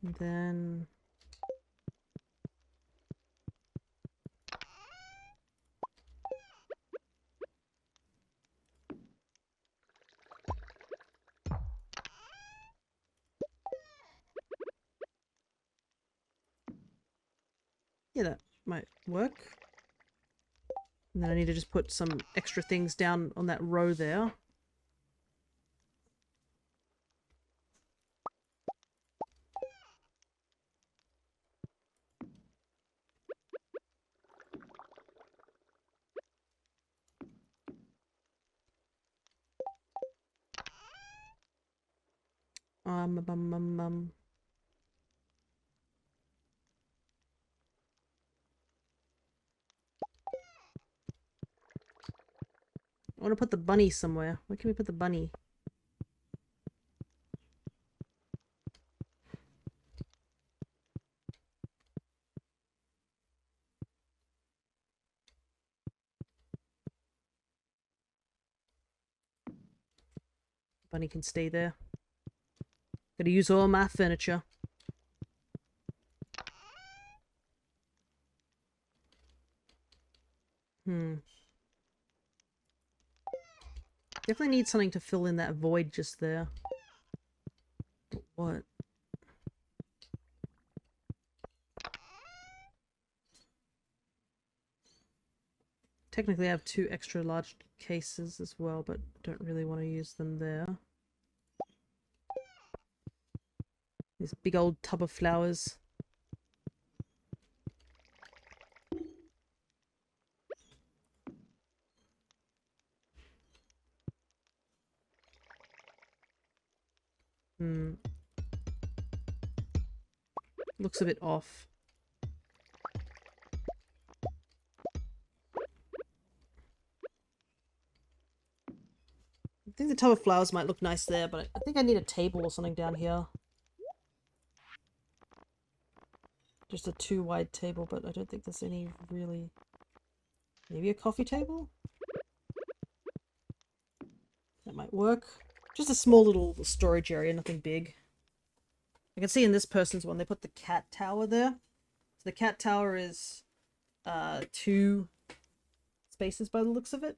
And then... yeah, that might work. And then I need to just put some extra things down on that row there. I want to put the bunny somewhere. Where can we put the bunny? Bunny can stay there. Gotta use all my furniture. Definitely need something to fill in that void just there. What? Technically I have 2 extra large cases as well, but don't really want to use them there. This big old tub of flowers. Hmm. Looks a bit off. I think the tub of flowers might look nice there, but I think I need a table or something down here. Just a too wide table, but I don't think there's any really... Maybe a coffee table? That might work. Just a small little storage area, nothing big. I can see in this person's one, they put the cat tower there. So the cat tower is 2 spaces by the looks of it.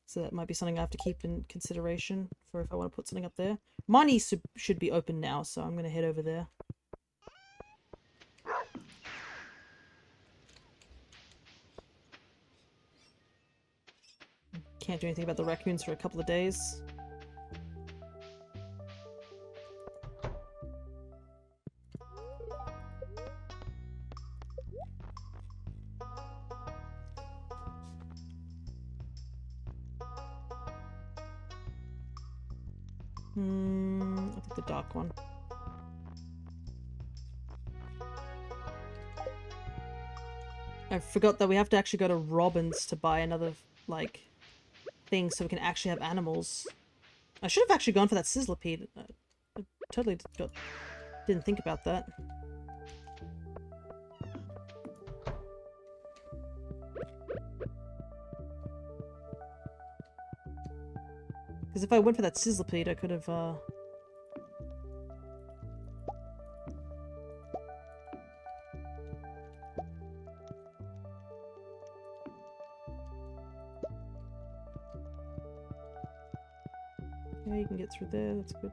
So that might be something I have to keep in consideration for if I want to put something up there. Mine should be open now, so I'm going to head over there. Can't do anything about the raccoons for a couple of days. I think the dark one. I forgot that we have to actually go to Robin's to buy another, like, thing so we can actually have animals. I should have actually gone for that sizzlipede. I totally didn't think about that. Because if I went for that sizzlipede, I could have, yeah, you can get through there, that's good.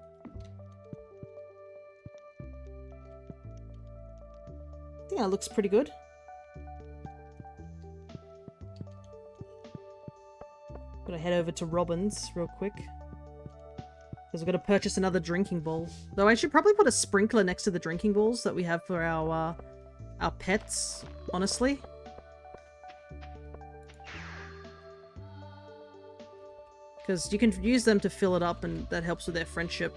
I think that looks pretty good. Gotta head over to Robin's real quick. Because we've got to purchase another drinking bowl. Though I should probably put a sprinkler next to the drinking bowls that we have for our pets, honestly. Because you can use them to fill it up and that helps with their friendship.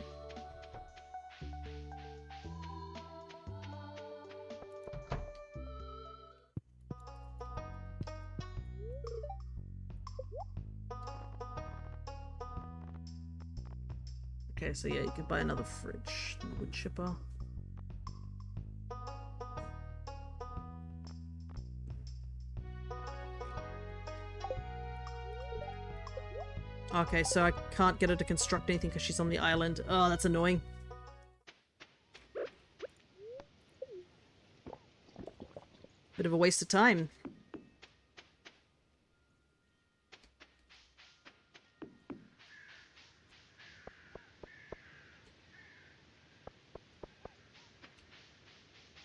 Okay, so yeah, you can buy another fridge, wood chipper. Okay, so I can't get her to construct anything because she's on the island. Oh, that's annoying. Bit of a waste of time.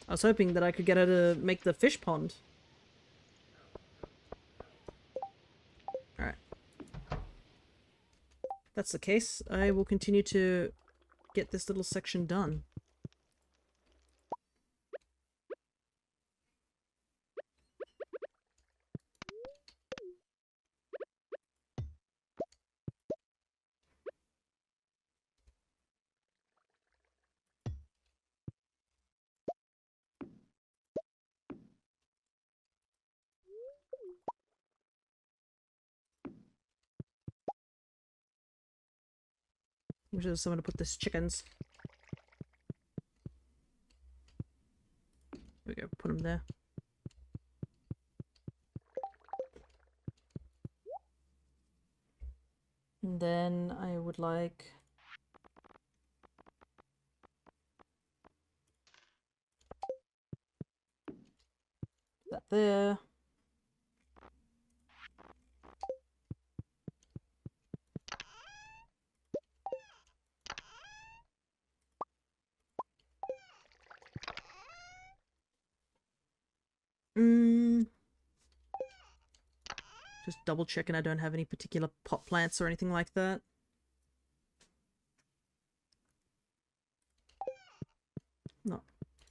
I was hoping that I could get her to make the fish pond. Alright. If that's the case, I will continue to get this little section done. Wish there was someone to put this chickens. There we go, put them there. And then I would like... that there. Just double checking I don't have any particular pot plants or anything like that.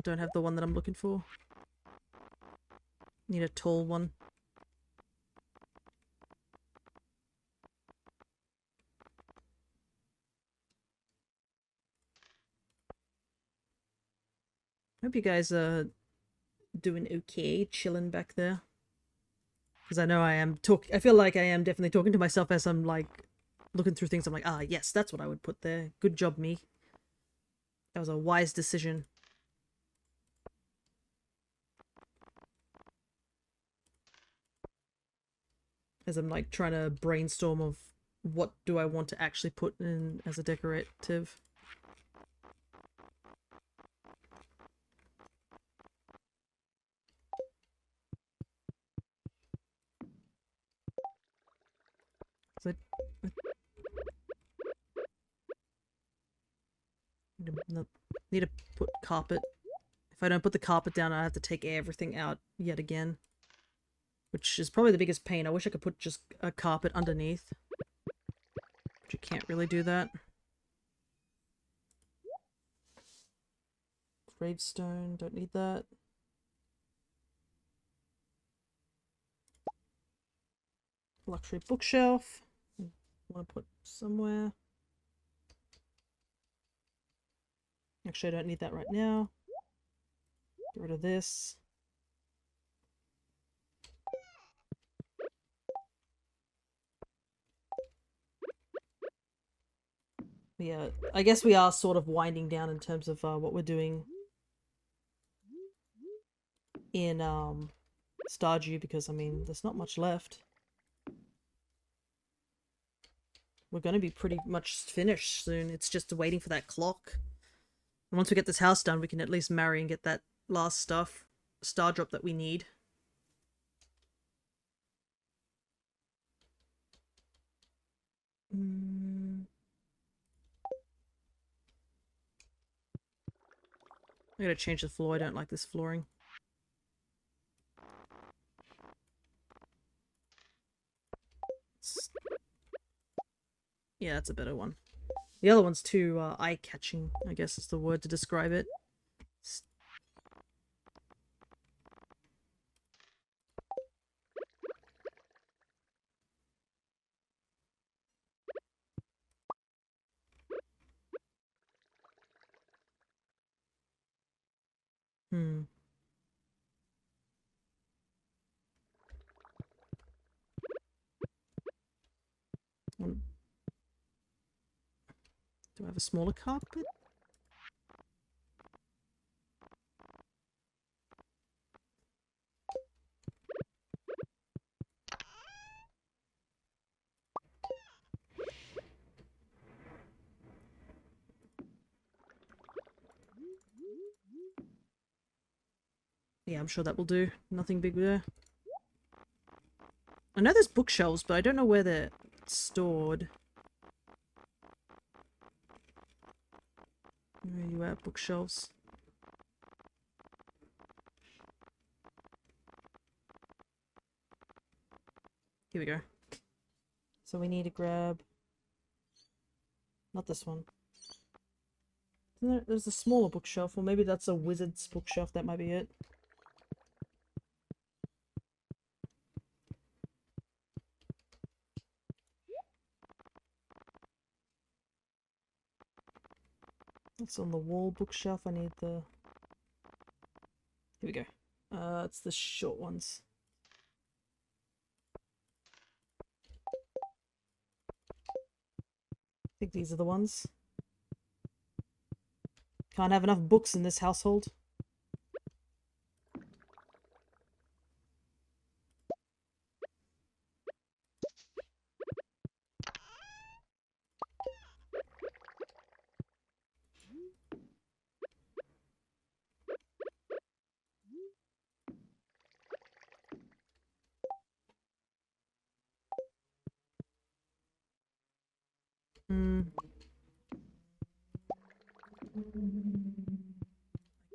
don't have the one that I'm looking for. Need a tall one. Hope you guys are doing okay, chilling back there. Because I know I am I feel like I am definitely talking to myself as I'm like looking through things. I'm like, ah, yes, that's what I would put there. Good job, me. That was a wise decision. As I'm like trying to brainstorm of what do I want to actually put in as a decorative. So need to put carpet. If I don't put the carpet down, I have to take everything out yet again. Which is probably the biggest pain. I wish I could put just a carpet underneath. But you can't really do that. Gravestone, don't need that. Luxury bookshelf. Want to put somewhere. Actually, I don't need that right now. Get rid of this. Yeah, I guess we are sort of winding down in terms of what we're doing in Stardew, because I mean there's not much left. We're going to be pretty much finished soon. It's just waiting for that clock. And once we get this house done, we can at least marry and get that last stuff, star drop that we need. I gotta change the floor. I don't like this flooring. Yeah, that's a better one. The other one's too eye-catching, I guess is the word to describe it. Hmm. Do I have a smaller carpet? Yeah, I'm sure that will do. Nothing big there. I know there's bookshelves, but I don't know where they're stored. Where are you at, bookshelves? Here we go. So we need to grab... Not this one. There's a smaller bookshelf, or maybe that's a wizard's bookshelf. That might be it. It's on the wall bookshelf. I need the... Here we go. It's the short ones. I think these are the ones. Can't have enough books in this household.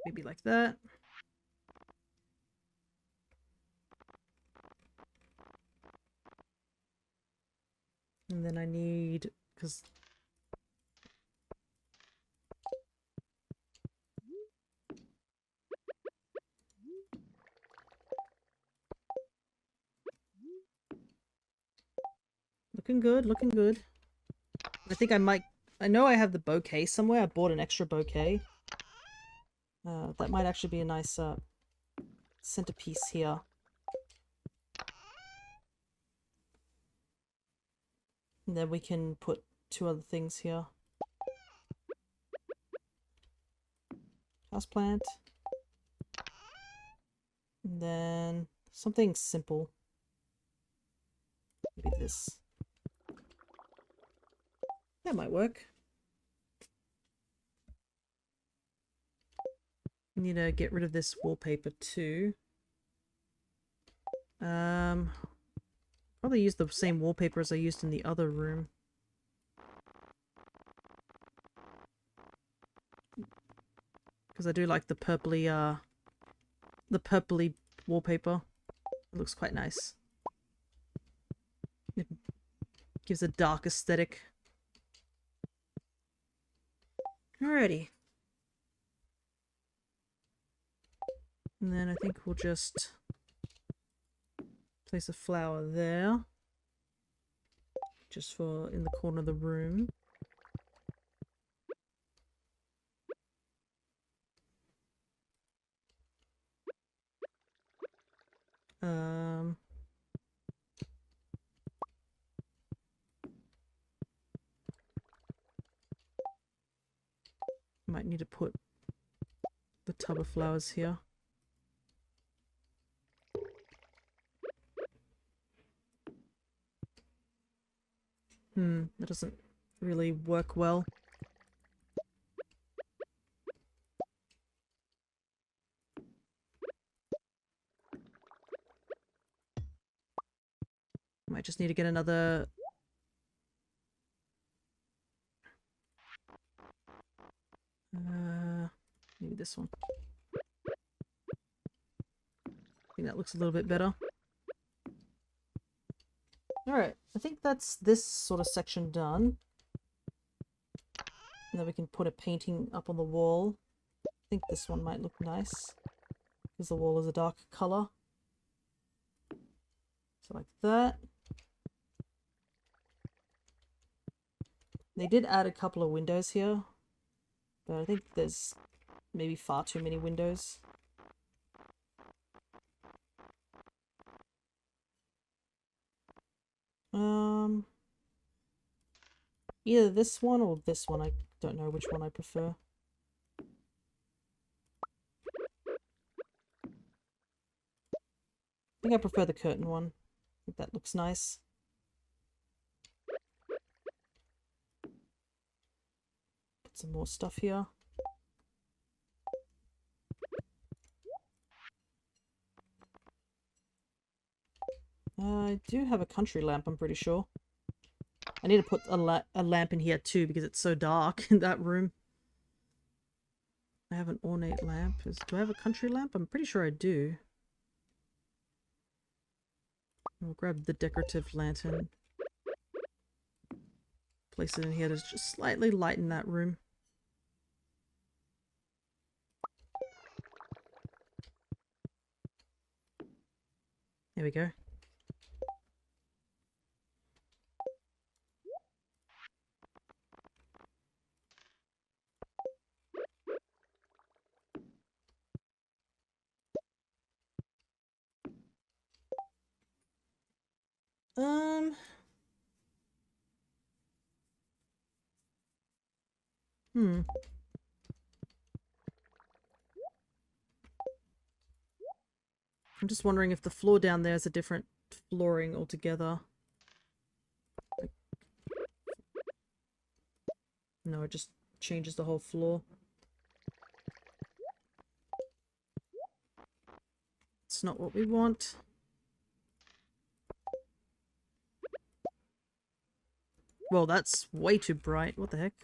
Maybe like that. And then I need... because... Looking good, looking good. I think I might... I know I have the bouquet somewhere. I bought an extra bouquet. That might actually be a nice centerpiece here. And then we can put 2 other things here. Houseplant. And then something simple. Maybe this. That might work. Need to get rid of this wallpaper too. Probably use the same wallpaper as I used in the other room. Because I do like the purpley wallpaper. It looks quite nice. It gives a dark aesthetic. Alrighty. And then I think we'll just place a flower there. Just for in the corner of the room. Might need to put the tub of flowers here. That doesn't really work well. Might just need to get another... maybe this one. I think that looks a little bit better. Alright, I think that's this sort of section done. And then we can put a painting up on the wall. I think this one might look nice. Because the wall is a dark colour. So like that. They did add a couple of windows here. But I think there's maybe far too many windows. Either this one or this one. I don't know which one I prefer. I think I prefer the curtain one. I think that looks nice. Put some more stuff here. I do have a country lamp, I'm pretty sure. I need to put a lamp in here too because it's so dark in that room. I have an ornate lamp. Do I have a country lamp? I'm pretty sure I do. I'll grab the decorative lantern. Place it in here to just slightly lighten that room. There we go. I'm just wondering if the floor down there is a different flooring altogether. No, it just changes the whole floor. It's not what we want. Well, that's way too bright. What the heck?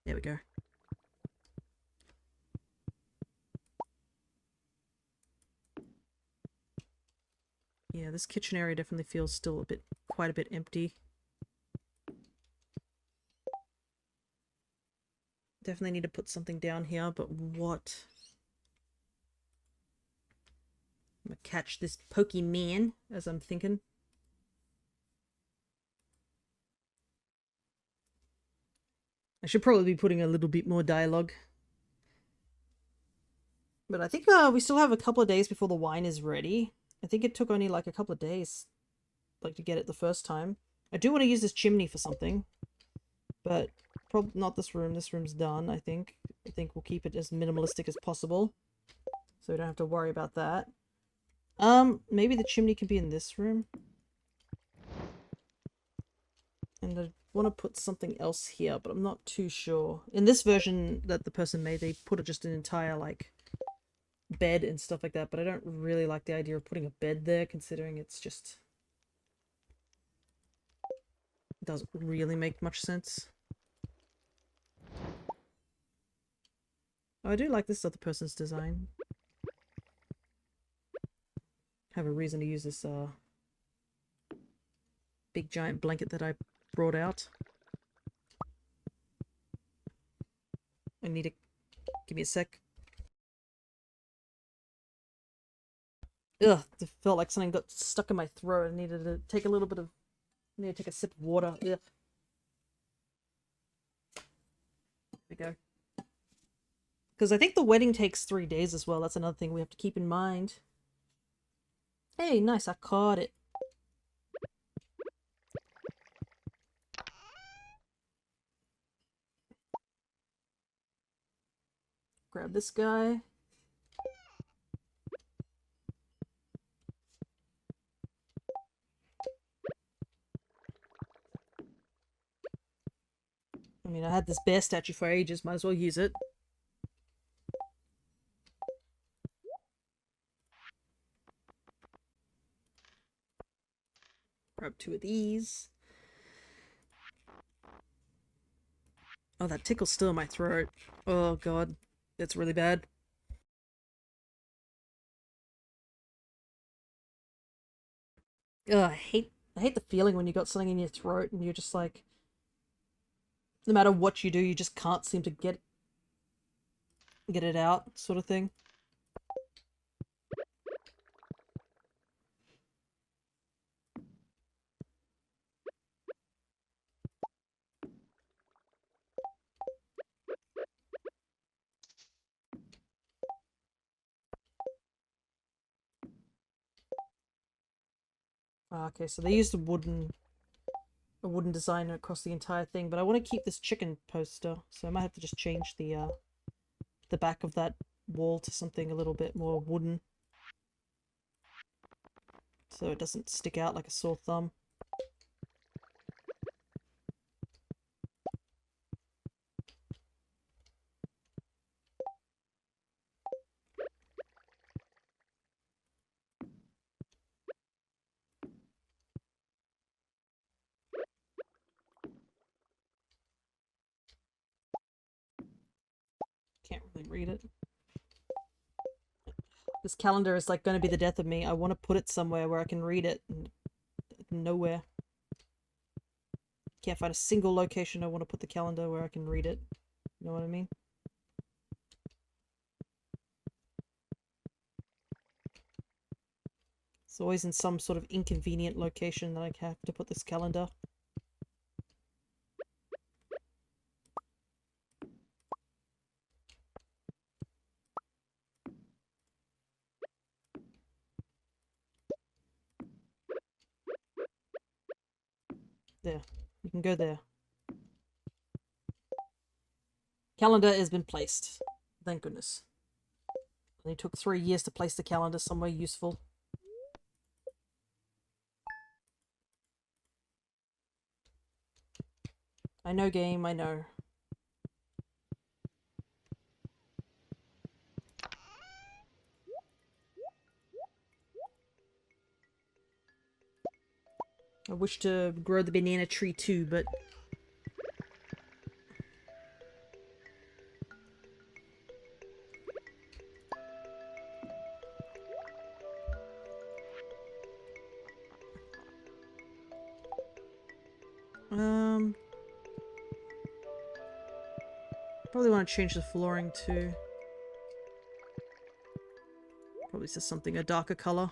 There we go. Yeah, this kitchen area definitely feels still quite a bit empty. Definitely need to put something down here, but what? I'm gonna catch this Pokemon, as I'm thinking. I should probably be putting a little bit more dialogue. But I think we still have a couple of days before the wine is ready. I think it took only like a couple of days, like, to get it the first time. I do want to use this chimney for something, but probably not this room. This room's done, I think. I think we'll keep it as minimalistic as possible, so we don't have to worry about that. Maybe the chimney can be in this room. And I want to put something else here, but I'm not too sure. In this version that the person made, they put just an entire, like, bed and stuff like that, but I don't really like the idea of putting a bed there, considering it's just... It doesn't really make much sense. Oh, I do like this other person's design. Have a reason to use this, big giant blanket that I brought out. I need to... Give me a sec. Ugh, it felt like something got stuck in my throat. I needed to take a little bit of... I need to take a sip of water. Ugh. There we go. Because I think the wedding takes 3 days as well. That's another thing we have to keep in mind. Hey, nice, I caught it. Grab this guy. I mean, I had this bear statue for ages, might as well use it. Grab 2 of these. Oh, that tickle's still in my throat. Oh god, that's really bad. Ugh, I hate the feeling when you got something in your throat and you're just like, no matter what you do, you just can't seem to get it out, sort of thing. Okay, so they used a wooden design across the entire thing, but I want to keep this chicken poster, so I might have to just change the back of that wall to something a little bit more wooden, so it doesn't stick out like a sore thumb. Can't really read it. This calendar is like going to be the death of me. I want to put it somewhere where I can read it, and nowhere. Can't find a single location I want to put the calendar where I can read it. You know what I mean? It's always in some sort of inconvenient location that I have to put this calendar. There. You can go there. Calendar has been placed. Thank goodness. It only took 3 years to place the calendar somewhere useful. I know, game, I know. I wish to grow the banana tree too, but... Probably want to change the flooring too. Probably just something a darker color.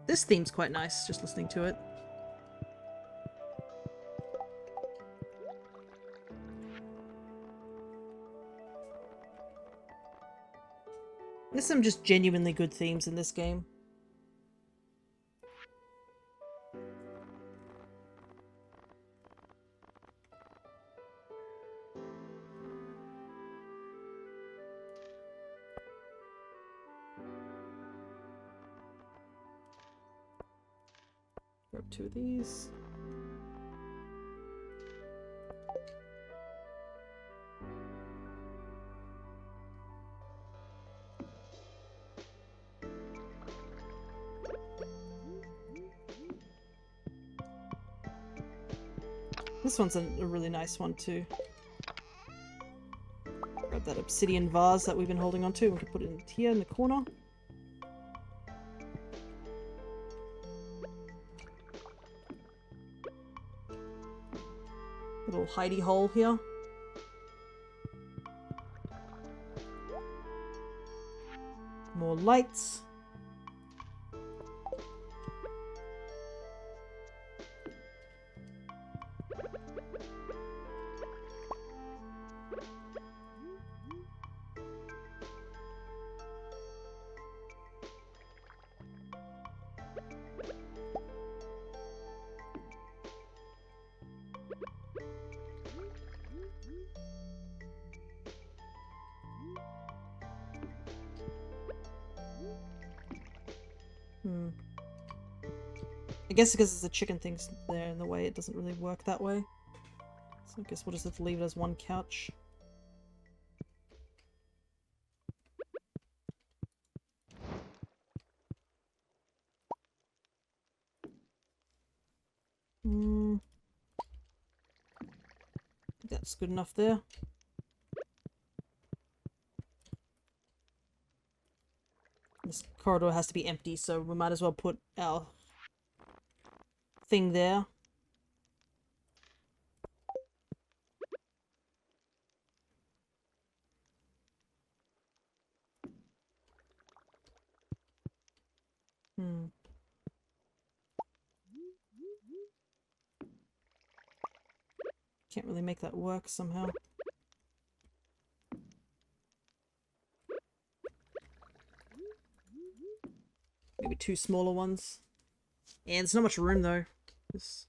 This theme's quite nice, just listening to it. There's some just genuinely good themes in this game. Grab 2 of these. This one's a really nice one too. Grab that obsidian vase that we've been holding on to. We can put it in here in the corner. Little hidey hole here. More lights. I guess because it's the chicken things there in the way, it doesn't really work that way. So I guess we'll just have to leave it as one couch. That's good enough there. This corridor has to be empty, so we might as well put our thing there. Can't really make that work somehow. Maybe 2 smaller ones. And there's not much room though. It's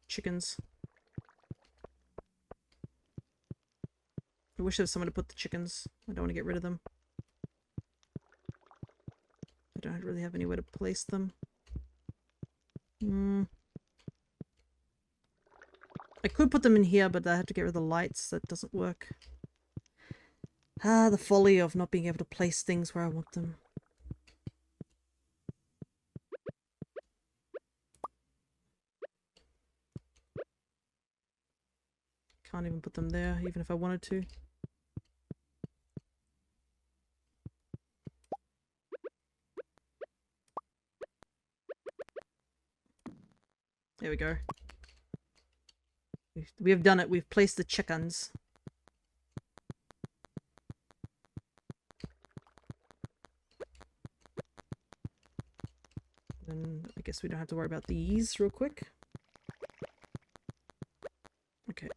chickens. I wish there was somewhere to put the chickens. I don't want to get rid of them. I don't really have anywhere to place them. I could put them in here, but I have to get rid of the lights. That doesn't work. Ah, the folly of not being able to place things where I want them. Can't even put them there, even if I wanted to. There we go. We have done it. We've placed the chickens. Then I guess we don't have to worry about these real quick. Okay.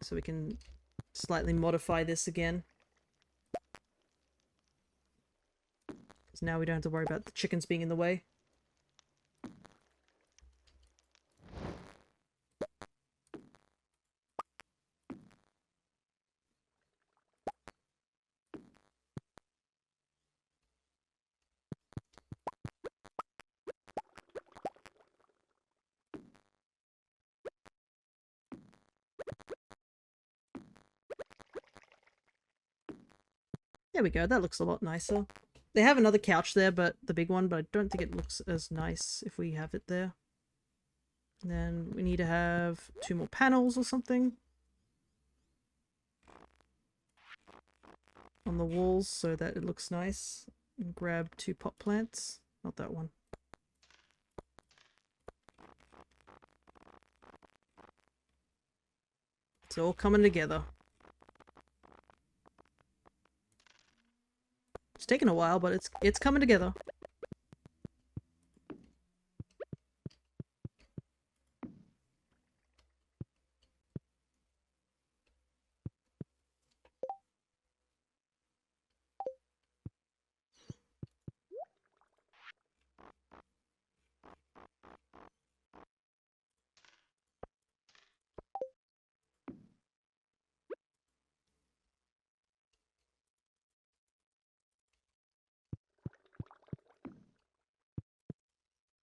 So we can slightly modify this again. Because now we don't have to worry about the chickens being in the way. There we go, that looks a lot nicer. They have another couch there, but the big one, but I don't think it looks as nice if we have it there. And then we need to have 2 more panels or something. on the walls so that it looks nice. And grab 2 pot plants. Not that one. It's all coming together. It's taken a while, but it's coming together.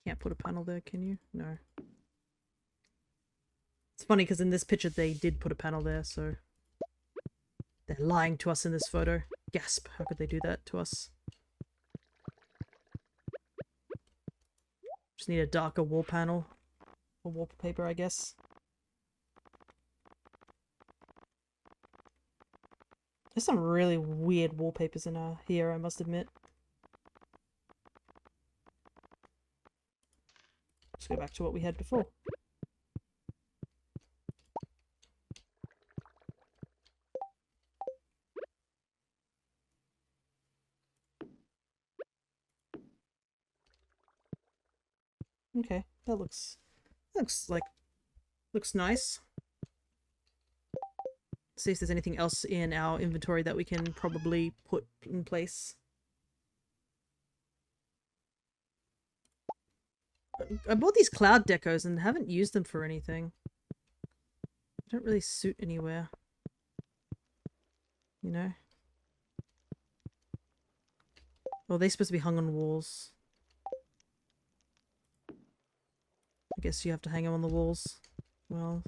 Can't put a panel there, can you? No. It's funny because in this picture they did put a panel there, so they're lying to us in this photo. Gasp, how could they do that to us? Just need a darker wall panel. Or wallpaper, I guess. There's some really weird wallpapers in here, I must admit. Let's go back to what we had before. Okay, that looks nice. See if there's anything else in our inventory that we can probably put in place. I bought these cloud decos and haven't used them for anything. They don't really suit anywhere. You know? Well, they're supposed to be hung on walls. I guess you have to hang them on the walls. Well,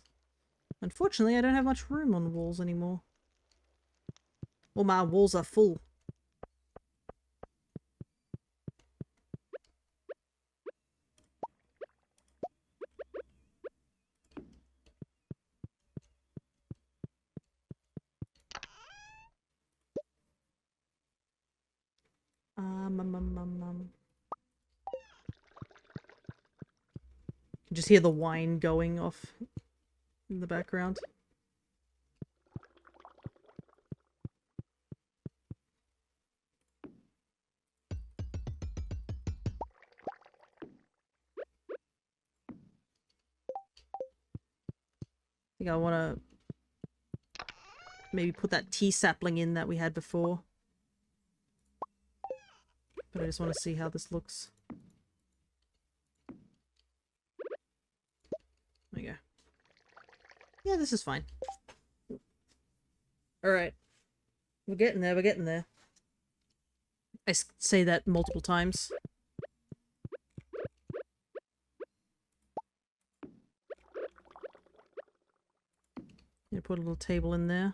unfortunately, I don't have much room on the walls anymore. Well, my walls are full. You just hear the wine going off in the background. I think I want to maybe put that tea sapling in that we had before. But I just want to see how this looks. There you go. Yeah, this is fine. Alright. We're getting there, we're getting there. I say that multiple times. Yeah, put a little table in there.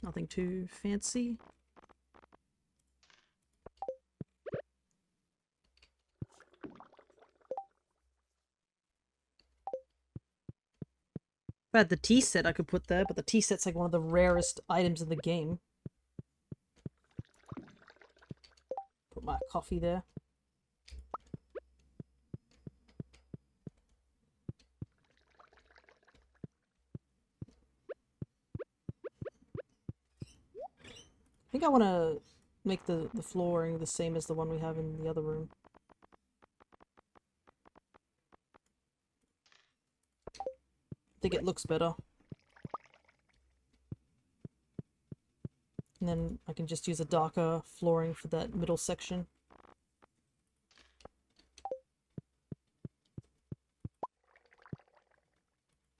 Nothing too fancy. If I had the tea set I could put there, but the tea set's like one of the rarest items in the game. Put my coffee there. I think I want to make the flooring the same as the one we have in the other room. I think it looks better. And then I can just use a darker flooring for that middle section.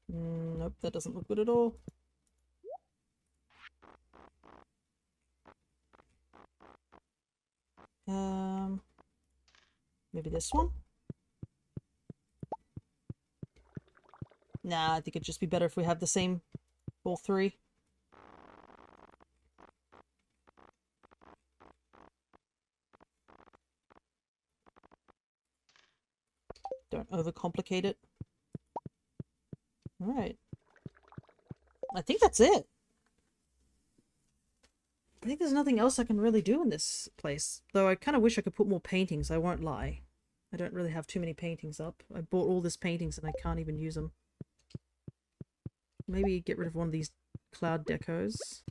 Nope, that doesn't look good at all. Maybe this one? Nah, I think it'd just be better if we have the same, all three. Don't overcomplicate it. Alright. I think that's it. I think there's nothing else I can really do in this place. Though I kind of wish I could put more paintings, I won't lie. I don't really have too many paintings up. I bought all these paintings and I can't even use them. Maybe get rid of one of these cloud decos.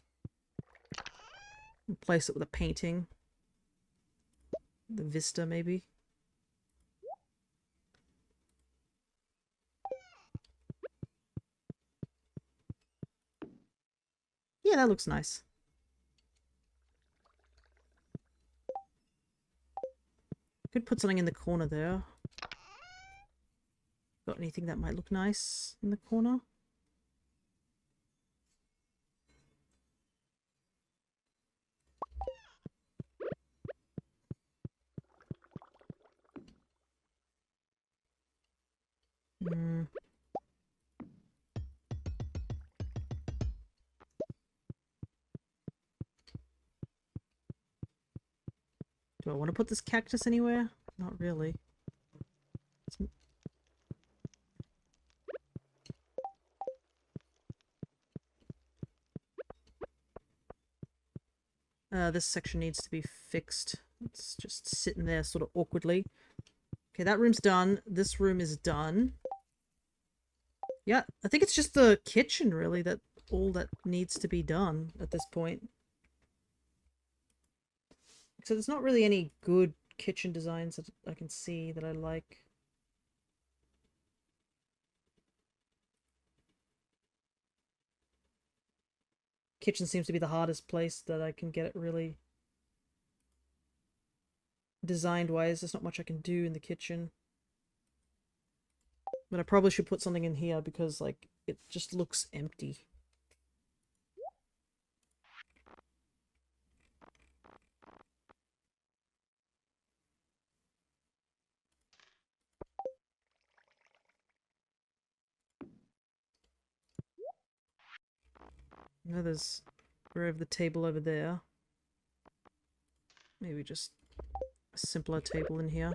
Replace it with a painting. The vista, maybe. Yeah, that looks nice. Could put something in the corner there. Got anything that might look nice in the corner? Hmm. Do I want to put this cactus anywhere? Not really. This section needs to be fixed. It's just sitting there sort of awkwardly. Okay, that room's done. This room is done. Yeah, I think it's just the kitchen, really, that all that needs to be done at this point. So there's not really any good kitchen designs that I can see that I like. Kitchen seems to be the hardest place that I can get it really designed wise. There's not much I can do in the kitchen. But I probably should put something in here because, like, it just looks empty. I know there's over the table over there. Maybe just a simpler table in here.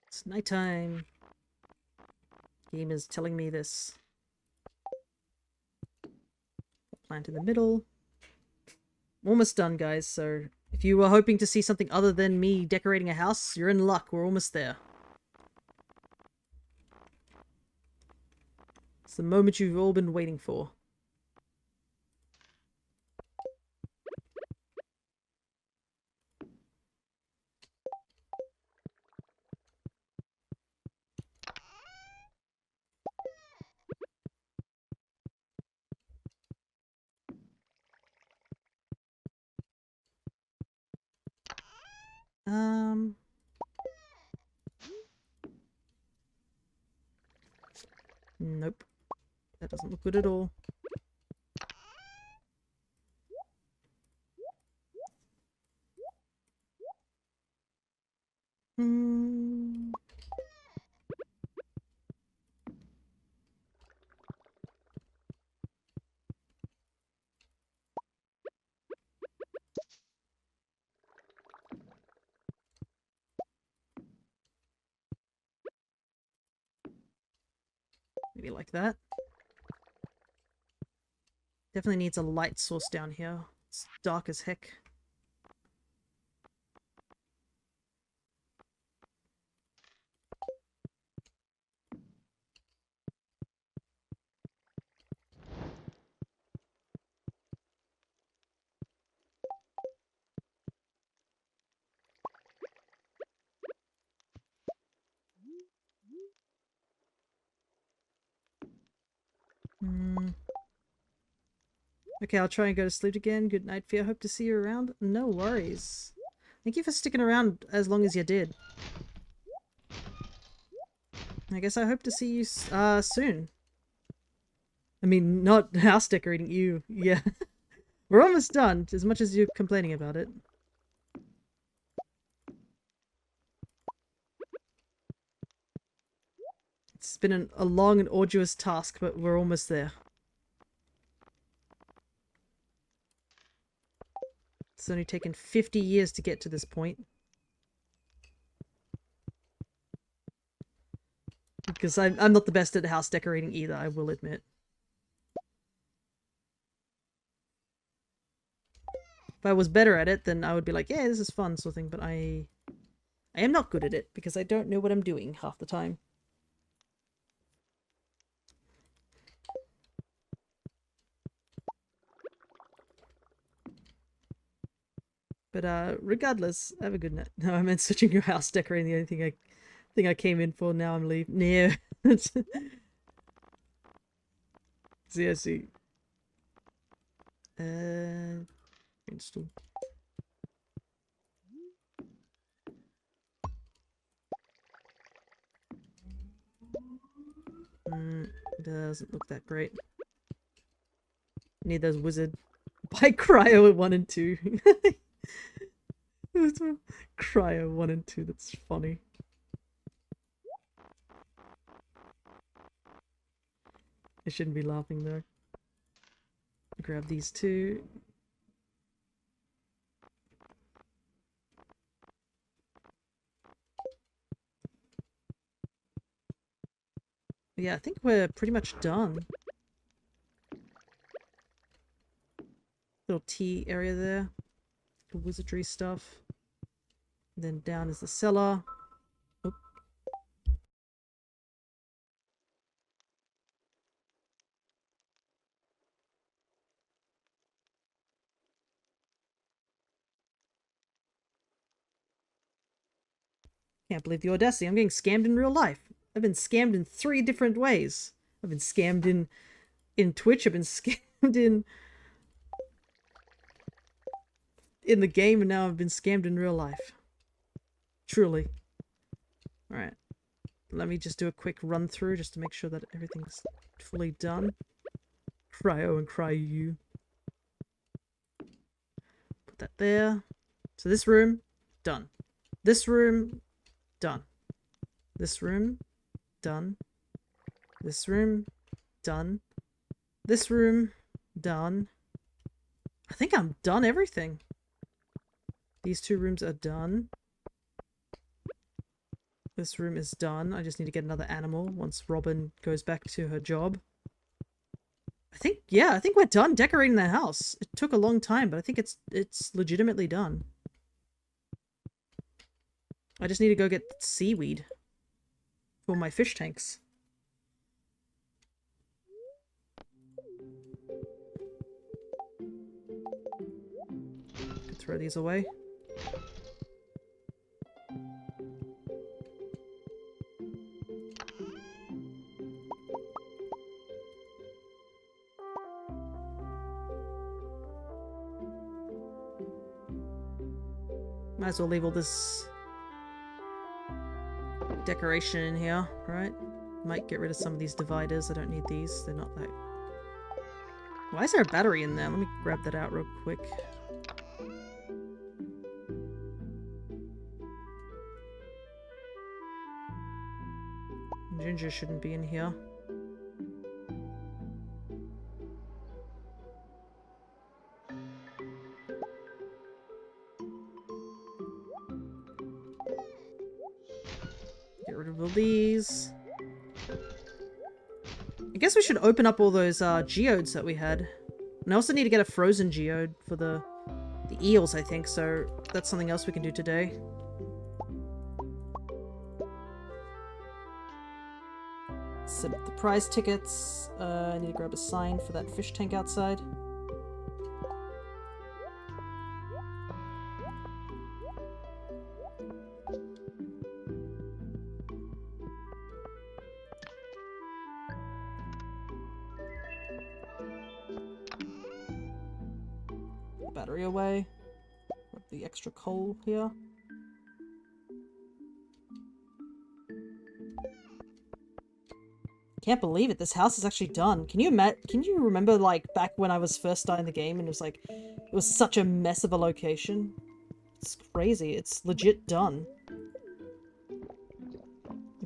It's nighttime. Game is telling me this. Plant in the middle. Almost done, guys, so if you were hoping to see something other than me decorating a house, you're in luck. We're almost there. It's the moment you've all been waiting for. Nope. That doesn't look good at all. Hmm. Maybe like that. Definitely needs a light source down here. It's dark as heck. Hmm. Okay, I'll try and go to sleep again. Good night, Fear. Hope to see you around. No worries. Thank you for sticking around as long as you did. I guess I hope to see you soon. I mean, not house decorating you. Yeah. We're almost done, as much as you're complaining about it. It's been a long and arduous task, but we're almost there. It's only taken 50 years to get to this point. Because I'm not the best at house decorating either, I will admit. If I was better at it, then I would be like, yeah, this is fun, sort of thing, but I am not good at it, because I don't know what I'm doing half the time. But regardless, have a good night. No, I meant switching your house decorating, the only thing I came in for. Now I'm leaving. Yeah. See, I see. Install. Doesn't look that great. Need those wizard. Buy Cryo 1 and 2. Cryo 1 and 2, that's funny. I shouldn't be laughing though. Grab these two. Yeah, I think we're pretty much done. Little tea area there. The wizardry stuff. And then down is the cellar. Oop. Can't believe the audacity. I'm getting scammed in real life. I've been scammed in 3 different ways. I've been scammed in Twitch. I've been scammed in the game, and now I've been scammed in real life. Truly. Alright. Let me just do a quick run through just to make sure that everything's fully done. Cryo and Cryo. Put that there. So this room, done. This room, done. This room, done. This room, done. This room, done. I think I'm done everything. These 2 rooms are done. This room is done. I just need to get another animal once Robin goes back to her job. I think we're done decorating the house. It took a long time, but I think it's legitimately done. I just need to go get seaweed for my fish tanks. Could throw these away. Might as well leave all this decoration in here, right? Might get rid of some of these dividers. I don't need these. They're not that... Why is there a battery in there? Let me grab that out real quick. Ginger shouldn't be in here. Get rid of all these. I guess we should open up all those geodes that we had. And I also need to get a frozen geode for the eels, I think, so that's something else we can do today. Set up the prize tickets. I need to grab a sign for that fish tank outside. Battery away. Grab the extra coal here. Can't believe it. This house is actually done. Can you remember, like, back when I was first starting the game and it was like, it was such a mess of a location? It's crazy. It's legit done.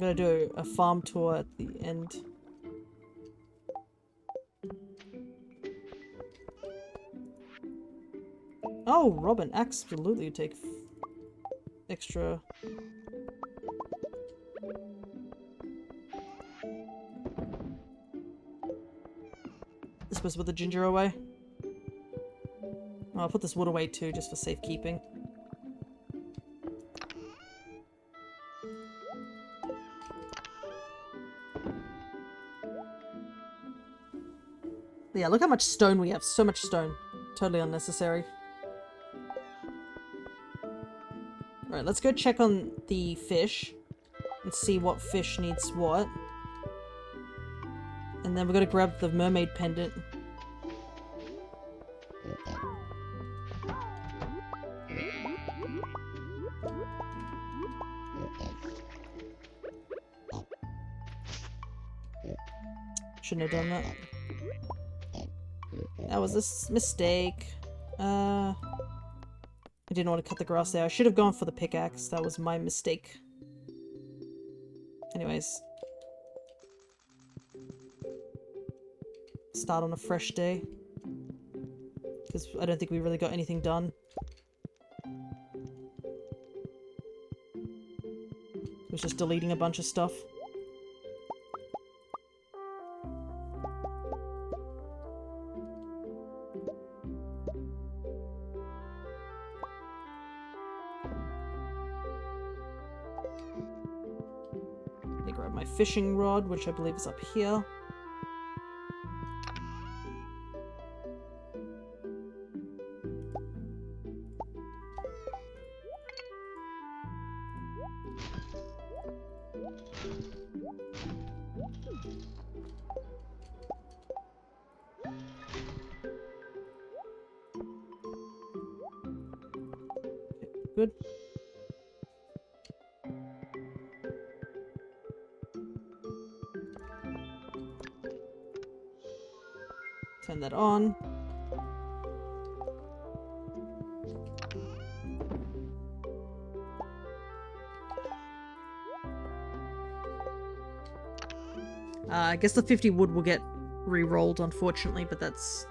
I'm gonna do a farm tour at the end. Oh, Robin, absolutely take extra. Supposed to put the ginger away. Oh, I'll put this wood away too, just for safekeeping. Yeah, look how much stone we have. So much stone. Totally unnecessary. Alright, let's go check on the fish and see what fish needs what. And then we're gonna grab the mermaid pendant. Shouldn't have done that. That was a mistake. I didn't want to cut the grass there. I should have gone for the pickaxe. That was my mistake. Anyways. Start on a fresh day. Because I don't think we really got anything done. It was just deleting a bunch of stuff. I grab my fishing rod, which I believe is up here. Good. Turn that on. I guess the 50 wood will get re-rolled, unfortunately, but that's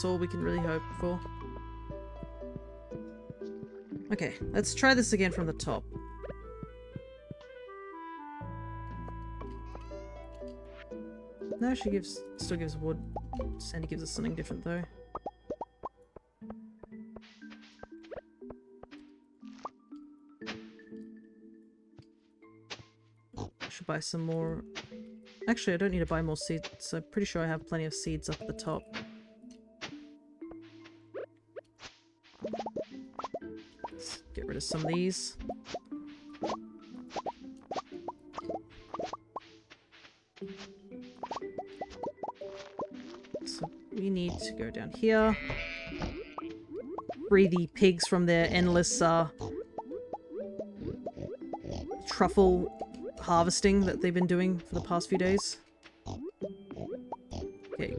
all we can really hope for. Okay, let's try this again from the top. No, she still gives wood. Sandy gives us something different though. I should buy some more. Actually, I don't need to buy more seeds. I'm pretty sure I have plenty of seeds up at the top. Let's get rid of some of these. So we need to go down here. Free the pigs from their endless truffle harvesting that they've been doing for the past few days. Okay.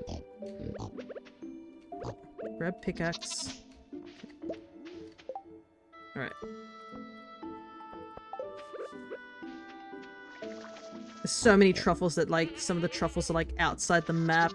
Grab pickaxe. Alright. There's so many truffles that, like, some of the truffles are, like, outside the map.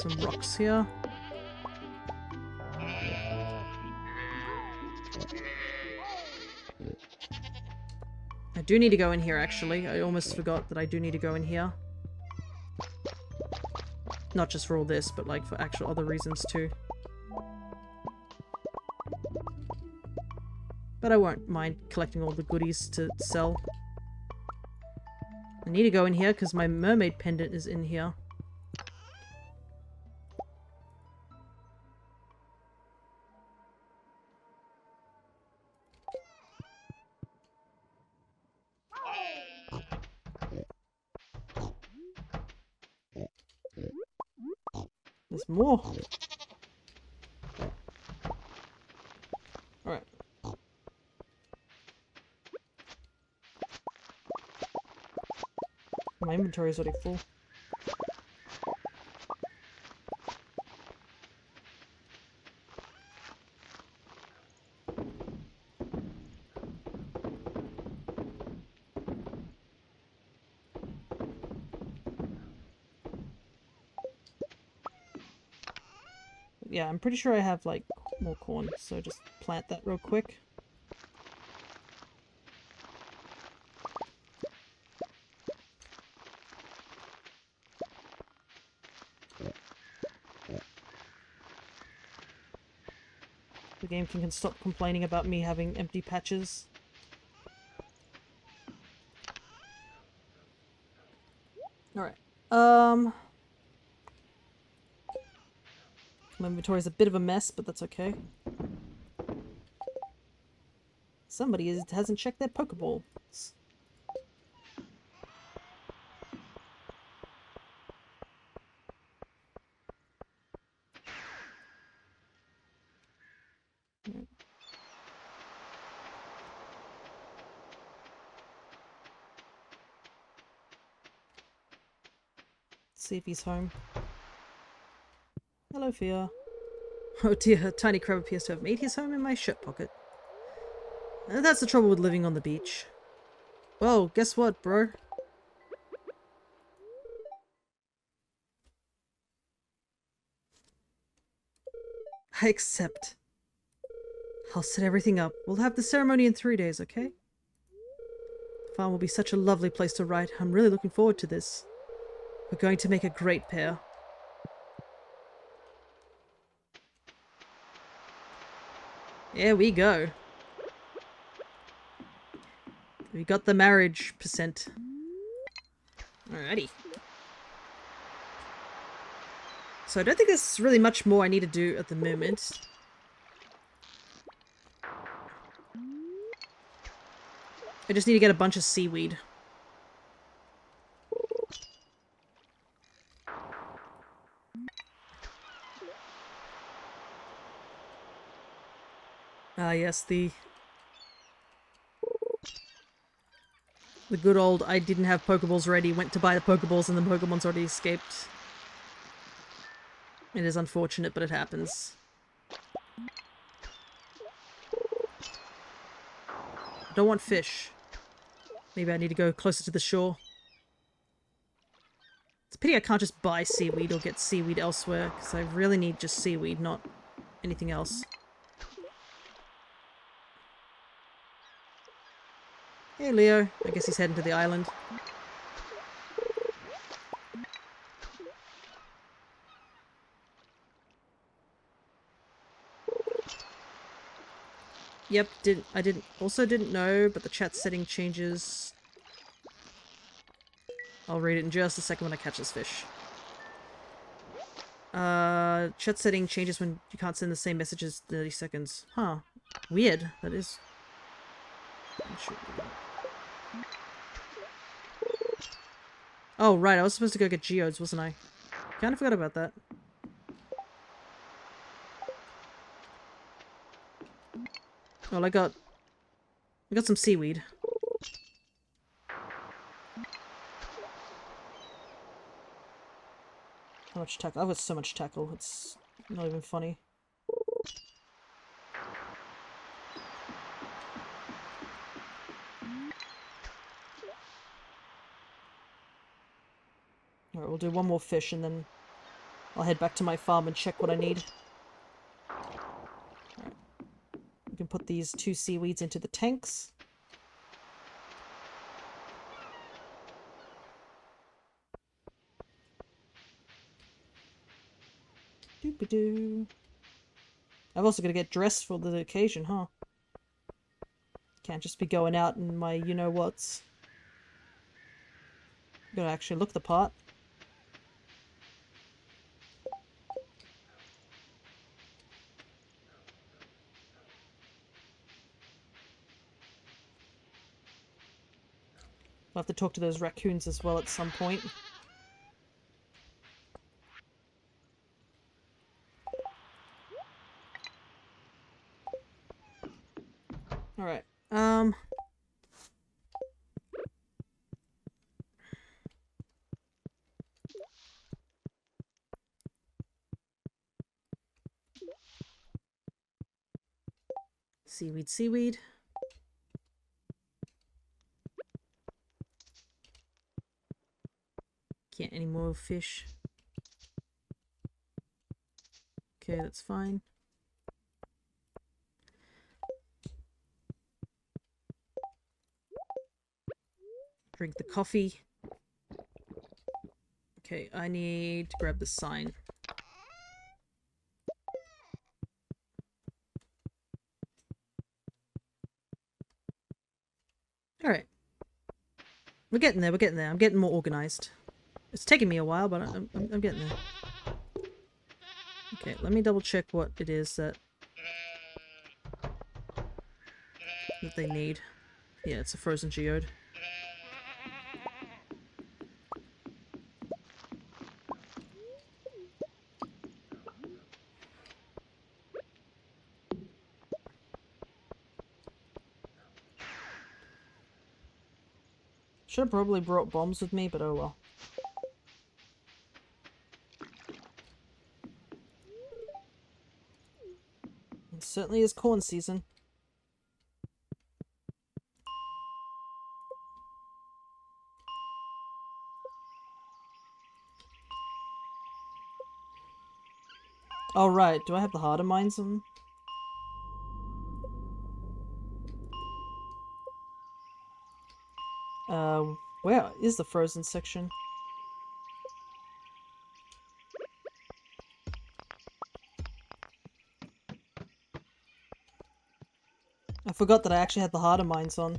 Some rocks here. I do need to go in here, actually. I almost forgot that I do need to go in here. Not just for all this, but like for actual other reasons too. But I won't mind collecting all the goodies to sell. I need to go in here because my mermaid pendant is in here. There's more. Alright. inventory is already full. Yeah, I'm pretty sure I have, like, more corn, so just plant that real quick. The game can stop complaining about me having empty patches. Alright. My inventory is a bit of a mess, but that's okay. Somebody hasn't checked their Pokeballs. See if he's home. Hello, Fia. Oh dear, a tiny crab appears to have made his home in my shirt pocket. That's the trouble with living on the beach. Well, guess what, bro? I accept. I'll set everything up. We'll have the ceremony in 3 days, okay? The farm will be such a lovely place to write. I'm really looking forward to this. We're going to make a great pair. There we go. We got the marriage percent. Alrighty. So I don't think there's really much more I need to do at the moment. I just need to get a bunch of seaweed. Ah, yes, the good old I didn't have Pokeballs ready, went to buy the Pokeballs and the Pokemon's already escaped. It is unfortunate, but it happens. I don't want fish. Maybe I need to go closer to the shore. It's a pity I can't just buy seaweed or get seaweed elsewhere, because I really need just seaweed, not anything else. Hey, Leo. I guess he's heading to the island. Yep, also didn't know, but the chat setting changes. I'll read it in just a second when I catch this fish. Chat setting changes when you can't send the same messages 30 seconds. Huh. Weird. That is... Oh, right. I was supposed to go get geodes, wasn't I? Kind of forgot about that. Well, I got some seaweed. How much tackle? I've got so much tackle. It's not even funny. Alright, we'll do one more fish and then I'll head back to my farm and check what I need. Alright. We can put these 2 seaweeds into the tanks. Doop-a-doo. I've also got to get dressed for the occasion, huh? Can't just be going out in my you-know-whats. Gotta actually look the part. I'll have to talk to those raccoons as well at some point. Alright, Seaweed, seaweed. Can't any more fish. Okay, that's fine. Drink the coffee. Okay, I need to grab the sign. Alright. We're getting there, we're getting there. I'm getting more organized. It's taking me a while, but I'm getting there. Okay, let me double check what it is that they need. Yeah, it's a frozen geode. Should have probably brought bombs with me, but oh well. It certainly is corn season. Oh right, do I have the harder mines on? Where is the frozen section? I forgot that I actually had the harder mines on.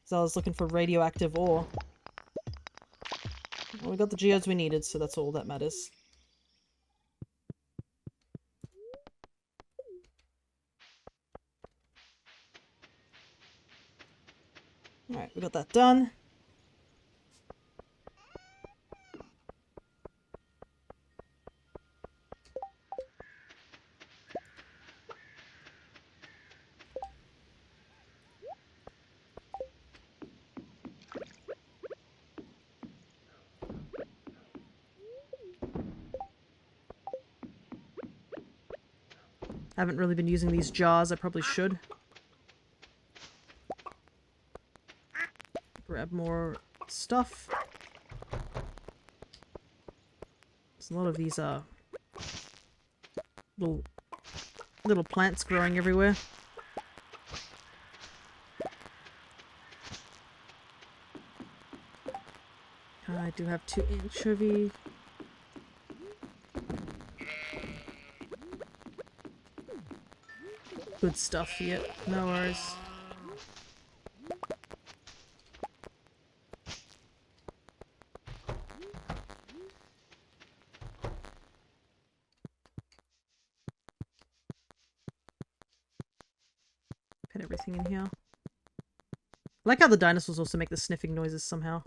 So I was looking for radioactive ore. Well, we got the geodes we needed, so that's all that matters. Alright, we got that done. I haven't really been using these jars, I probably should. Grab more stuff. There's a lot of these little plants growing everywhere. I do have 2 anchovy. Good stuff, yep, no worries. Put everything in here. I like how the dinosaurs also make the sniffing noises somehow.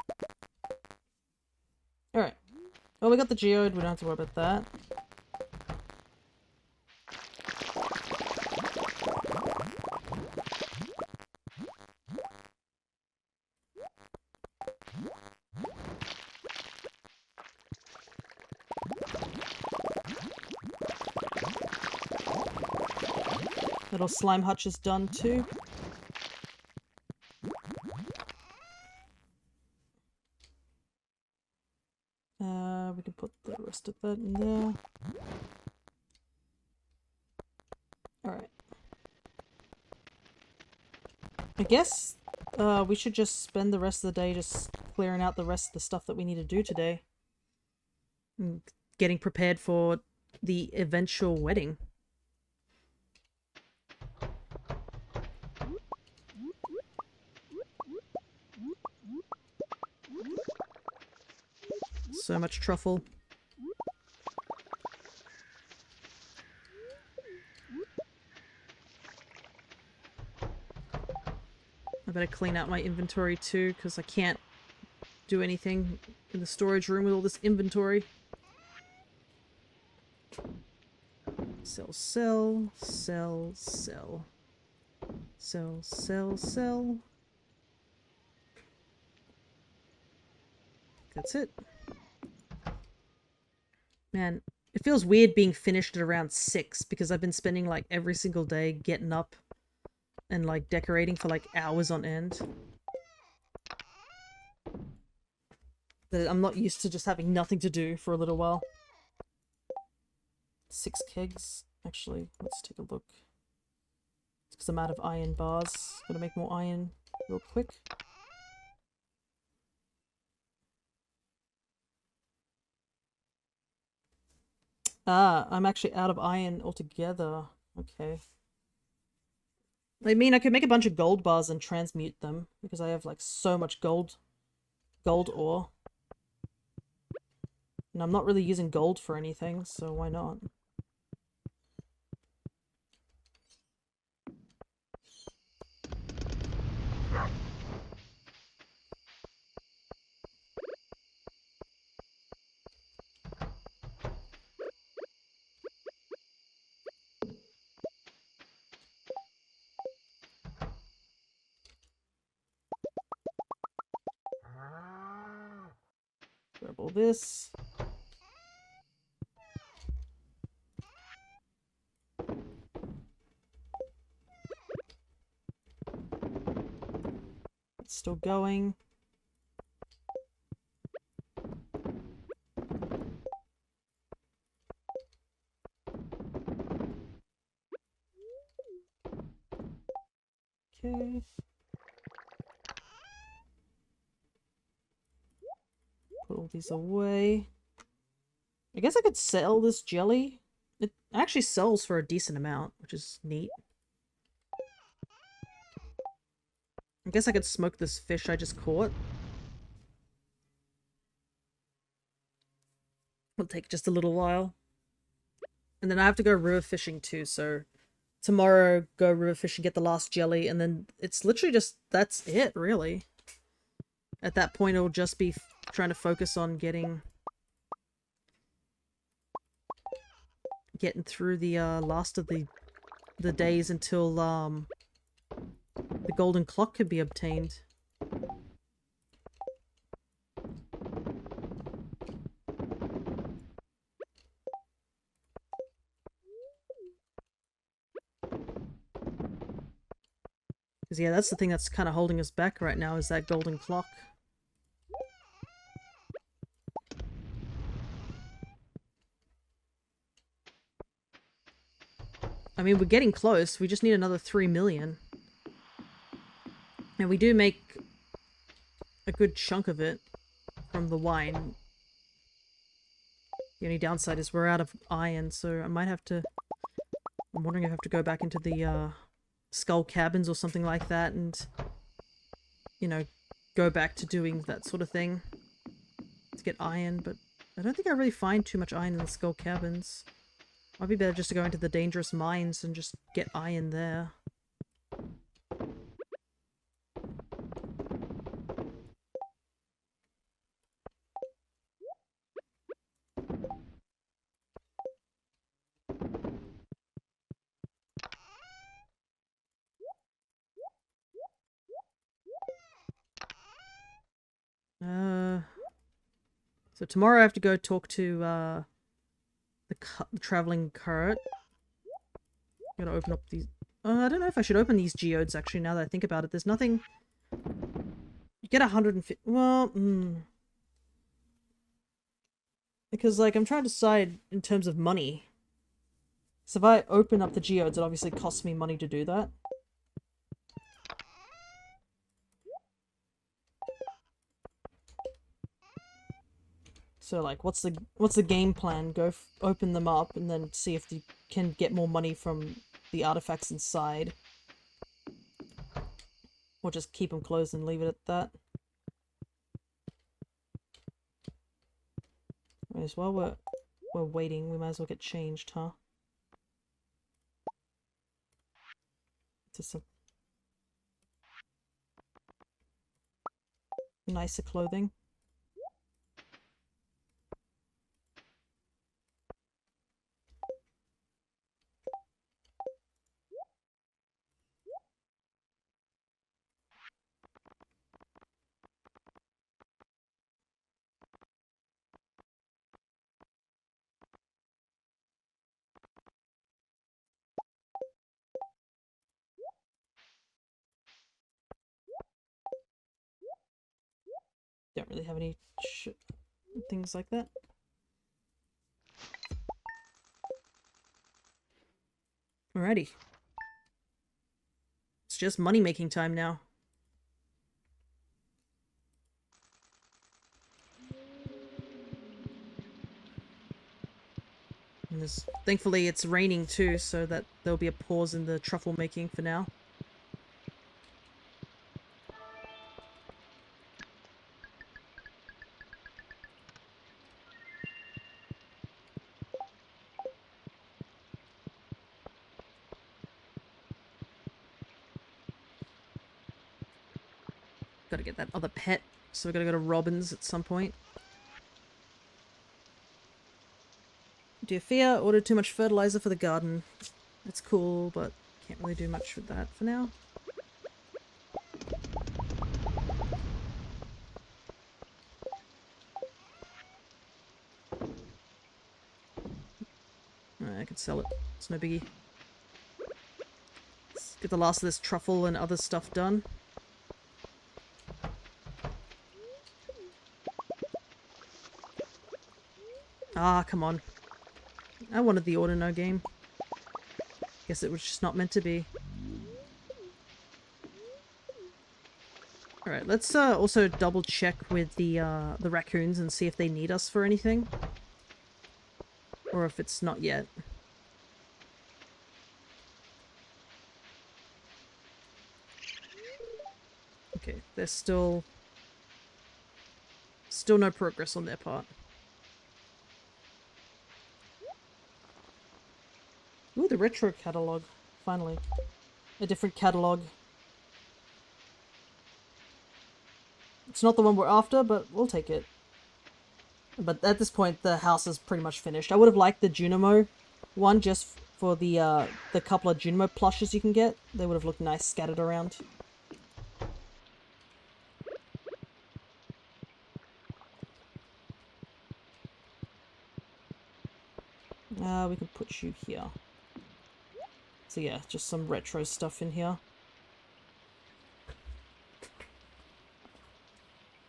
Alright. Well, we got the geode, we don't have to worry about that. Little slime hutch is done too. We can put the rest of that in there. Alright. I guess we should just spend the rest of the day just clearing out the rest of the stuff that we need to do today. And getting prepared for the eventual wedding. So much truffle. I better clean out my inventory too, because I can't do anything in the storage room with all this inventory. Sell, sell, sell, sell. Sell, sell, sell. That's it. Man, it feels weird being finished at around 6 because I've been spending like every single day getting up and like decorating for like hours on end. That I'm not used to just having nothing to do for a little while. 6 kegs. Actually, let's take a look. It's because I'm out of iron bars. Gotta make more iron real quick. Ah, I'm actually out of iron altogether. Okay. I mean, I could make a bunch of gold bars and transmute them, because I have, like, so much gold ore. And I'm not really using gold for anything, so why not? Grab all this. It's still going. Okay. Put all these away. I guess I could sell this jelly. It actually sells for a decent amount, which is neat. I guess I could smoke this fish I just caught. It'll take just a little while. And then I have to go river fishing too, so tomorrow go river fishing, get the last jelly, and then it's literally just, that's it, really. At that point, it'll just be trying to focus on getting through the last of the days until the golden clock could be obtained. Because yeah, that's the thing that's kind of holding us back right now, is that golden clock. I mean, we're getting close. We just need another 3 million. And we do make a good chunk of it from the wine. The only downside is we're out of iron, so I might have to... I'm wondering if I have to go back into the skull cabins or something like that and, you know, go back to doing that sort of thing to get iron, but I don't think I really find too much iron in the skull cabins. Might be better just to go into the dangerous mines and just get iron there. So tomorrow I have to go talk to the traveling carrot. I'm gonna open up these... I don't know if I should open these geodes, actually, now that I think about it. There's nothing... You get 150... Well, because, like, I'm trying to decide in terms of money. So if I open up the geodes, it obviously costs me money to do that. So, like, what's the game plan? Go open them up and then see if you can get more money from the artifacts inside. Or just keep them closed and leave it at that. Anyways, while we're waiting, we might as well get changed, huh? To some nicer clothing. don't really have any things like that. Alrighty. It's just money making time now. And thankfully it's raining too, so that there'll be a pause in the truffle making for now. Gotta get that other pet, so we gotta go to Robin's at some point. Dear Fear, ordered too much fertilizer for the garden. It's cool, but can't really do much with that for now. I can sell it. It's no biggie. Let's get the last of this truffle and other stuff done. Ah, come on. I wanted the Ordino game. Guess it was just not meant to be. Alright, let's also double check with the raccoons and see if they need us for anything. Or if it's not yet. Okay, there's still no progress on their part. Ooh, the retro catalog. Finally. A different catalog. It's not the one we're after, but we'll take it. But at this point, the house is pretty much finished. I would have liked the Junimo one just for the couple of Junimo plushes you can get. They would have looked nice scattered around. We can put you here. So yeah, just some retro stuff in here.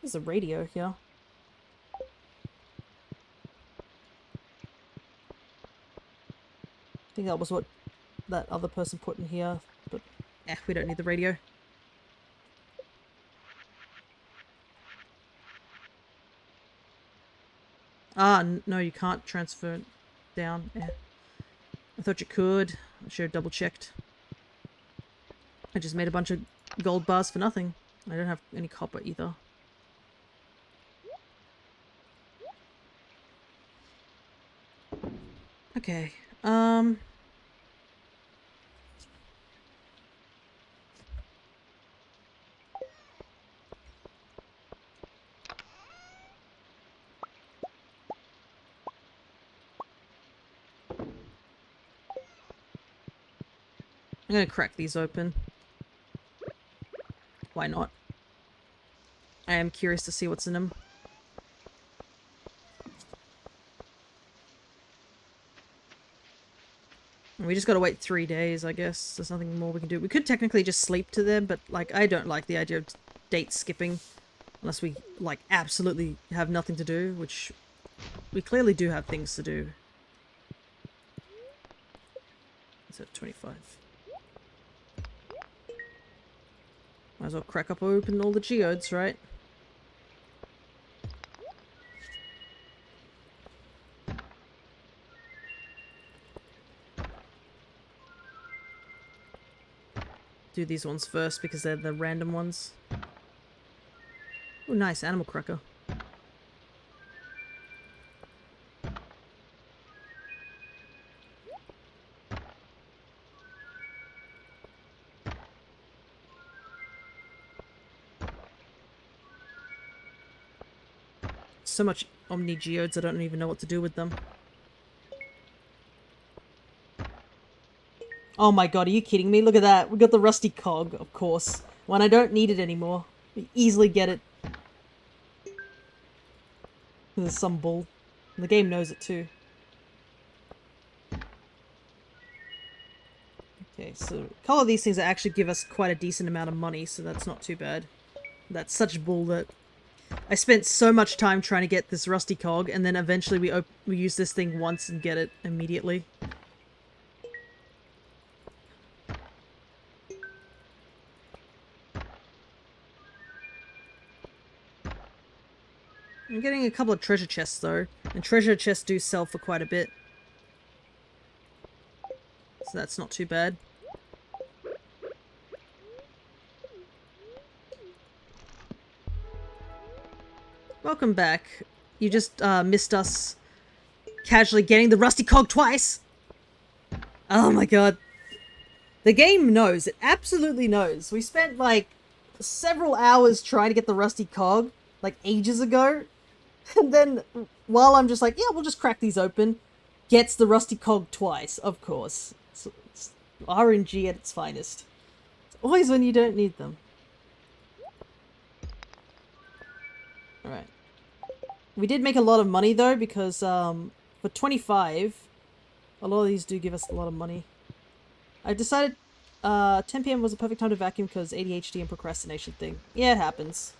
There's a radio here. I think that was what that other person put in here, but we don't need the radio. Ah, no, you can't transfer it down. I thought you could. I should have double checked. I just made a bunch of gold bars for nothing. I don't have any copper either. Okay, I'm gonna crack these open. Why not? I am curious to see what's in them. We just gotta wait 3 days, I guess. There's nothing more we can do. We could technically just sleep to them, but, like, I don't like the idea of date skipping. Unless we, like, absolutely have nothing to do, which we clearly do have things to do. It's at 25. Might as well crack up open all the geodes, right? Do these ones first because they're the random ones. Oh, nice animal cracker. So much Omni Geodes, I don't even know what to do with them. Oh my god, are you kidding me? Look at that. We got the rusty cog, of course. When I don't need it anymore. We easily get it. There's some bull. And the game knows it too. Okay, so a couple of these things that actually give us quite a decent amount of money, so that's not too bad. That's such bull that I spent so much time trying to get this rusty cog, and then eventually we use this thing once and get it immediately. I'm getting a couple of treasure chests though, and treasure chests do sell for quite a bit. So that's not too bad. Welcome back. You just missed us casually getting the rusty cog twice. Oh my god. The game knows. It absolutely knows. We spent like several hours trying to get the rusty cog, like ages ago. And then while I'm just like, yeah, we'll just crack these open, gets the rusty cog twice, of course. It's RNG at its finest. It's always when you don't need them. Alright. We did make a lot of money though, because for 25, a lot of these do give us a lot of money. I decided 10 PM was a perfect time to vacuum because ADHD and procrastination thing. Yeah, it happens.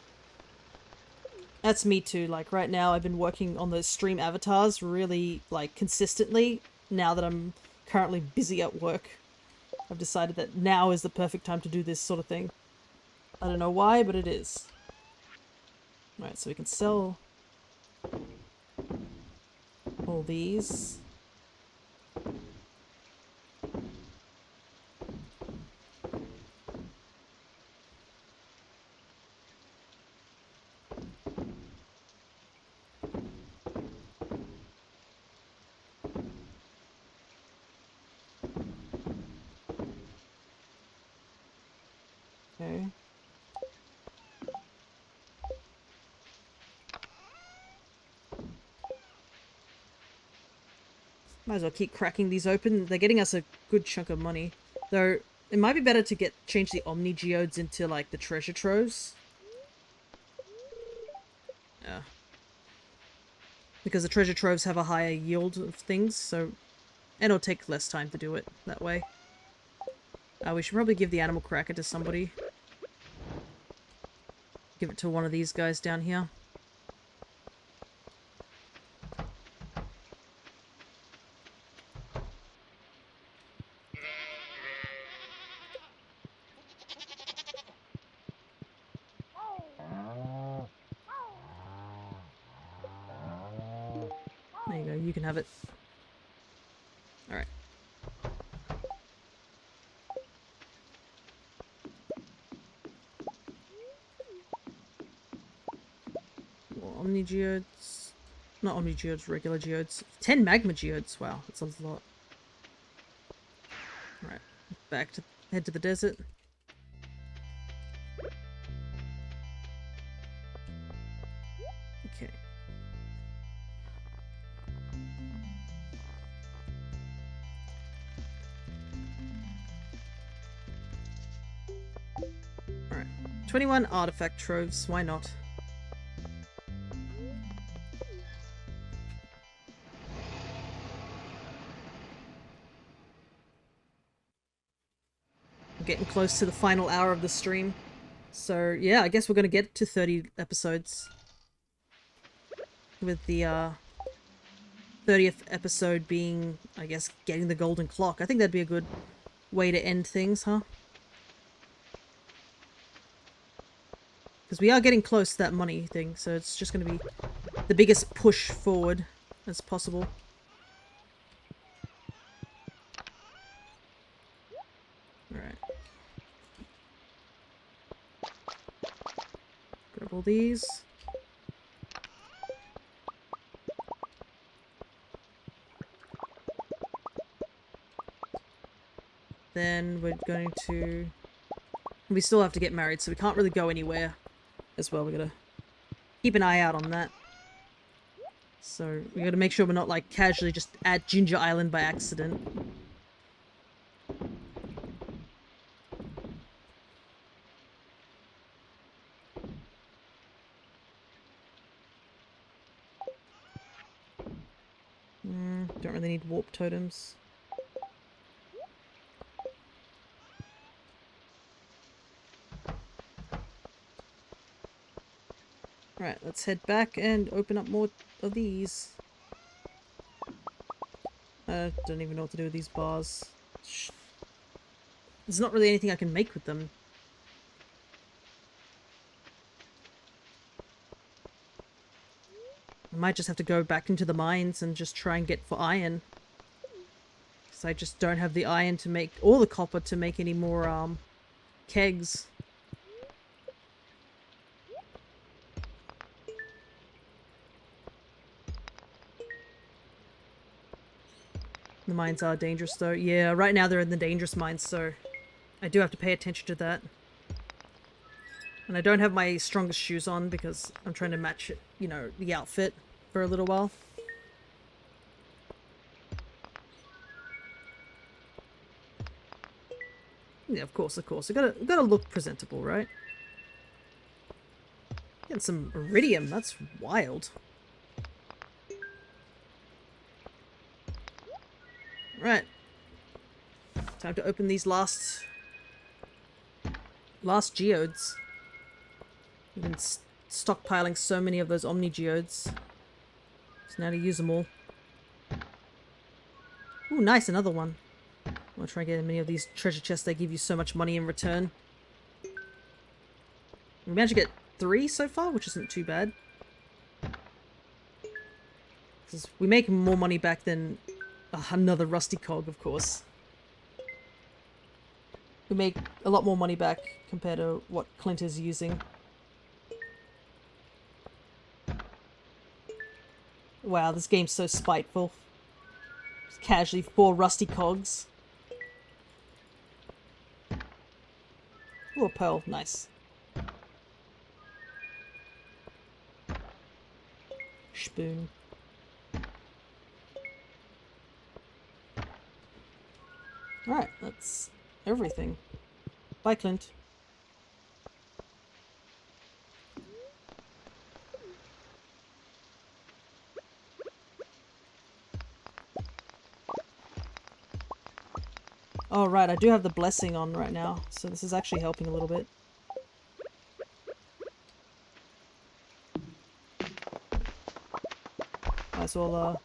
That's me too. Like right now I've been working on those stream avatars really like consistently now that I'm currently busy at work. I've decided that now is the perfect time to do this sort of thing. I don't know why, but it is. Right, so we can sell all these. Okay. Might as well keep cracking these open. They're getting us a good chunk of money. Though, it might be better to change the Omni Geodes into, like, the treasure troves. Yeah. Because the treasure troves have a higher yield of things, so... And it'll take less time to do it that way. We should probably give the animal cracker to somebody. Give it to one of these guys down here. There you go, you can have it. Alright. More Omni Geodes. Not Omni Geodes, regular Geodes. 10 Magma Geodes, wow, that's a lot. Alright, back to head to the desert. Okay. Alright. 21 artifact troves, why not? I'm getting close to the final hour of the stream. So, yeah, I guess we're gonna get to 30 episodes. With the, 30th episode being, I guess, getting the golden clock. I think that'd be a good way to end things, huh? Because we are getting close to that money thing, so it's just going to be the biggest push forward as possible. Alright. Grab all these. Then we're going to... We still have to get married, so we can't really go anywhere as well. We gotta keep an eye out on that. So we gotta make sure we're not like casually just at Ginger Island by accident. Don't really need warp totems. Right, let's head back and open up more of these. Don't even know what to do with these bars. There's not really anything I can make with them. I might just have to go back into the mines and just try and get for iron. Because I just don't have the iron to make, or the copper to make any more, kegs. The mines are dangerous though. Yeah, right now they're in the dangerous mines, so I do have to pay attention to that. And I don't have my strongest shoes on because I'm trying to match, you know, the outfit for a little while. Yeah, of course, of course. We gotta look presentable, right? Getting some iridium, that's wild. Right. Time to open these last geodes. We've been stockpiling so many of those Omni geodes. So now to use them all. Ooh, nice, another one. I'm gonna try and get as many of these treasure chests. They give you so much money in return. We managed to get 3 so far, which isn't too bad. Because we make more money back than another rusty cog, of course. We make a lot more money back compared to what Clint is using. Wow, this game's so spiteful. Just casually 4 rusty cogs. Ooh, a pearl, nice. Spoon. Alright, that's everything. Bye, Clint. Oh, right, I do have the blessing on right now, so this is actually helping a little bit. Might as well,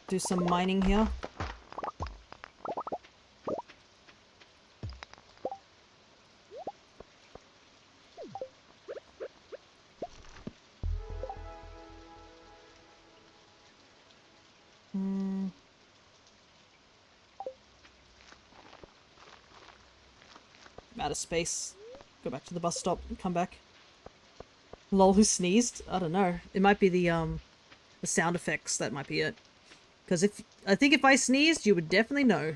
do some mining here. I'm out of space. Go back to the bus stop and come back. Lol, who sneezed? I don't know. It might be the sound effects. That might be it. Because I think if I sneezed, you would definitely know.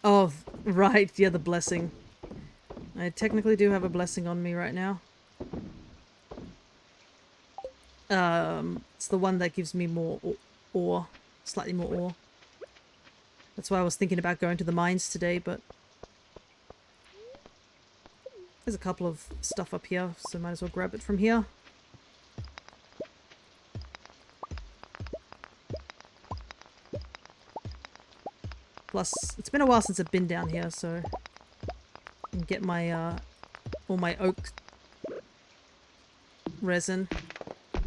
Oh, right. Yeah, the blessing. I technically do have a blessing on me right now. It's the one that gives me more ore. Slightly more ore. That's why I was thinking about going to the mines today, but there's a couple of stuff up here, so might as well grab it from here. Plus, it's been a while since I've been down here, so I can get my, all my oak resin.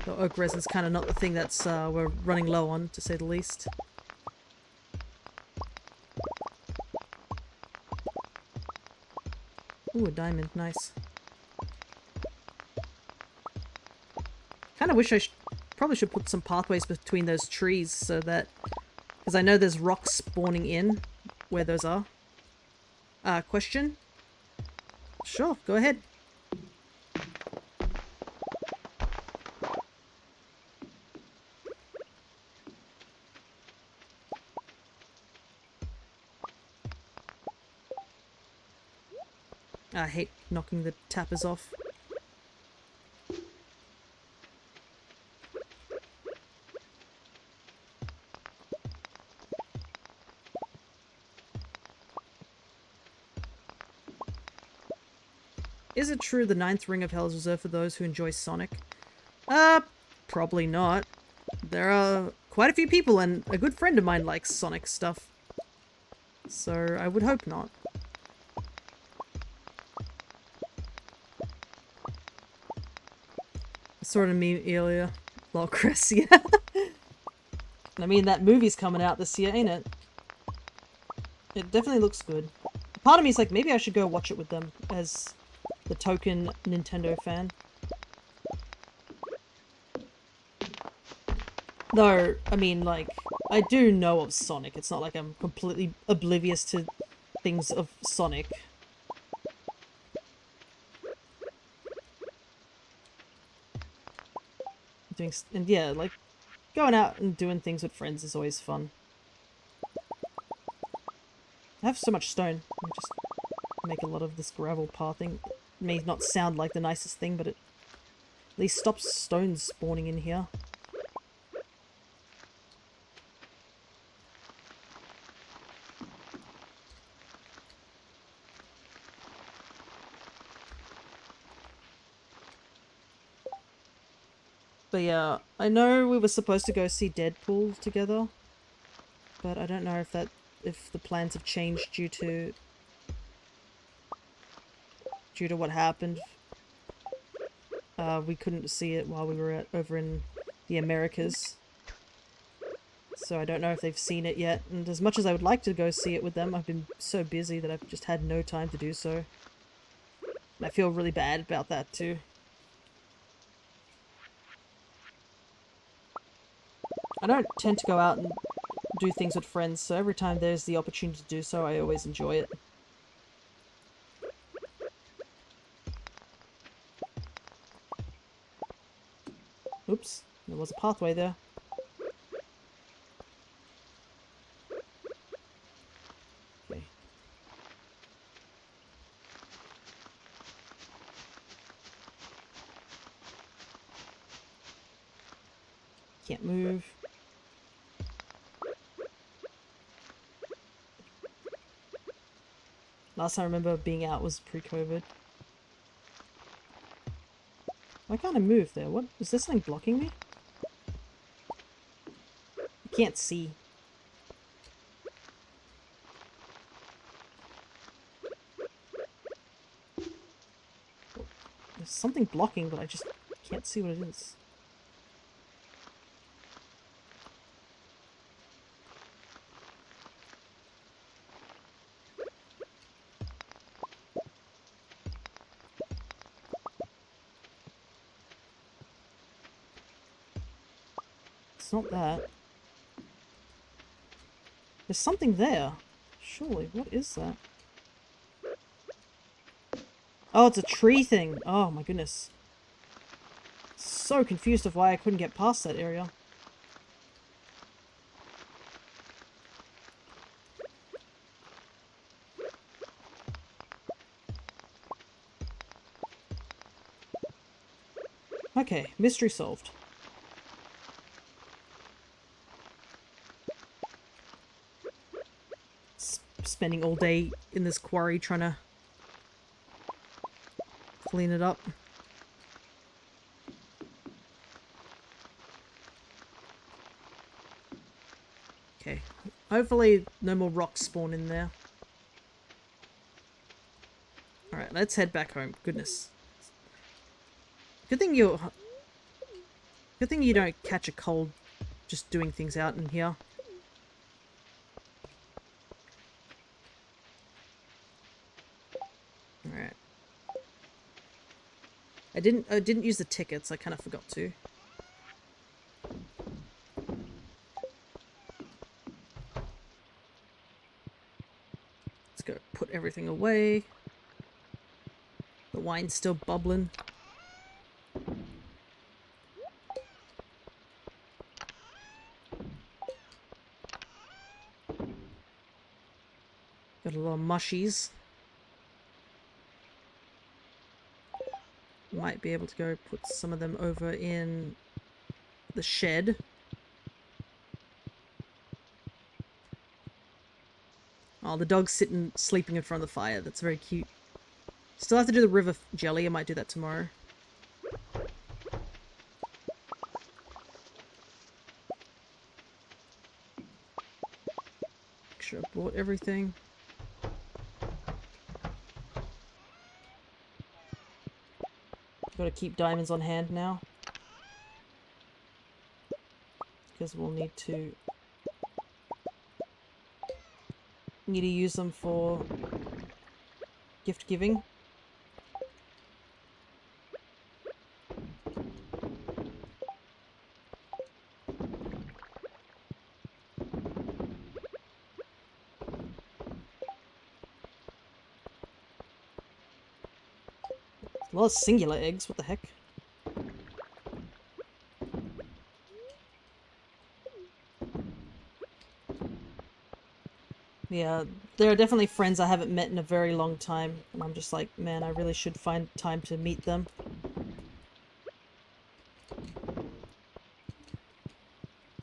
The oak resin's kind of not the thing that's, we're running low on, to say the least. Ooh, a diamond, nice. Kind of wish I probably should put some pathways between those trees so that, because I know there's rocks spawning in where those are. Question? Sure, go ahead. I hate knocking the tappers off. Is it true the 9th ring of hell is reserved for those who enjoy Sonic? Probably not. there are quite a few people, and a good friend of mine likes Sonic stuff. So I would hope not. I saw it in me earlier. Lol, Chris, yeah. I mean, that movie's coming out this year, ain't it? It definitely looks good. Part of me is like, maybe I should go watch it with them as the token Nintendo fan. Though, I mean, like, I do know of Sonic. It's not like I'm completely oblivious to things of Sonic. And yeah, like, going out and doing things with friends is always fun. I have so much stone. I just make a lot of this gravel pathing. It may not sound like the nicest thing, but it at least stops stones spawning in here. But yeah, I know we were supposed to go see Deadpool together, but I don't know if the plans have changed due to what happened. We couldn't see it while we were over in the Americas. So I don't know if they've seen it yet, and as much as I would like to go see it with them, I've been so busy that I've just had no time to do so. And I feel really bad about that too. I don't tend to go out and do things with friends, so every time there's the opportunity to do so, I always enjoy it. Oops, there was a pathway there. Okay. Can't move. Last time I remember being out was pre-COVID. Why can't I move there? What? Is there something blocking me? I can't see. There's something blocking, but I just can't see what it is. It's not that. There's something there. Surely, what is that? Oh, it's a tree thing. Oh my goodness. So confused of why I couldn't get past that area. Okay, mystery solved. Spending all day in this quarry trying to clean it up. Okay, hopefully no more rocks spawn in there. Alright, let's head back home. Goodness. Good thing you don't catch a cold just doing things out in here. Alright. I didn't use the tickets, I kind of forgot to. Let's go put everything away. The wine's still bubbling. Got a lot of mushies. Might be able to go put some of them over in the shed. Oh, the dog's sitting, sleeping in front of the fire. That's very cute. Still have to do the river jelly. I might do that tomorrow. sure I bought everything. Gotta keep diamonds on hand now. Because we'll need to use them for gift giving. A lot of singular eggs, what the heck? Yeah, there are definitely friends I haven't met in a very long time, and I'm just like, man, I really should find time to meet them.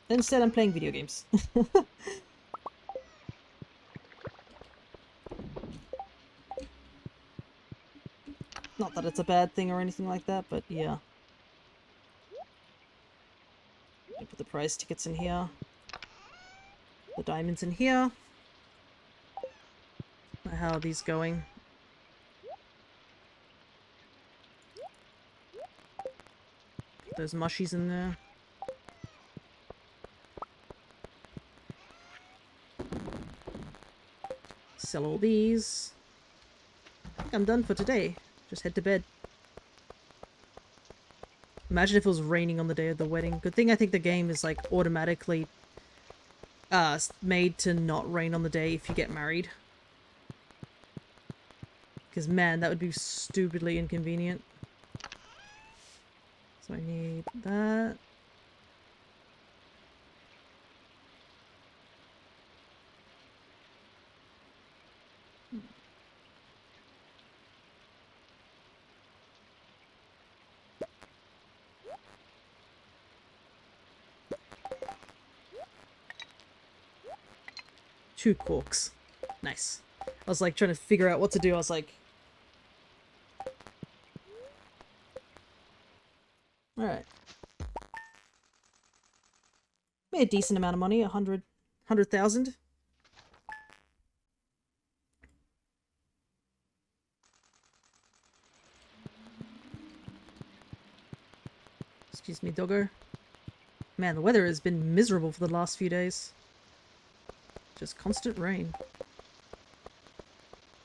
Instead, I'm playing video games. Not that it's a bad thing or anything like that, but yeah. I put the prize tickets in here. The diamonds in here. How are these going? Put those mushies in there. Sell all these. I think I'm done for today. Just head to bed. Imagine if it was raining on the day of the wedding. Good thing I think the game is like automatically made to not rain on the day if you get married. Because man, that would be stupidly inconvenient. So I need that. Two corks. Nice. I was like trying to figure out what to do. I was like... Alright. Made a decent amount of money. 100,000. Excuse me, doggo. Man, the weather has been miserable for the last few days. Just constant rain.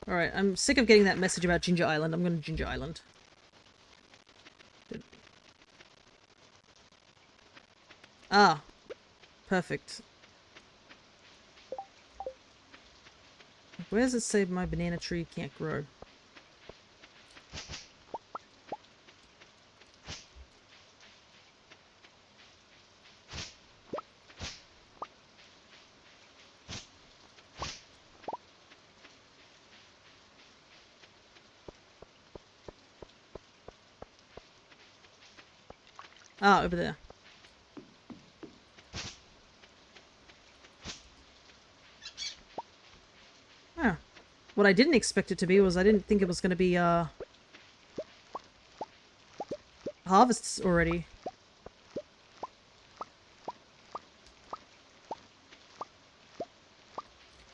Alright, I'm sick of getting that message about Ginger Island. I'm going to Ginger Island. Ah. Perfect. Where does it say my banana tree can't grow? Ah, over there. Oh. What I didn't expect it to be was I didn't think it was going to be, harvests already.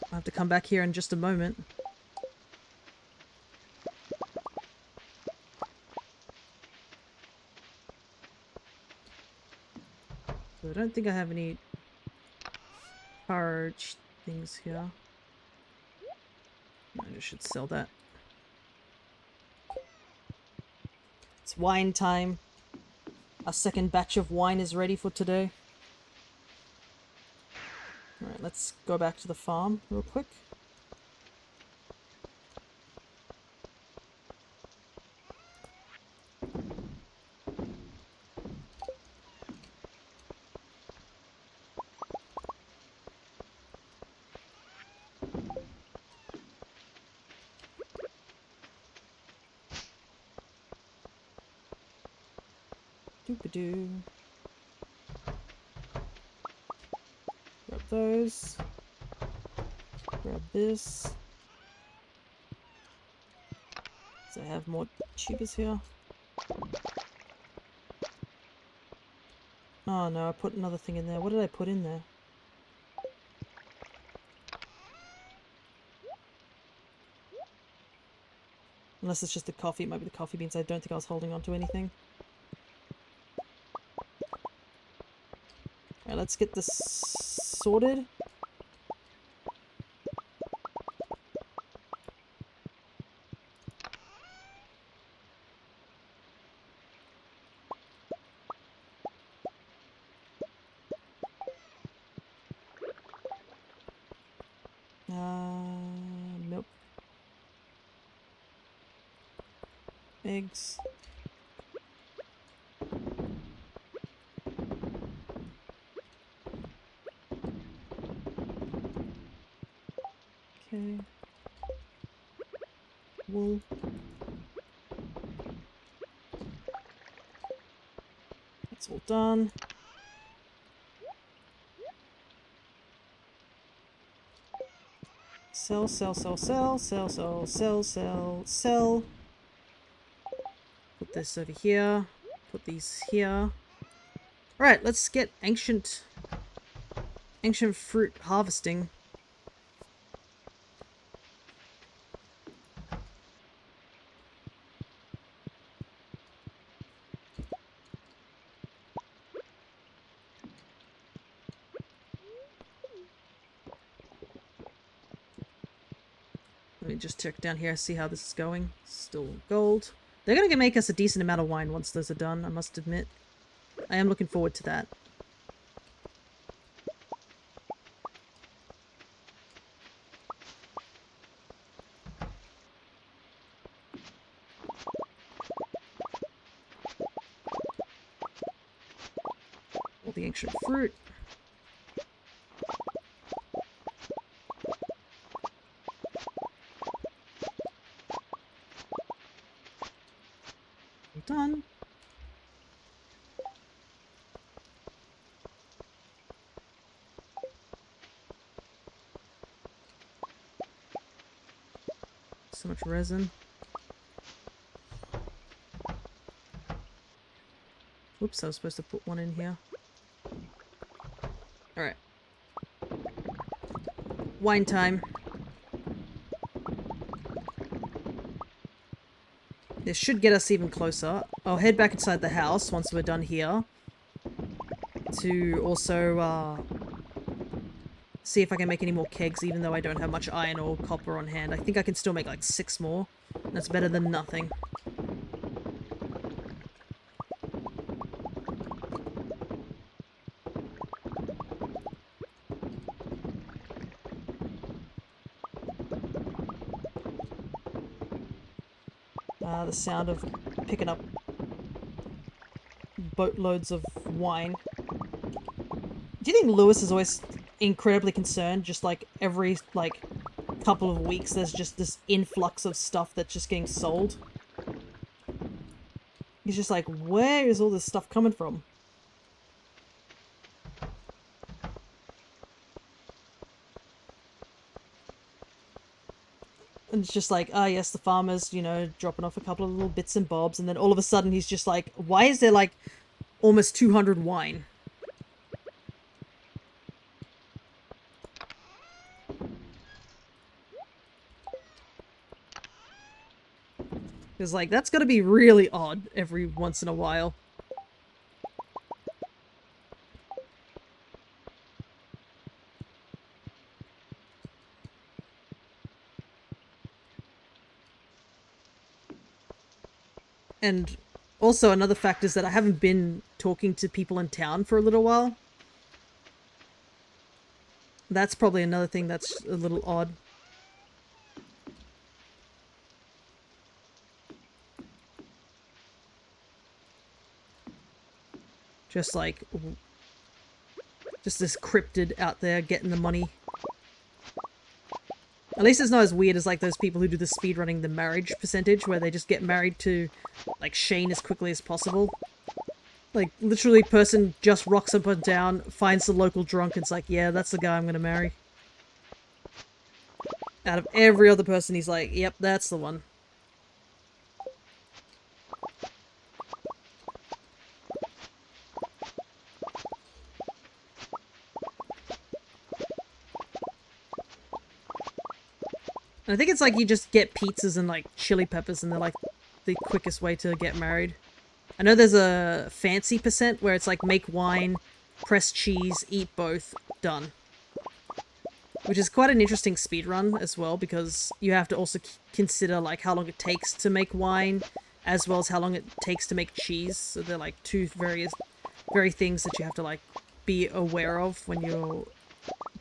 I'll have to come back here in just a moment. So I don't think I have any charge things here. I just should sell that. It's wine time. Our second batch of wine is ready for today. Alright, let's go back to the farm real quick. Doop-a-doo. Grab those. Grab this. So I have more tubers here. Oh no, I put another thing in there. What did I put in there? Unless it's just the coffee. It might be the coffee beans. I don't think I was holding on to anything. Alright, let's get this sorted. Milk. Eggs. Okay. Wool. That's all done. Sell, sell, sell, sell, sell, sell, sell, sell, sell. Put this over here. Put these here. Alright, let's get ancient fruit harvesting. Let me just check down here, see how this is going. Still gold. They're gonna make us a decent amount of wine once those are done, I must admit. I am looking forward to that. All the ancient fruit. Done. So much resin. Whoops, I was supposed to put one in here. Alright. Wine time. This should get us even closer. I'll head back inside the house once we're done here. To also, see if I can make any more kegs, even though I don't have much iron or copper on hand. I think I can still make like 6 more. That's better than nothing. The sound of picking up boatloads of wine. Do you think Lewis is always incredibly concerned? Just like every couple of weeks there's just this influx of stuff that's just getting sold. He's just like, where is all this stuff coming from? And it's just like, ah, yes, the farmer's, you know, dropping off a couple of little bits and bobs, and then all of a sudden he's just like, why is there like almost 200 wine? Because, like, that's gotta be really odd every once in a while. And also another fact is that I haven't been talking to people in town for a little while. That's probably another thing that's a little odd. Just like, just this cryptid out there getting the money. At least it's not as weird as like those people who do the speedrunning the marriage percentage, where they just get married to like Shane as quickly as possible. Like literally person just rocks up and down, finds the local drunk and's like, yeah, that's the guy I'm gonna marry. Out of every other person he's like, yep, that's the one. I think it's like you just get pizzas and like chili peppers and they're like the quickest way to get married. I know there's a fancy percent where it's like make wine, press cheese, eat both, done. Which is quite an interesting speedrun as well, because you have to also consider like how long it takes to make wine, as well as how long it takes to make cheese. So they're like two very things that you have to like be aware of when you're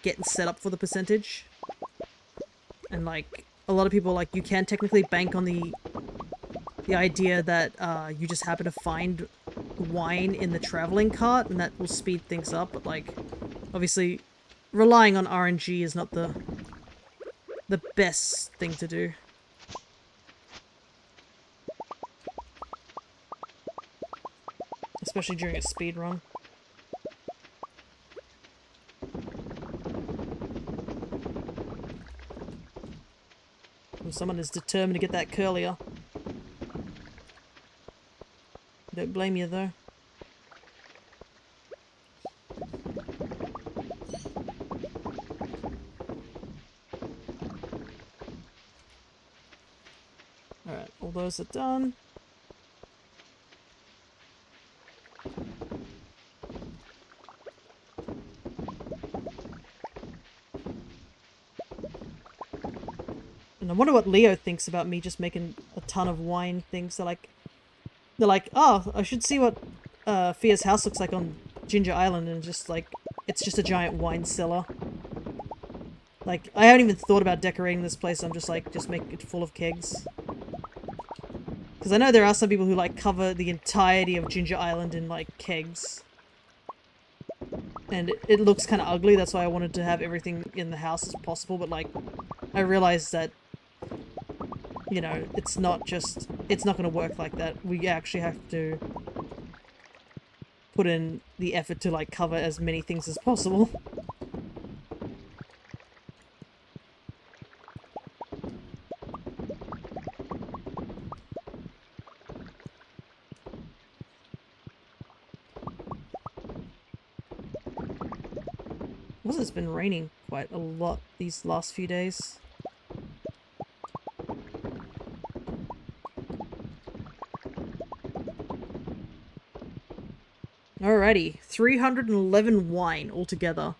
getting set up for the percentage. And like a lot of people, like, you can technically bank on the idea that you just happen to find wine in the traveling cart and that will speed things up, but like obviously relying on RNG is not the best thing to do. Especially during a speed run. And someone is determined to get that curlier. Don't blame you though. Alright, all those are done. And I wonder what Leo thinks about me just making a ton of wine things. They're like, oh, I should see what Fia's house looks like on Ginger Island, and just like, it's just a giant wine cellar. Like, I haven't even thought about decorating this place. I'm just like, just make it full of kegs. Because I know there are some people who like cover the entirety of Ginger Island in like kegs. And it looks kind of ugly, that's why I wanted to have everything in the house as possible, but like, I realized that, you know, it's not going to work like that. We actually have to put in the effort to like cover as many things as possible. Also, it's been raining quite a lot these last few days. Alrighty, 311 wine altogether.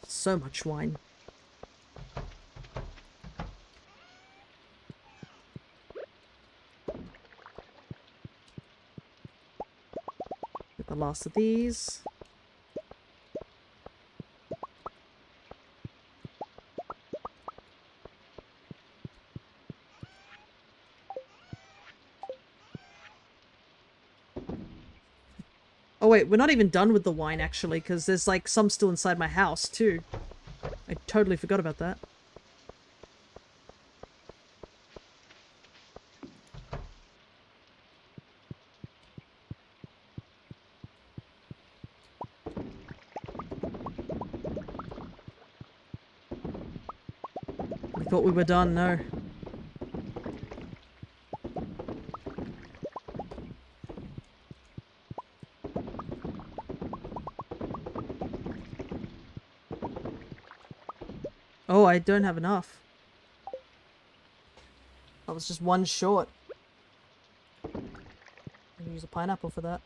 So much wine. Get the last of these. Oh wait, we're not even done with the wine actually, because there's like some still inside my house too. I totally forgot about that. I thought we were done, no. Oh, I don't have enough. I was just one short. I'm gonna use a pineapple for that.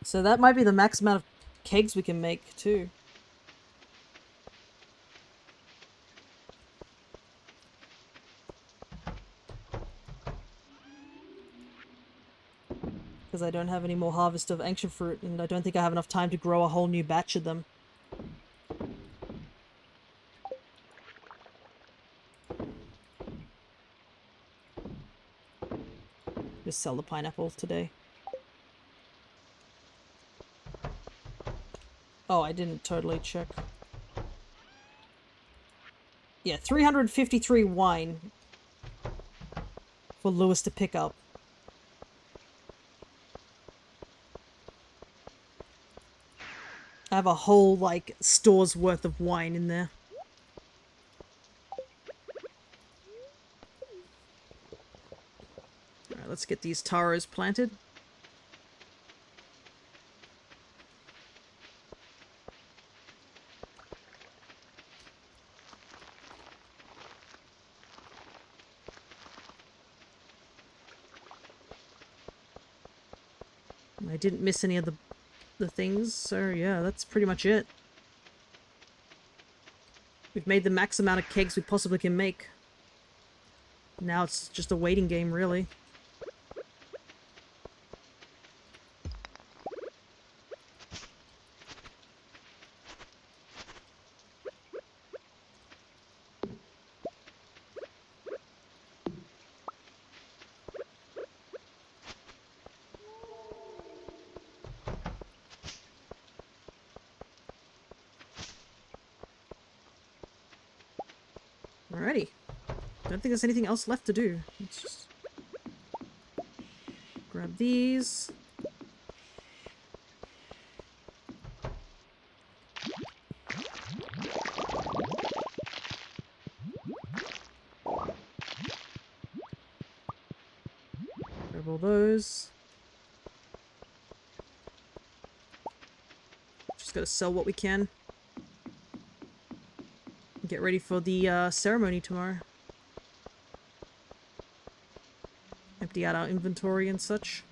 So that might be the max amount of kegs we can make, too. Because I don't have any more harvest of ancient fruit, and I don't think I have enough time to grow a whole new batch of them. Just sell the pineapple today. Oh, I didn't totally check. Yeah, 353 wine for Lewis to pick up. I have a whole, like, store's worth of wine in there. let's get these taros planted. I didn't miss any of the things, so yeah, that's pretty much it. We've made the max amount of kegs we possibly can make. Now it's just a waiting game, really. Alrighty. Don't think there's anything else left to do. Let's just grab these. Grab all those. Just gotta sell what we can. Get ready for the ceremony tomorrow. Empty out our inventory and such.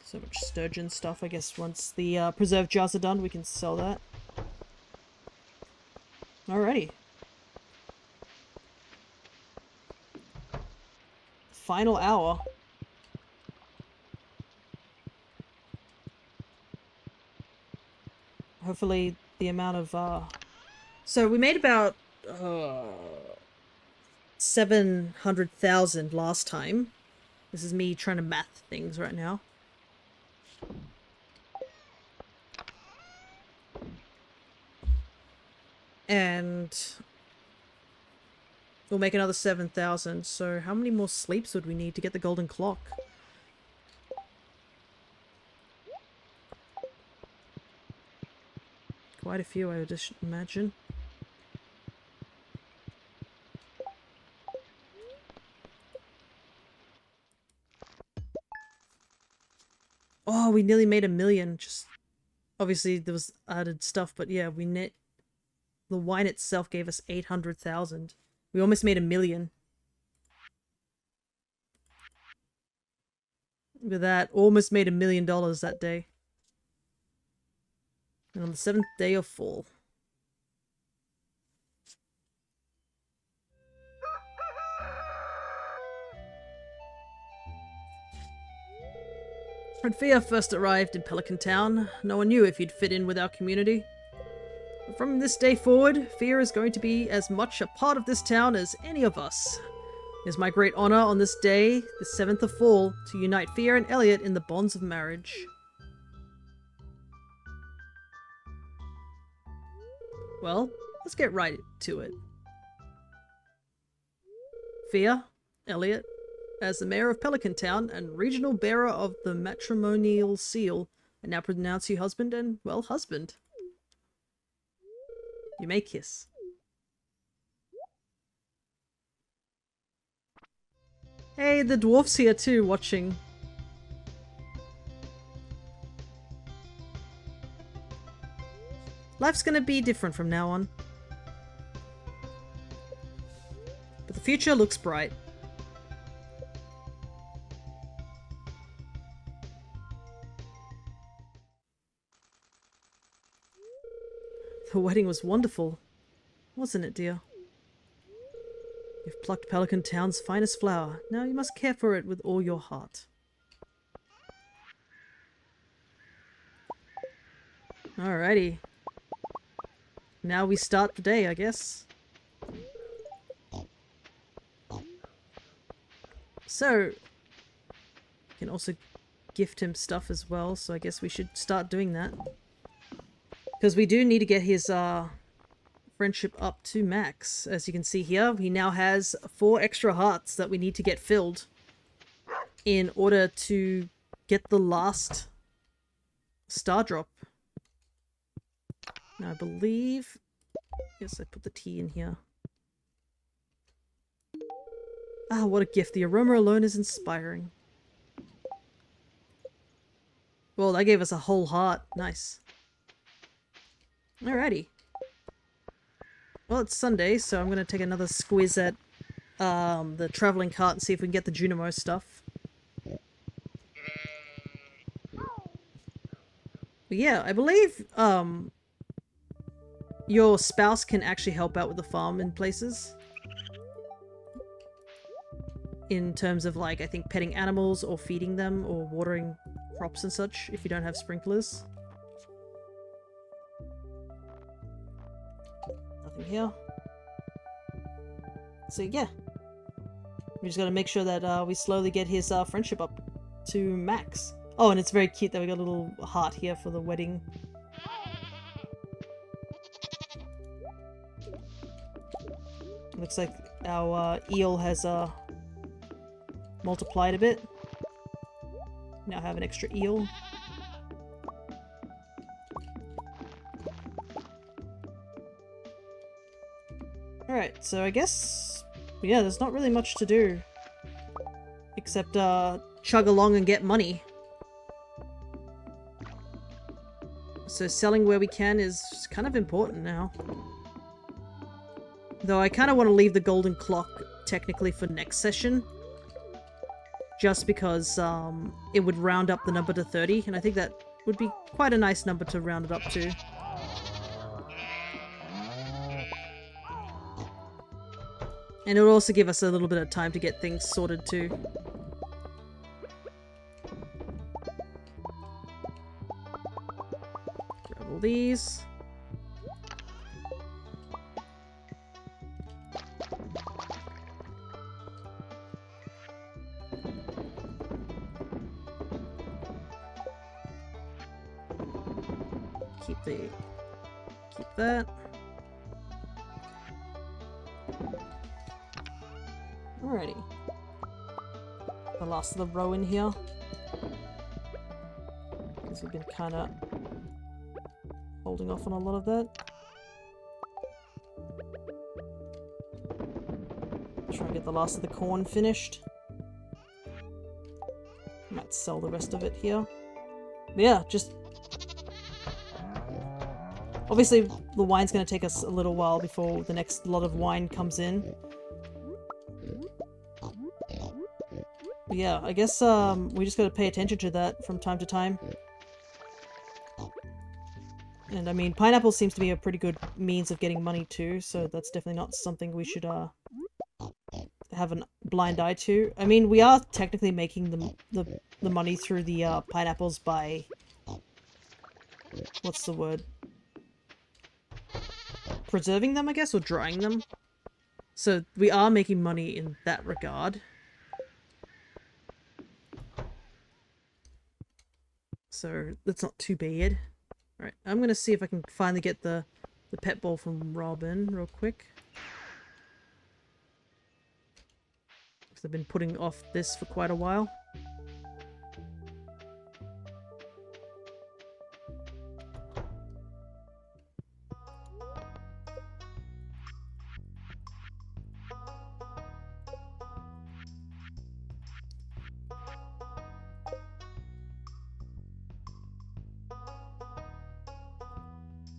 So much sturgeon stuff. I guess once the preserved jars are done, we can sell that. Alrighty. Final hour. Hopefully the amount of, So we made about, 700,000 last time. This is me trying to math things right now. And we'll make another 7,000. So how many more sleeps would we need to get the golden clock? Quite a few, I would just imagine. Oh, we nearly made 1,000,000. Just obviously there was added stuff, but yeah, the wine itself gave us 800,000. We almost made 1,000,000. With that, almost made $1,000,000 that day. And on the 7th day of fall. When Fia first arrived in Pelican Town, no one knew if he'd fit in with our community. But from this day forward, Fia is going to be as much a part of this town as any of us. It is my great honor on this day, the 7th of fall, to unite Fia and Elliot in the bonds of marriage. Well, let's get right to it. Fia, Elliot, as the mayor of Pelican Town and regional bearer of the matrimonial seal, I now pronounce you husband and, well, husband. You may kiss. Hey, the dwarf's here too, watching. Life's gonna be different from now on. But the future looks bright. The wedding was wonderful, wasn't it, dear? You've plucked Pelican Town's finest flower. Now you must care for it with all your heart. Alrighty. Now we start the day, I guess. So, you can also gift him stuff as well, so I guess we should start doing that. Because we do need to get his friendship up to max. As you can see here, he now has 4 extra hearts that we need to get filled in order to get the last star drop. Now I believe... Yes, I put the tea in here. Ah, what a gift. The aroma alone is inspiring. Well, that gave us a whole heart. Nice. Alrighty. Well, it's Sunday, so I'm going to take another squiz at the traveling cart and see if we can get the Junimo stuff. But yeah, I believe your spouse can actually help out with the farm in places. In terms of, like, I think petting animals or feeding them or watering crops and such if you don't have sprinklers. Nothing here. So yeah. We just gotta make sure that we slowly get his friendship up to max. Oh, and it's very cute that we got a little heart here for the wedding. Looks like our eel has multiplied a bit. Now have an extra eel. Alright, so I guess... yeah, there's not really much to do. Except chug along and get money. So selling where we can is kind of important now. Though I kind of want to leave the golden clock technically for next session. Just because it would round up the number to 30, and I think that would be quite a nice number to round it up to. And it would also give us a little bit of time to get things sorted too. Grab all these. Keep that. Alrighty. The last of the row in here. Because we've been kind of holding off on a lot of that. Try and get the last of the corn finished. Might sell the rest of it here. But yeah, just... obviously, the wine's going to take us a little while before the next lot of wine comes in. But yeah, I guess we just got to pay attention to that from time to time. And I mean, pineapple seems to be a pretty good means of getting money too, so that's definitely not something we should have a blind eye to. I mean, we are technically making the money through the pineapples by... what's the word? Preserving them, I guess, or drying them. So we are making money in that regard. So that's not too bad. Alright, I'm gonna see if I can finally get the pet ball from Robin real quick. Because I've been putting off this for quite a while.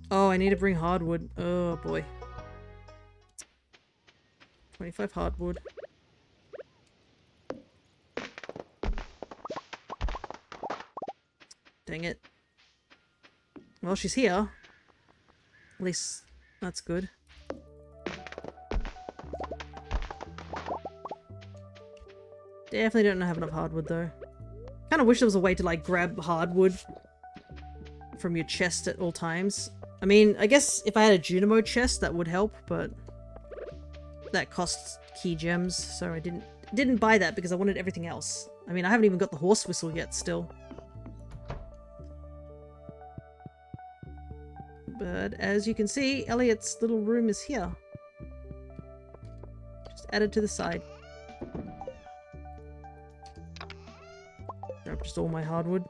Oh, I need to bring hardwood. Oh boy. 25 hardwood. Dang it. Well, she's here. At least that's good. Definitely don't have enough hardwood though. Kind of wish there was a way to like grab hardwood from your chest at all times. I mean, I guess if I had a Junimo chest that would help, but that costs key gems, so I didn't didn't buy that because I wanted everything else. I mean, I haven't even got the horse whistle yet still. But as you can see, Elliot's little room is here. Just added to the side. Grab just all my hardwood.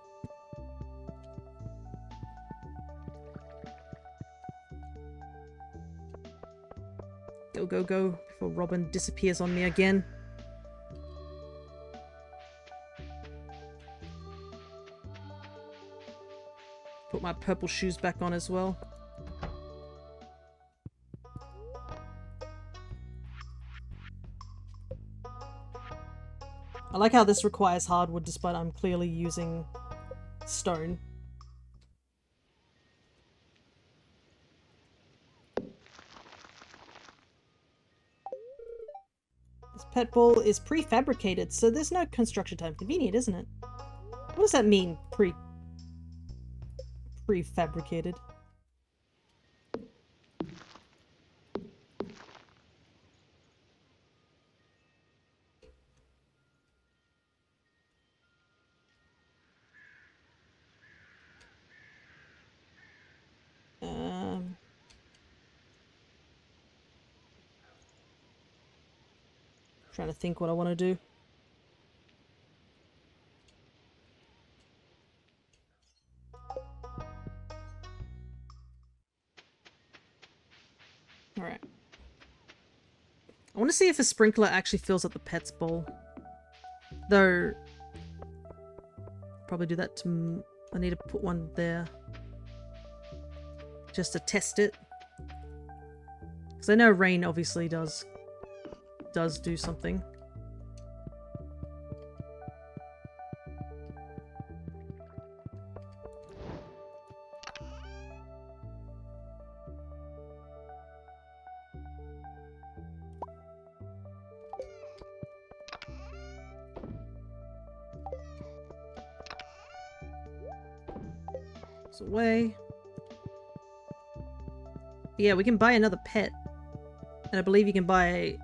Go, go, go, before Robin disappears on me again. Put my purple shoes back on as well. I like how this requires hardwood despite I'm clearly using stone. This pet ball is prefabricated, so there's no construction time. Convenient, isn't it? What does that mean, prefabricated? Trying to think what I want to do. Alright. I want to see if a sprinkler actually fills up the pet's bowl. Though, probably do that to... I need to put one there. Just to test it. Because I know rain obviously does do something. It's away. Yeah, we can buy another pet. And I believe you can buy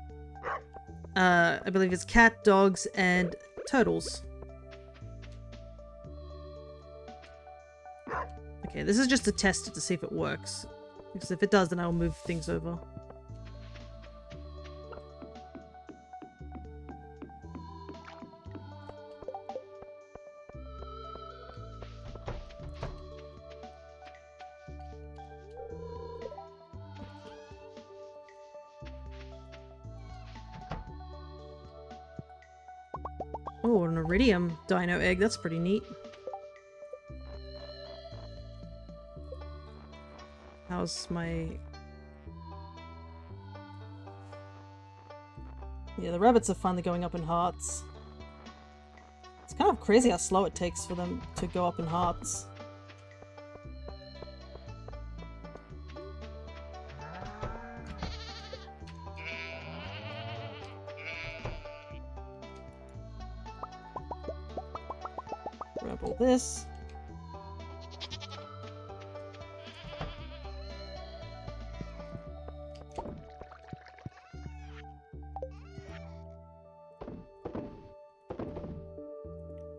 I believe it's cat, dogs, and turtles. Okay, this is just to test it to see if it works. Because if it does, then I'll move things over. Oh, an iridium dino egg. That's pretty neat. How's my... Yeah, the rabbits are finally going up in hearts. It's kind of crazy how slow it takes for them to go up in hearts. Grab all this.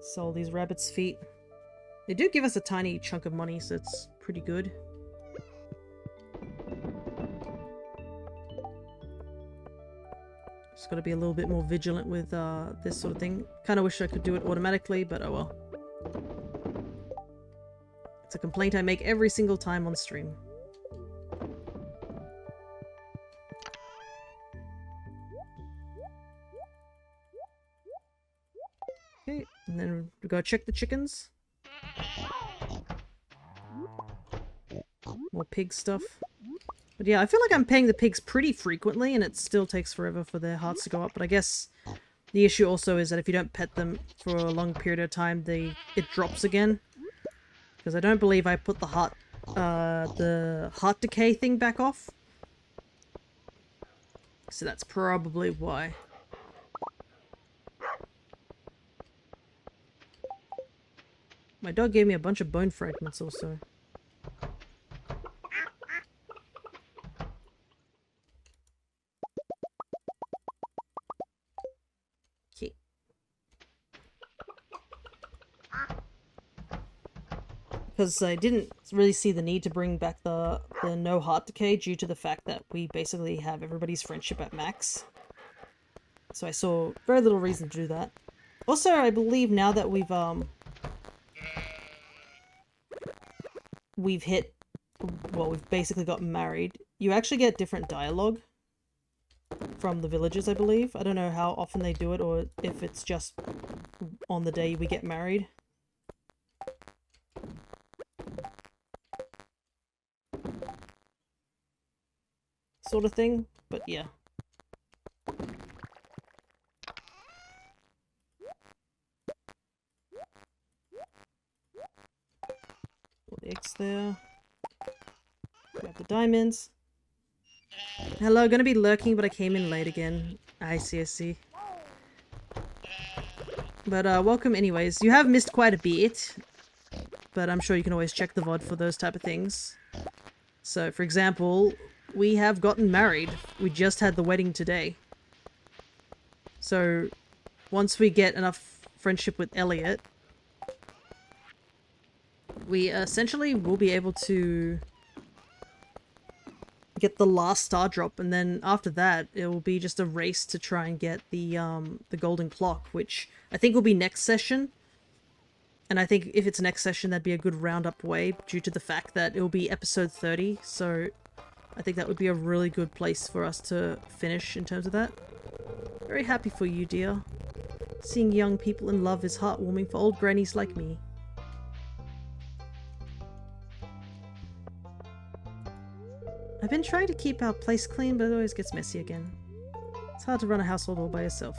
Sell these rabbits' feet. They do give us a tiny chunk of money, so it's pretty good. Just gotta be a little bit more vigilant with this sort of thing. Kinda wish I could do it automatically, but oh well. It's a complaint I make every single time on stream. Okay, and then we go check the chickens. More pig stuff. But yeah, I feel like I'm paying the pigs pretty frequently and it still takes forever for their hearts to go up. But I guess the issue also is that if you don't pet them for a long period of time, it drops again. Because I don't believe I put the heart decay thing back off. So that's probably why. My dog gave me a bunch of bone fragments also. because I didn't really see the need to bring back the no heart decay due to the fact that we basically have everybody's friendship at max. So I saw very little reason to do that. Also, I believe now that we've hit, well, we've basically got married, you actually get different dialogue from the villagers, I believe. I don't know how often they do it or if it's just on the day we get married. Sort of thing, but yeah. Put the eggs there. Grab the diamonds. Hello, gonna be lurking, but I came in late again. I see, I see. But welcome anyways. You have missed quite a bit, but I'm sure you can always check the VOD for those type of things. So, for example, we have gotten married. We just had the wedding today. So, once we get enough friendship with Elliot, we essentially will be able to get the last star drop, and then after that, it will be just a race to try and get the golden clock, which I think will be next session. And I think if it's next session, that'd be a good roundup way, due to the fact that it will be episode 30, so I think that would be a really good place for us to finish in terms of that. Very happy for you, dear. Seeing young people in love is heartwarming for old grannies like me. I've been trying to keep our place clean, but it always gets messy again. It's hard to run a household all by yourself.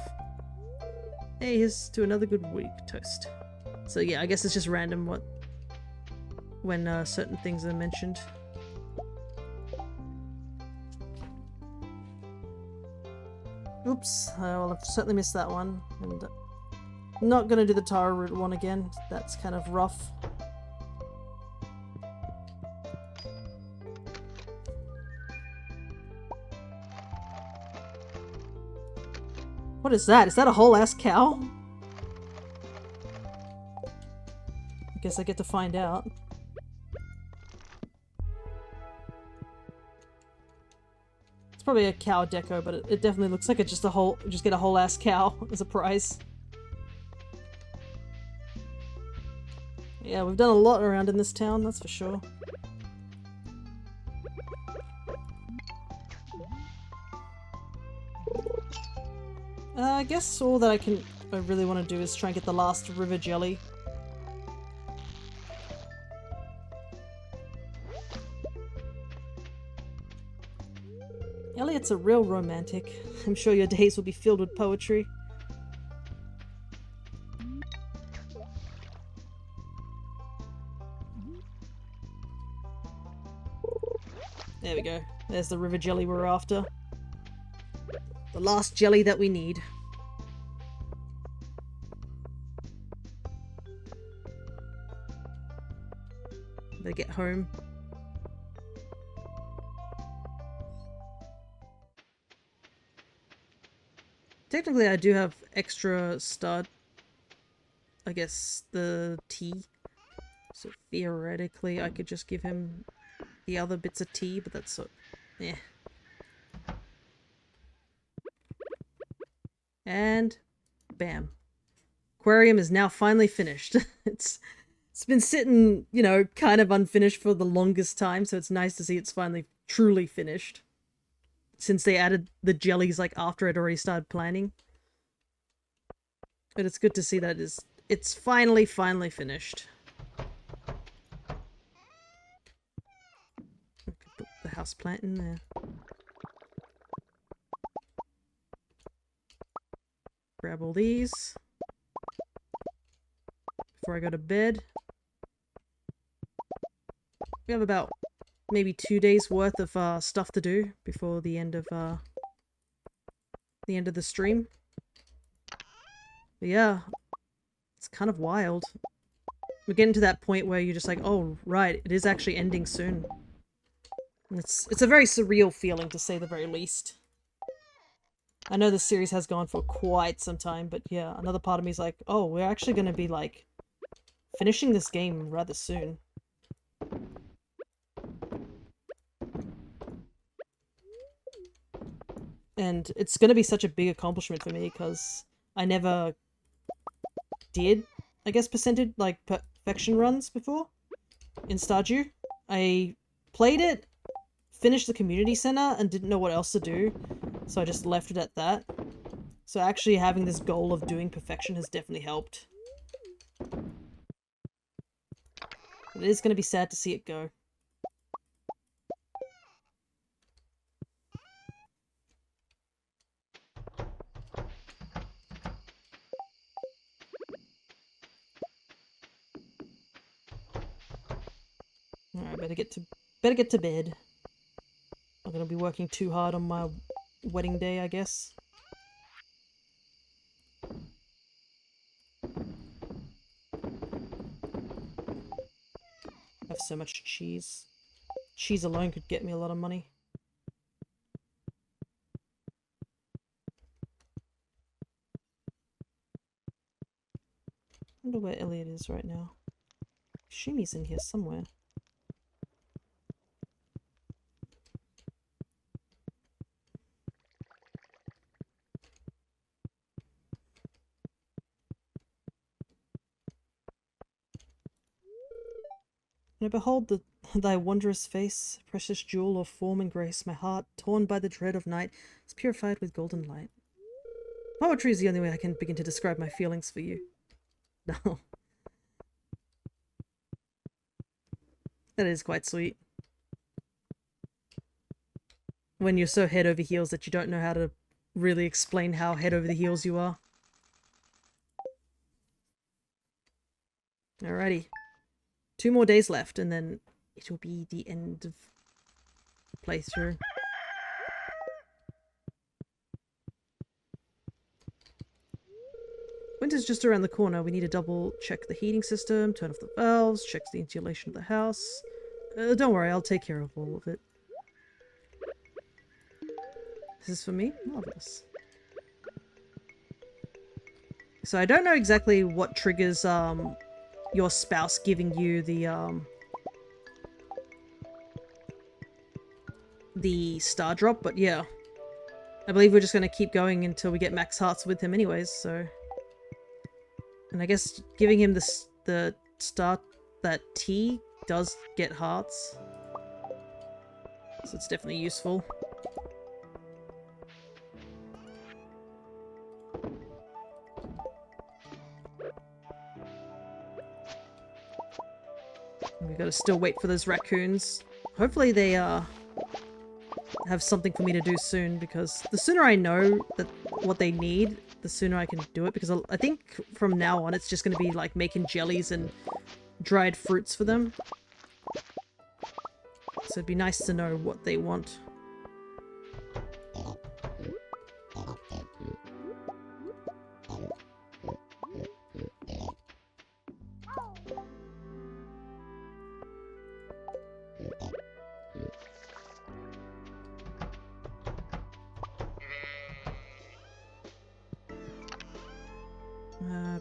Hey, here's to another good week, toast. So yeah, I guess it's just random when certain things are mentioned. Oops, well, I've certainly missed that one. And not gonna do the Tara route one again. That's kind of rough. What is that? Is that a whole ass cow? I guess I get to find out. It's probably a cow deco, but it definitely looks like it's just get a whole ass cow as a prize. Yeah, we've done a lot around in this town, that's for sure. I guess all that I really want to do is try and get the last river jelly. Elliot's a real romantic. I'm sure your days will be filled with poetry. There we go. There's the river jelly we're after. The last jelly that we need. Better get home. Technically, I do have extra stud. I guess the tea. So theoretically, I could just give him the other bits of tea, but that's so... eh. And bam. Aquarium is now finally finished. It's been sitting, you know, kind of unfinished for the longest time, so it's nice to see it's finally truly finished. Since they added the jellies like after I'd already started planning. But it's good to see that it's finally finished. I could put the houseplant in there. Grab all these before I go to bed. We have about maybe 2 days worth of stuff to do before the end of the stream. But yeah, it's kind of wild. We're getting to that point where you're just like, oh right, it is actually ending soon. And it's a very surreal feeling, to say the very least. I know the series has gone for quite some time, but yeah, another part of me is like, oh, we're actually going to be like finishing this game rather soon. And it's going to be such a big accomplishment for me because I never did, I guess, perfection runs before in Stardew. I played it, finished the community center, and didn't know what else to do, so I just left it at that. So actually having this goal of doing perfection has definitely helped. But it is going to be sad to see it go. Alright, better get to bed. I'm gonna be working too hard on my wedding day, I guess. I have so much cheese. Cheese alone could get me a lot of money. I wonder where Elliot is right now. I assume he's in here somewhere. And I behold thy wondrous face, precious jewel of form and grace, my heart, torn by the dread of night, is purified with golden light. Poetry is the only way I can begin to describe my feelings for you. No. That is quite sweet. When you're so head over heels that you don't know how to really explain how head over the heels you are. Alrighty. 2 more days left, and then it'll be the end of the playthrough. Winter's just around the corner. We need to double check the heating system, turn off the valves, check the insulation of the house. Don't worry, I'll take care of all of it. This is for me? Marvelous. So I don't know exactly what triggers your spouse giving you the star drop, but yeah. I believe we're just going to keep going until we get max hearts with him anyways, so... And I guess giving him the star, that T does get hearts. So it's definitely useful. We've got to still wait for those raccoons. Hopefully they have something for me to do soon, because the sooner I know what they need, the sooner I can do it, because I think from now on it's just going to be like making jellies and dried fruits for them. So it'd be nice to know what they want.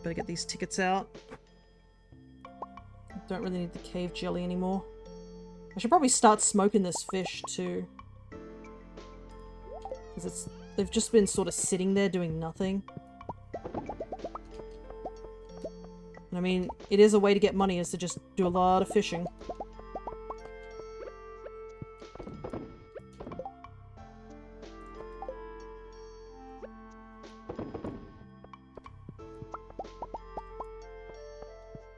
Better get these tickets out. Don't really need the cave jelly anymore. I should probably start smoking this fish too. Because they've just been sort of sitting there doing nothing. And I mean, it is a way to get money, is to just do a lot of fishing.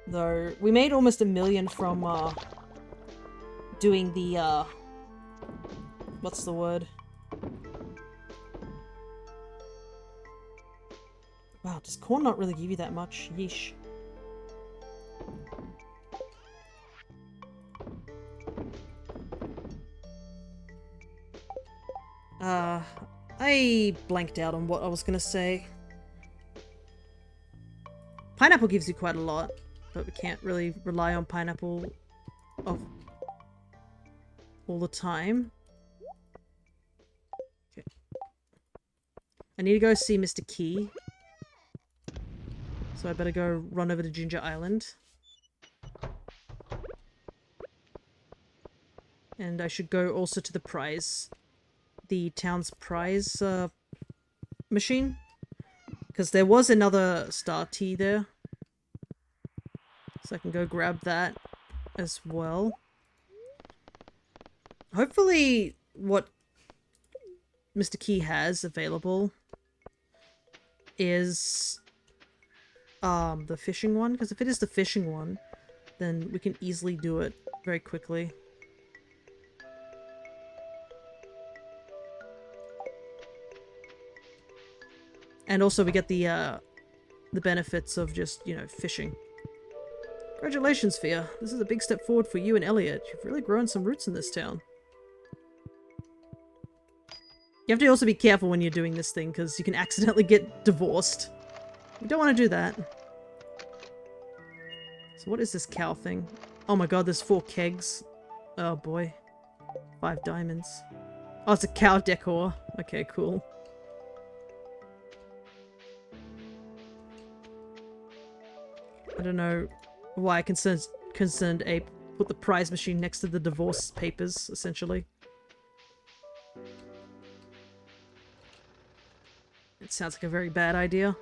Though, we made almost $1 million from, doing the, what's the word? Wow, does corn not really give you that much? Yeesh. I blanked out on what I was gonna say. Pineapple gives you quite a lot, but we can't really rely on pineapple all the time. Okay. I need to go see Mr. Key. So I better go run over to Ginger Island. And I should go also to the prize the town's prize machine. Because there was another star tea there. So I can go grab that as well. Hopefully what Mr. Key has available is the fishing one. Because if it is the fishing one, then we can easily do it very quickly. And also we get the benefits of just, you know, fishing. Congratulations, Fia. This is a big step forward for you and Elliot. You've really grown some roots in this town. You have to also be careful when you're doing this thing, because you can accidentally get divorced. You don't want to do that. So what is this cow thing? Oh my god, there's 4 kegs. Oh boy. 5 diamonds. Oh, it's a cow decor. Okay, cool. I don't know why Concerned Ape put the prize machine next to the divorce papers, essentially. It sounds like a very bad idea.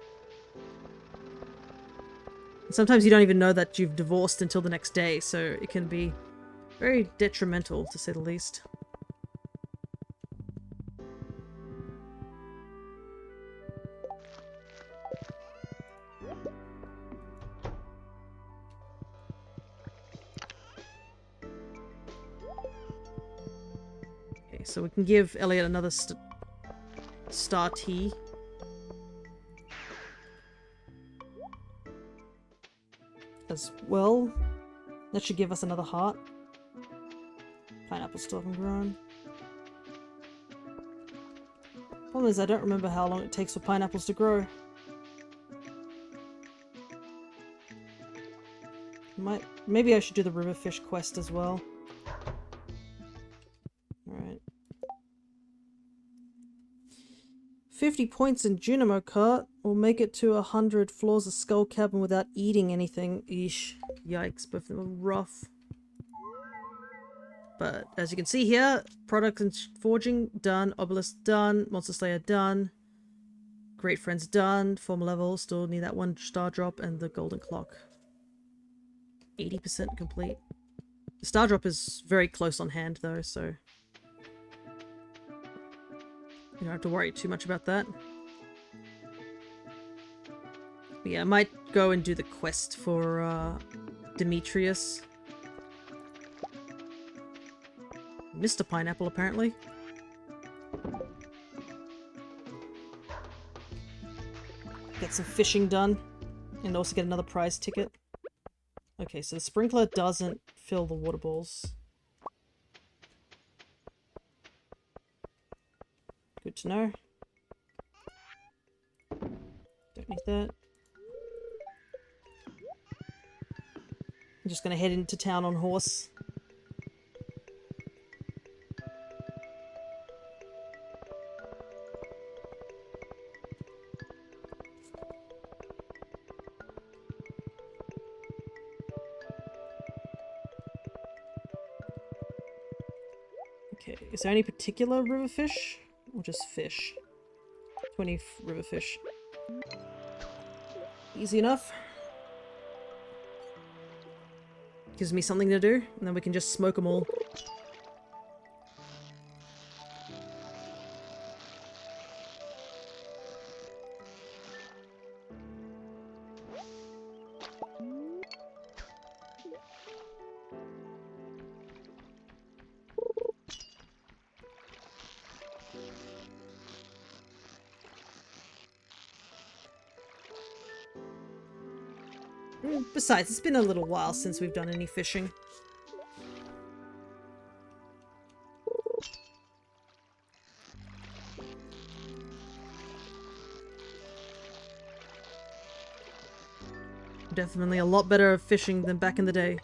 And sometimes you don't even know that you've divorced until the next day, so it can be very detrimental, to say the least. Okay, so we can give Elliot another star tea. As well. That should give us another heart. Pineapple still haven't grown. Problem is, I don't remember how long it takes for pineapples to grow. Maybe I should do the riverfish quest as well. Alright. 50 points in Junimo Kart will make it to 100 floors of Skull Cabin without eating anything. Eesh. Yikes, both of them are rough. But as you can see here, Products and Forging done, Obelisk done, Monster Slayer done, Great Friends done, Form level, still need that 1 star drop, and the Golden Clock. 80% complete. The star drop is very close on hand though, so you don't have to worry too much about that. But yeah, I might go and do the quest for Demetrius. Mr. Pineapple, apparently. Get some fishing done. And also get another prize ticket. Okay, so the sprinkler doesn't fill the water balls. Good to know. Don't need that. I'm just gonna head into town on horse. Okay, is there any particular river fish? Or just fish? 20 river fish. Easy enough. Gives me something to do, and then we can just smoke them all. Besides, it's been a little while since we've done any fishing. Definitely a lot better at fishing than back in the day.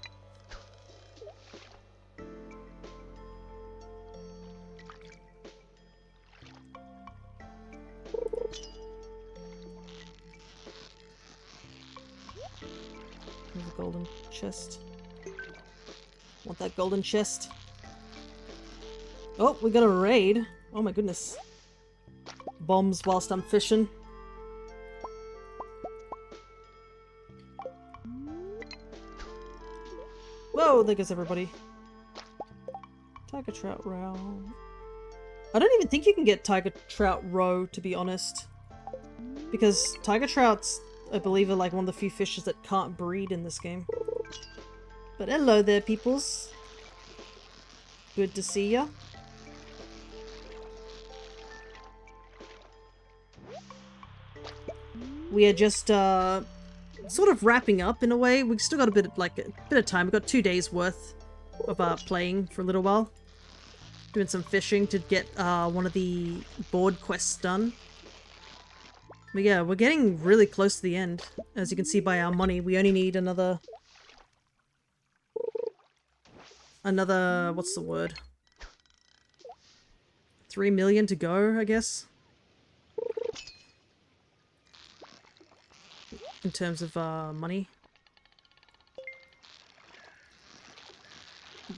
There's a golden chest. Want that golden chest? Oh, we got a raid. Oh my goodness. Bombs whilst I'm fishing. Whoa, there goes everybody. Tiger trout roe. I don't even think you can get tiger trout roe, to be honest. Because tiger trouts, I believe, are like one of the few fishes that can't breed in this game. But hello there, peoples. Good to see ya. We are just, sort of wrapping up in a way. We've still got a bit of time. We've got 2 days worth of, playing for a little while. Doing some fishing to get, one of the board quests done. But yeah, we're getting really close to the end. As you can see by our money, we only need another, what's the word? 3 million to go, I guess. In terms of, money.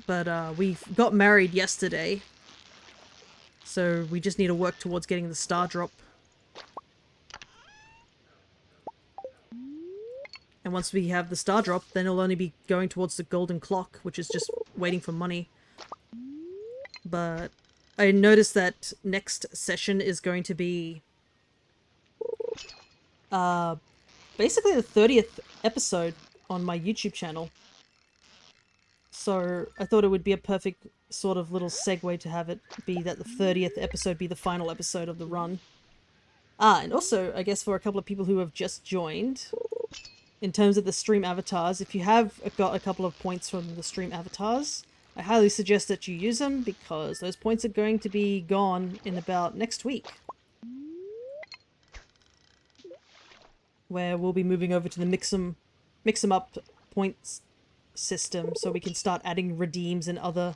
But, we got married yesterday. So we just need to work towards getting the star drop. And once we have the star drop, then it'll only be going towards the golden clock, which is just waiting for money. But I noticed that next session is going to be basically the 30th episode on my YouTube channel. So I thought it would be a perfect sort of little segue to have it be that the 30th episode be the final episode of the run. And also, I guess for a couple of people who have just joined, in terms of the stream avatars, if you have got a couple of points from the stream avatars, I highly suggest that you use them because those points are going to be gone in about next week. Where we'll be moving over to the mix 'em up points system so we can start adding redeems and other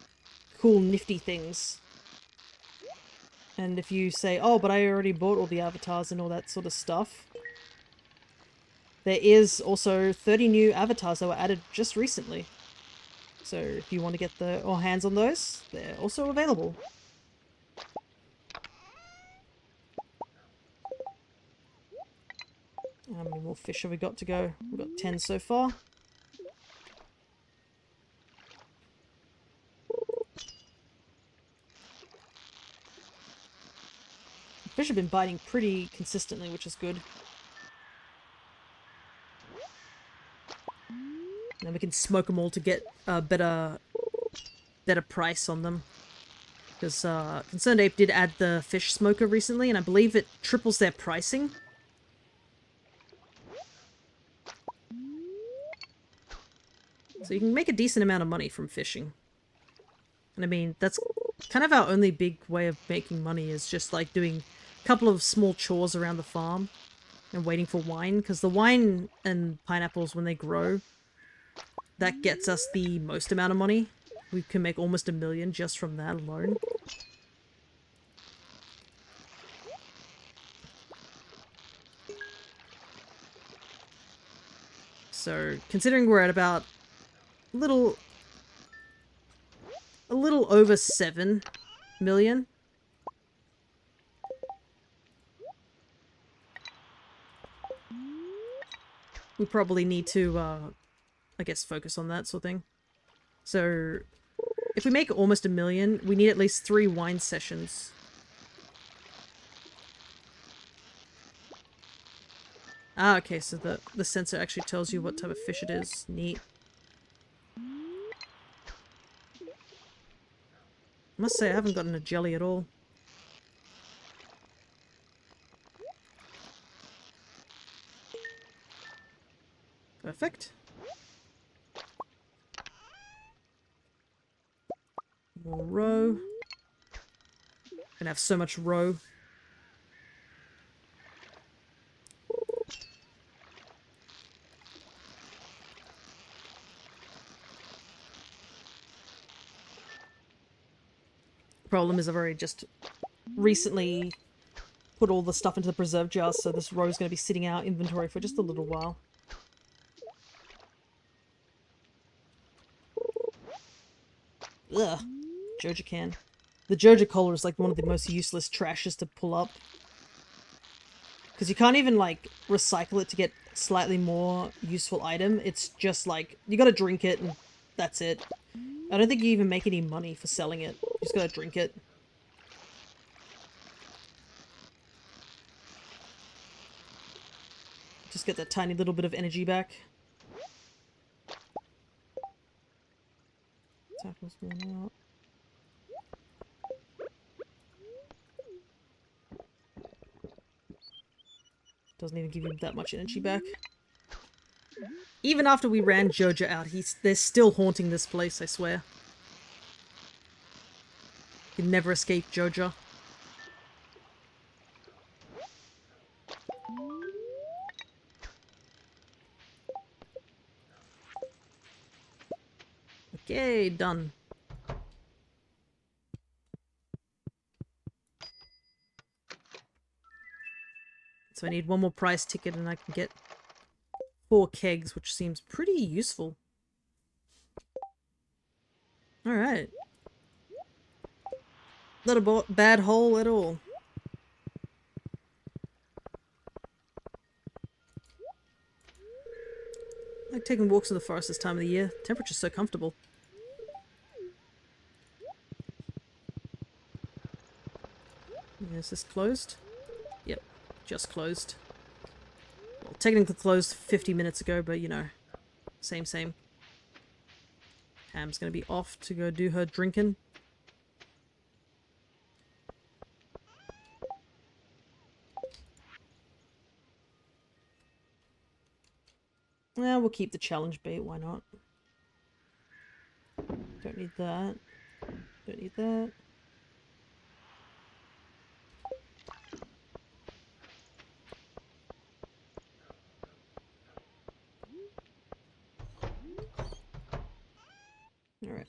cool nifty things. And if you say, oh, but I already bought all the avatars and all that sort of stuff, there is also 30 new avatars that were added just recently. So if you want to get your hands on those, they're also available. How many more fish have we got to go? We've got 10 so far. Fish have been biting pretty consistently, which is good. And then we can smoke them all to get a better price on them. Because Concerned Ape did add the fish smoker recently, and I believe it triples their pricing. So you can make a decent amount of money from fishing. And I mean, that's kind of our only big way of making money, is just like doing a couple of small chores around the farm and waiting for wine. Because the wine and pineapples, when they grow, that gets us the most amount of money. We can make almost $1 million just from that alone. So, considering we're at about a little over 7 million. We probably need to, I guess, focus on that sort of thing. So, if we make almost $1 million, we need at least 3 wine sessions. Ah, okay, so the sensor actually tells you what type of fish it is. Neat. I must say, I haven't gotten a jelly at all. Perfect. More roe. Gonna have so much roe. Problem is I've already just recently put all the stuff into the preserve jar, so this roe is going to be sitting in our inventory for just a little while. Ugh. Joja can. The Joja Cola is like one of the most useless trashes to pull up. Because you can't even like recycle it to get slightly more useful item. It's just like, you gotta drink it and that's it. I don't think you even make any money for selling it. You just gotta drink it. Just get that tiny little bit of energy back. Tackles worn out. Doesn't even give him that much energy back. Even after we ran Joja out, they're still haunting this place, I swear. You can never escape Joja. Okay, done. So I need one more prize ticket and I can get 4 kegs, which seems pretty useful. Alright. Not a bad hole at all. I like taking walks in the forest this time of the year. Temperature's so comfortable. Is this closed? Yep, just closed. Well, technically closed 50 minutes ago, but you know, same. Pam's gonna be off to go do her drinking. Well, we'll keep the challenge bait, why not? Don't need that. Don't need that. Alright.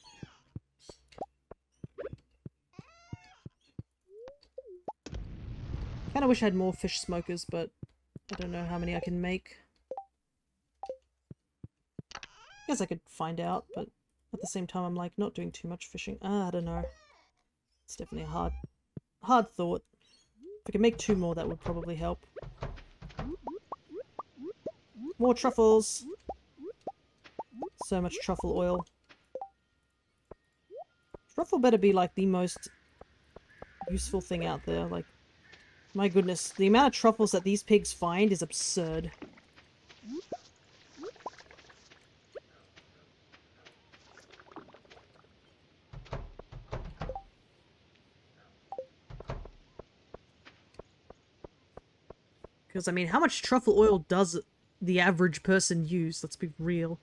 Kinda wish I had more fish smokers, but I don't know how many I can make. Guess I could find out, but at the same time I'm like not doing too much fishing. I don't know. It's definitely a hard thought. If I could make 2 more, that would probably help. More truffles! So much truffle oil. Truffle better be like the most useful thing out there. Like, my goodness, the amount of truffles that these pigs find is absurd. Because, I mean, how much truffle oil does the average person use? Let's be real.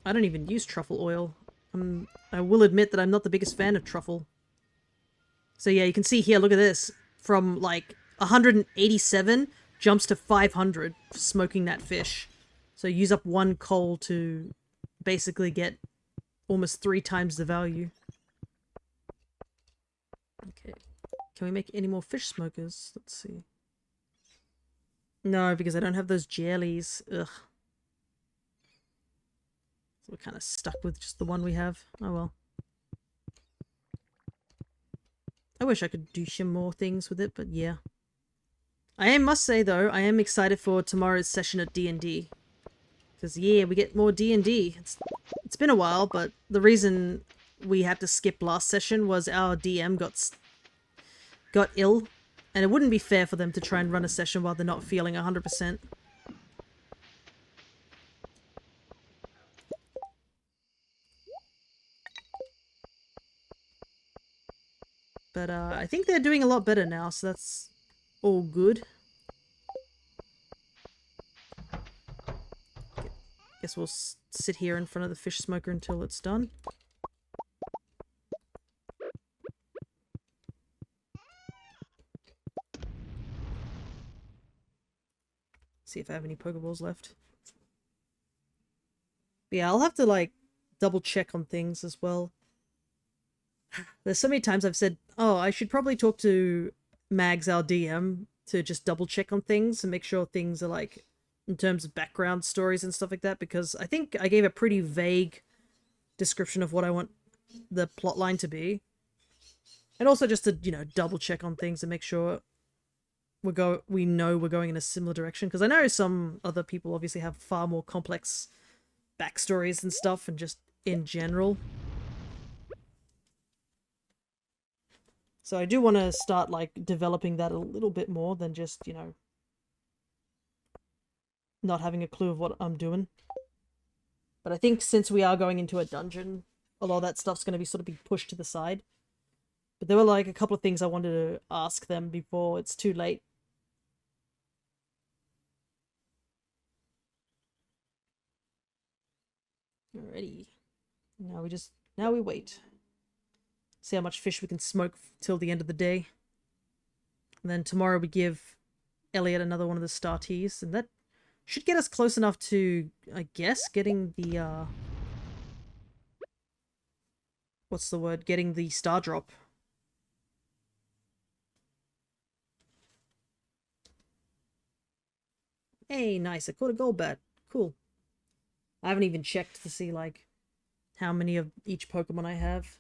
I don't even use truffle oil. I will admit that I'm not the biggest fan of truffle. So yeah, you can see here, look at this. From, like, 187 jumps to 500 for smoking that fish. So use up 1 coal to basically get almost 3 times the value. Okay. Can we make any more fish smokers? Let's see. No, because I don't have those jellies. Ugh. So we're kind of stuck with just the one we have. Oh well. I wish I could do some more things with it, but yeah. I must say though, I am excited for tomorrow's session at D&D. Because yeah, we get more D&D. It's been a while, but the reason we had to skip last session was our DM got ill. And it wouldn't be fair for them to try and run a session while they're not feeling 100%. But I think they're doing a lot better now, so that's all good. Guess we'll sit here in front of the fish smoker until it's done. See if I have any Pokeballs left. But yeah, I'll have to, like, double check on things as well. There's so many times I've said, oh, I should probably talk to Mags, our DM, to just double check on things and make sure things are, like, in terms of background stories and stuff like that, because I think I gave a pretty vague description of what I want the plot line to be. And also just to, you know, double check on things and make sure we know we're going in a similar direction. Because I know some other people obviously have far more complex backstories and stuff, and just in general. So I do want to start, like, developing that a little bit more than just, you know, not having a clue of what I'm doing. But I think since we are going into a dungeon, a lot of that stuff's going to be sort of be pushed to the side. But there were, like, a couple of things I wanted to ask them before it's too late. Alrighty. Now we wait. See how much fish we can smoke till the end of the day. And then tomorrow we give Elliot another one of the star teas, and that should get us close enough to, I guess, getting the, what's the word? Getting the star drop. Hey, nice, I caught a gold bat. Cool. I haven't even checked to see, like, how many of each Pokemon I have.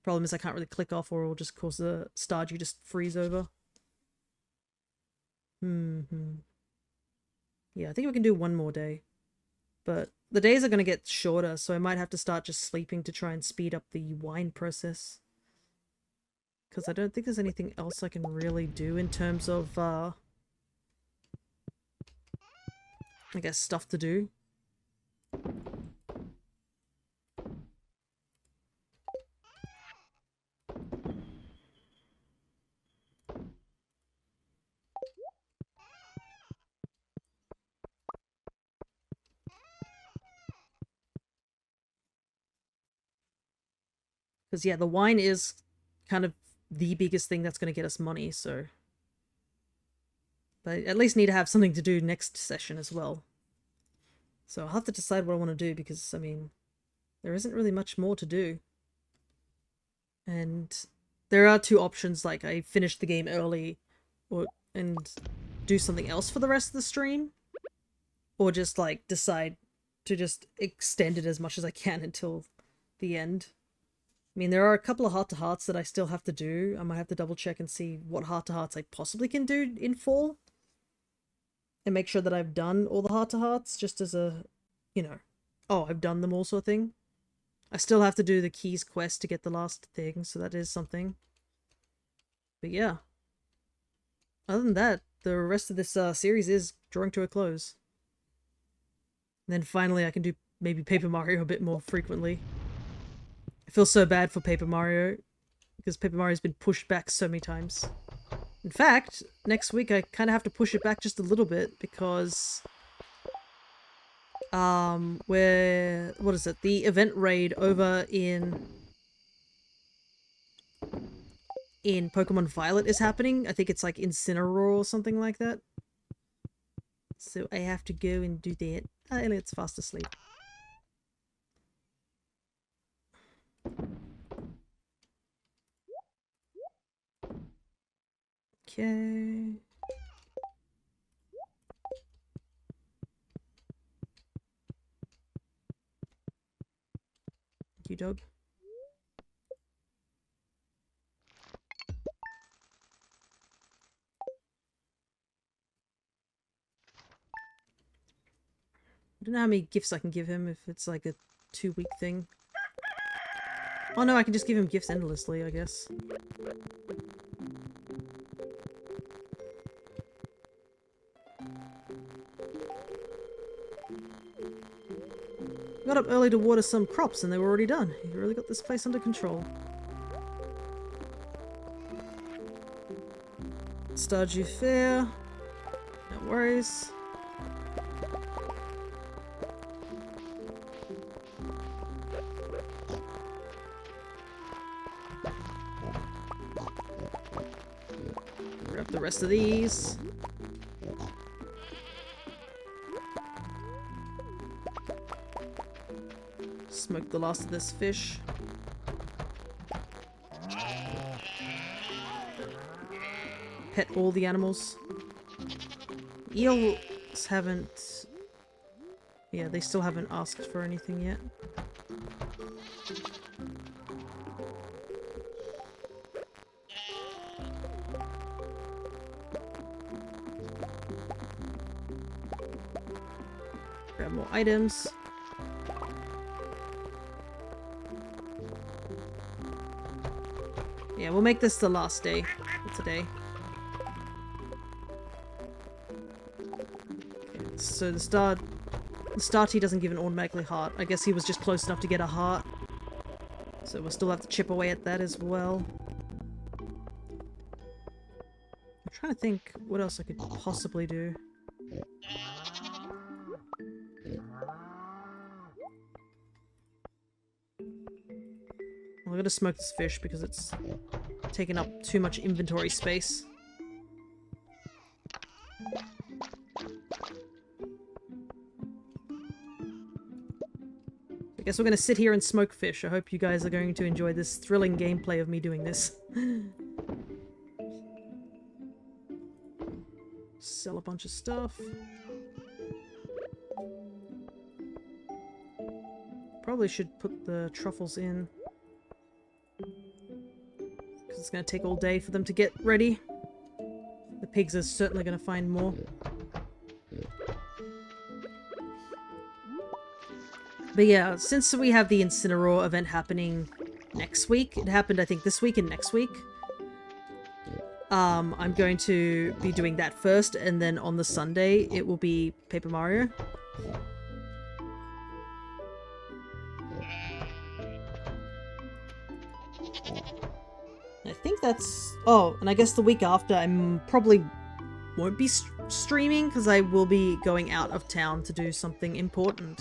Problem is I can't really click off or it'll just cause the Stardew just freeze over. Yeah, I think we can do one more day. But the days are going to get shorter, so I might have to start just sleeping to try and speed up the wine process. Because I don't think there's anything else I can really do in terms of, I guess, stuff to do. Because, yeah, the wine is kind of the biggest thing that's going to get us money, so... But I at least need to have something to do next session as well. So I'll have to decide what I want to do, because, I mean, there isn't really much more to do. And there are two options, like I finish the game early and do something else for the rest of the stream, or just, like, decide to just extend it as much as I can until the end. I mean, there are a couple of heart-to-hearts that I still have to do. I might have to double check and see what heart-to-hearts I possibly can do in fall. And make sure that I've done all the heart-to-hearts, just as a, you know, oh, I've done them all sort of thing. I still have to do the Keys quest to get the last thing, so that is something. But yeah. Other than that, the rest of this series is drawing to a close. And then finally I can do maybe Paper Mario a bit more frequently. I feel so bad for Paper Mario, because Paper Mario's been pushed back so many times. In fact, next week I kind of have to push it back just a little bit, because... what is it? The event raid over in Pokemon Violet is happening. I think it's like Incineroar or something like that. So I have to go and do that. Elliot's fast asleep. Okay. Thank you, dog. I don't know how many gifts I can give him if it's like a 2-week thing. Oh no, I can just give him gifts endlessly, I guess. Got up early to water some crops and they were already done. You really got this place under control. Stardew Fair. No worries. Grab the rest of these. Smoke the last of this fish. Pet all the animals. Eels haven't... Yeah, they still haven't asked for anything yet. Grab more items. Yeah, we'll make this the last day for today. Okay, so the Starty doesn't give an automatically heart. I guess he was just close enough to get a heart. So we'll still have to chip away at that as well. I'm trying to think what else I could possibly do. I'm gonna smoke this fish because it's taking up too much inventory space. I guess we're gonna sit here and smoke fish. I hope you guys are going to enjoy this thrilling gameplay of me doing this. Sell a bunch of stuff. Probably should put the truffles in. Because it's going to take all day for them to get ready. The pigs are certainly going to find more. But yeah, since we have the Incineroar event happening next week, it happened I think this week and next week, I'm going to be doing that first, and then on the Sunday it will be Paper Mario. I think that's... Oh, and I guess the week after I probably won't be streaming because I will be going out of town to do something important.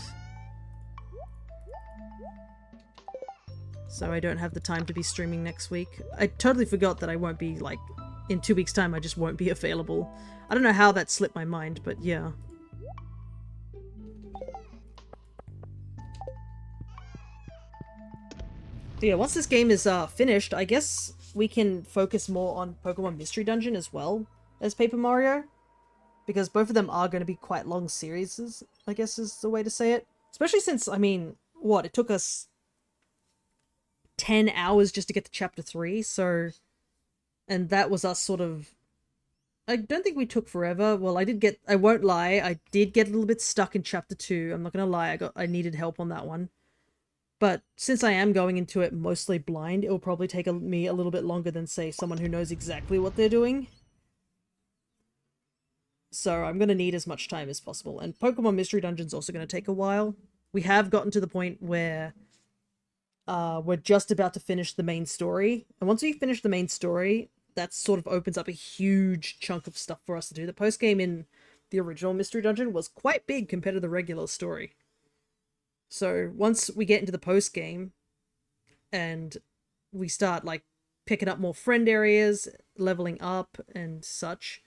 So I don't have the time to be streaming next week. I totally forgot that I won't be, like, in 2 weeks' time I just won't be available. I don't know how that slipped my mind, but yeah. But yeah, once this game is finished, I guess we can focus more on Pokemon Mystery Dungeon as well as Paper Mario. Because both of them are going to be quite long series, I guess is the way to say it. Especially since, I mean, what, it took us 10 hours just to get to Chapter 3, so... And that was us sort of... I don't think we took forever. Well, I won't lie, I did get a little bit stuck in Chapter 2. I'm not gonna lie, I needed help on that one. But since I am going into it mostly blind, it'll probably take me a little bit longer than, say, someone who knows exactly what they're doing. So I'm gonna need as much time as possible. And Pokemon Mystery Dungeon's also gonna take a while. We have gotten to the point where we're just about to finish the main story. And once we finish the main story, that sort of opens up a huge chunk of stuff for us to do. The post-game in the original Mystery Dungeon was quite big compared to the regular story. So once we get into the post-game and we start, like, picking up more friend areas, leveling up and such,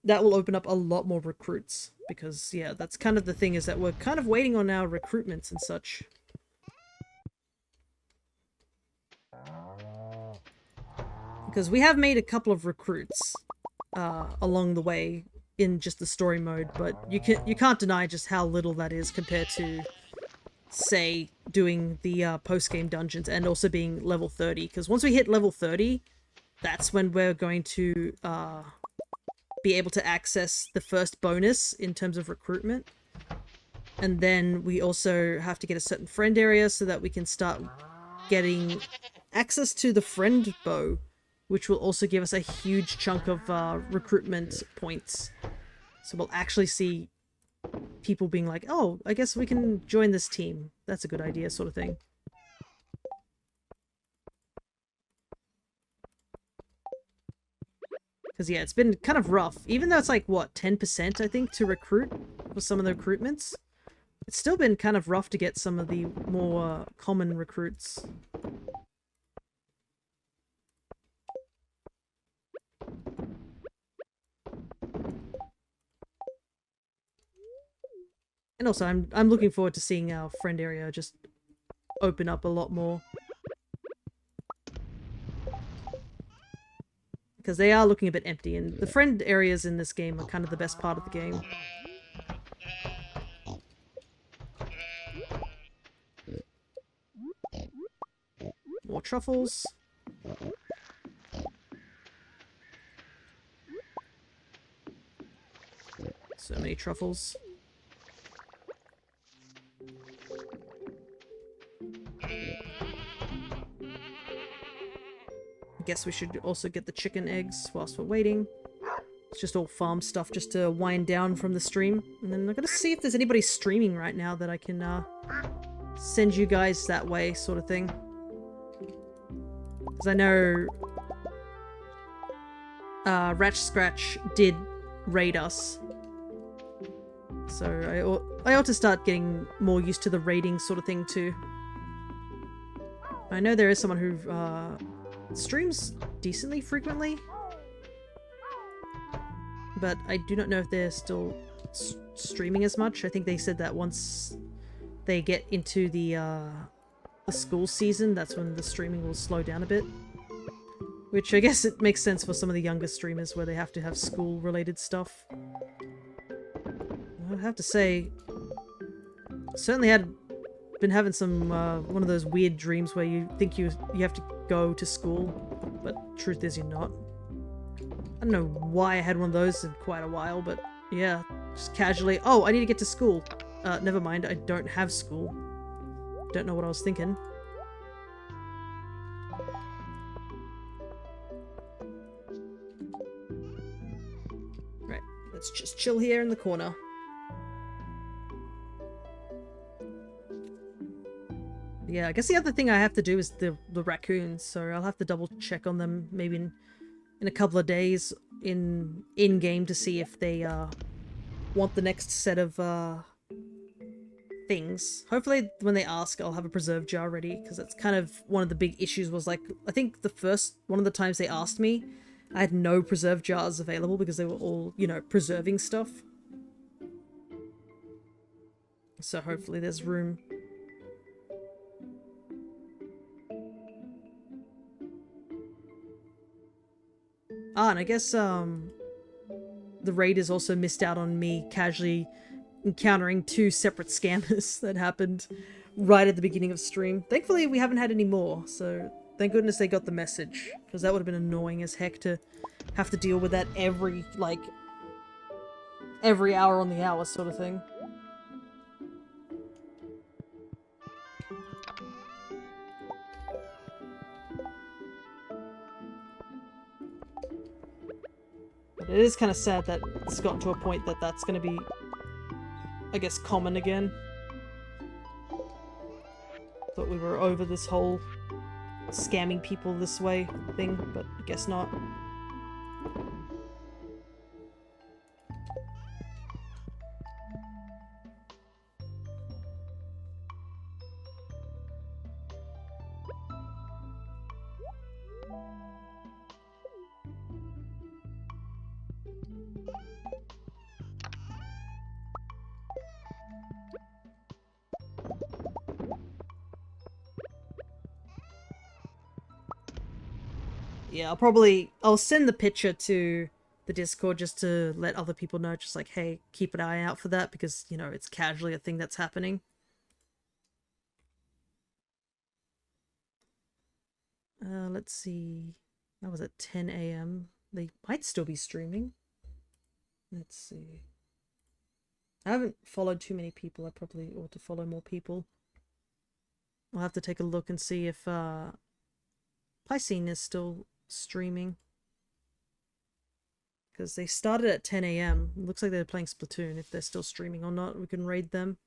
that will open up a lot more recruits. Because, yeah, that's kind of the thing, is that we're kind of waiting on our recruitments and such. Because we have made a couple of recruits along the way in just the story mode, but you can't deny just how little that is compared to, say, doing the post-game dungeons and also being level 30. Because once we hit level 30, that's when we're going to be able to access the first bonus in terms of recruitment. And then we also have to get a certain friend area so that we can start getting access to the friend bow, which will also give us a huge chunk of recruitment points. So we'll actually see people being like, oh, I guess we can join this team. That's a good idea, sort of thing. Because, yeah, it's been kind of rough. Even though it's like, what, 10%, I think, to recruit for some of the recruitments. It's still been kind of rough to get some of the more common recruits. And also, I'm looking forward to seeing our friend area just open up a lot more. Because they are looking a bit empty, and the friend areas in this game are kind of the best part of the game. More truffles. So many truffles. I guess we should also get the chicken eggs whilst we're waiting. It's just all farm stuff just to wind down from the stream. And then I'm gonna see if there's anybody streaming right now that I can send you guys that way, sort of thing. Because I know Ratch Scratch did raid us. So I ought to start getting more used to the raiding sort of thing too. I know there is someone who streams decently frequently, but I do not know if they're still streaming as much. I think they said that once they get into the school season, that's when the streaming will slow down a bit. Which I guess it makes sense for some of the younger streamers where they have to have school-related stuff. I have to say, certainly been having some one of those weird dreams where you think you have to go to school, but truth is you're not. I don't know why I had one of those in quite a while, but yeah, just casually, oh, I need to get to school. Never mind, I don't have school. Don't know what I was thinking. Right, let's just chill here in the corner. Yeah, I guess the other thing I have to do is the raccoons, so I'll have to double check on them maybe in a couple of days in-game to see if they want the next set of things. Hopefully when they ask, I'll have a preserve jar ready, because that's kind of one of the big issues was, like, I think one of the times they asked me, I had no preserve jars available because they were all, you know, preserving stuff. So hopefully there's room. Ah, and I guess, the raiders also missed out on me casually encountering 2 separate scammers that happened right at the beginning of stream. Thankfully, we haven't had any more, so thank goodness they got the message, because that would have been annoying as heck to have to deal with that every hour on the hour sort of thing. But it is kind of sad that it's gotten to a point that that's going to be, I guess, common again. Thought we were over this whole scamming people this way thing, but I guess not. Yeah, I'll send the picture to the Discord just to let other people know, just like, hey, keep an eye out for that, because, you know, it's casually a thing that's happening. Let's see. That was at 10 AM. They might still be streaming. Let's see. I haven't followed too many people. I probably ought to follow more people. I'll have to take a look and see if Piscine is still streaming. Because they started at 10 AM. It looks like they're playing Splatoon. If they're still streaming or not, we can raid them.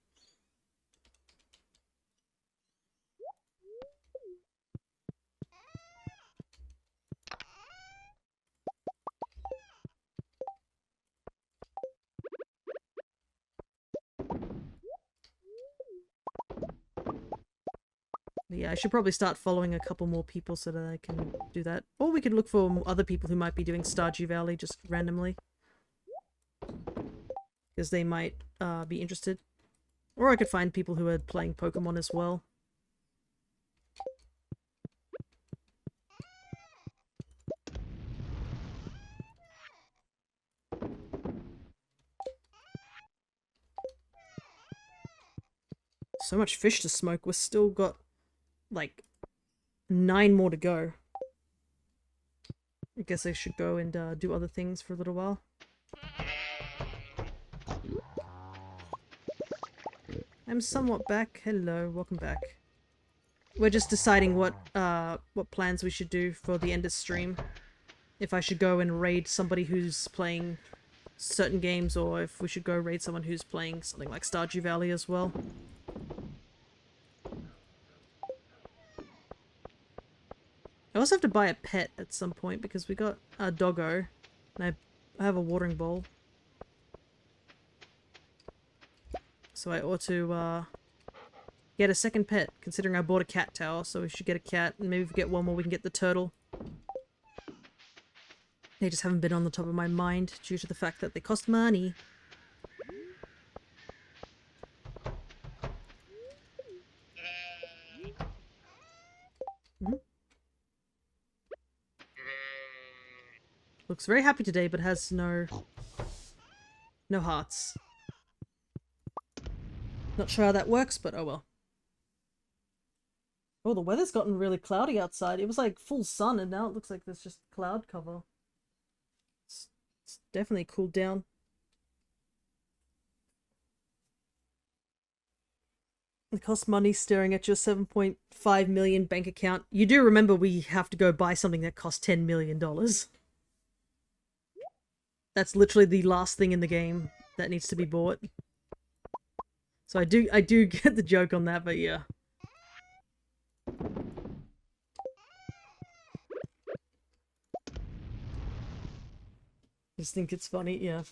But yeah, I should probably start following a couple more people so that I can do that. Or we could look for other people who might be doing Stardew Valley just randomly. Because they might be interested. Or I could find people who are playing Pokemon as well. So much fish to smoke. We've still got like 9 more to go. I guess I should go and do other things for a little while. I'm somewhat back. Hello, welcome back. We're just deciding what plans we should do for the end of stream. If I should go and raid somebody who's playing certain games, or if we should go raid someone who's playing something like Stardew Valley as well. I also have to buy a pet at some point because we got a doggo, and I have a watering bowl. So I ought to get a second pet, considering I bought a cat tower, so we should get a cat, and maybe if we get one more we can get the turtle. They just haven't been on the top of my mind due to the fact that they cost money. Looks very happy today, but has no hearts. Not sure how that works, but oh well. Oh, the weather's gotten really cloudy outside. It was like full sun, and now it looks like there's just cloud cover. It's definitely cooled down. It costs money staring at your 7.5 million bank account. You do remember we have to go buy something that costs $10 million. That's literally the last thing in the game that needs to be bought. So I do get the joke on that, but yeah. I just think it's funny, yeah.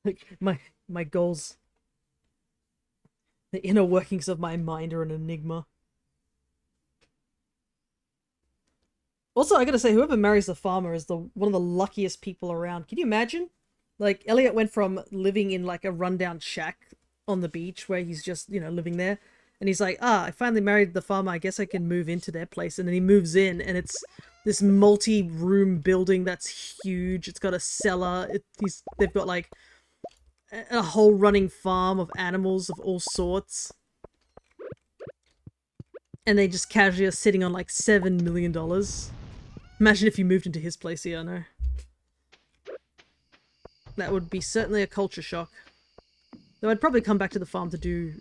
Like my goals, the inner workings of my mind are an enigma. Also, I gotta say, whoever marries the farmer is one of the luckiest people around. Can you imagine? Like, Elliot went from living in like a rundown shack on the beach where he's just, you know, living there. And he's like, I finally married the farmer. I guess I can move into their place. And then he moves in and it's this multi-room building that's huge. It's got a cellar. They've got like a whole running farm of animals of all sorts. And they just casually are sitting on like $7 million. Imagine if you moved into his place here, I know. That would be certainly a culture shock. Though I'd probably come back to the farm to do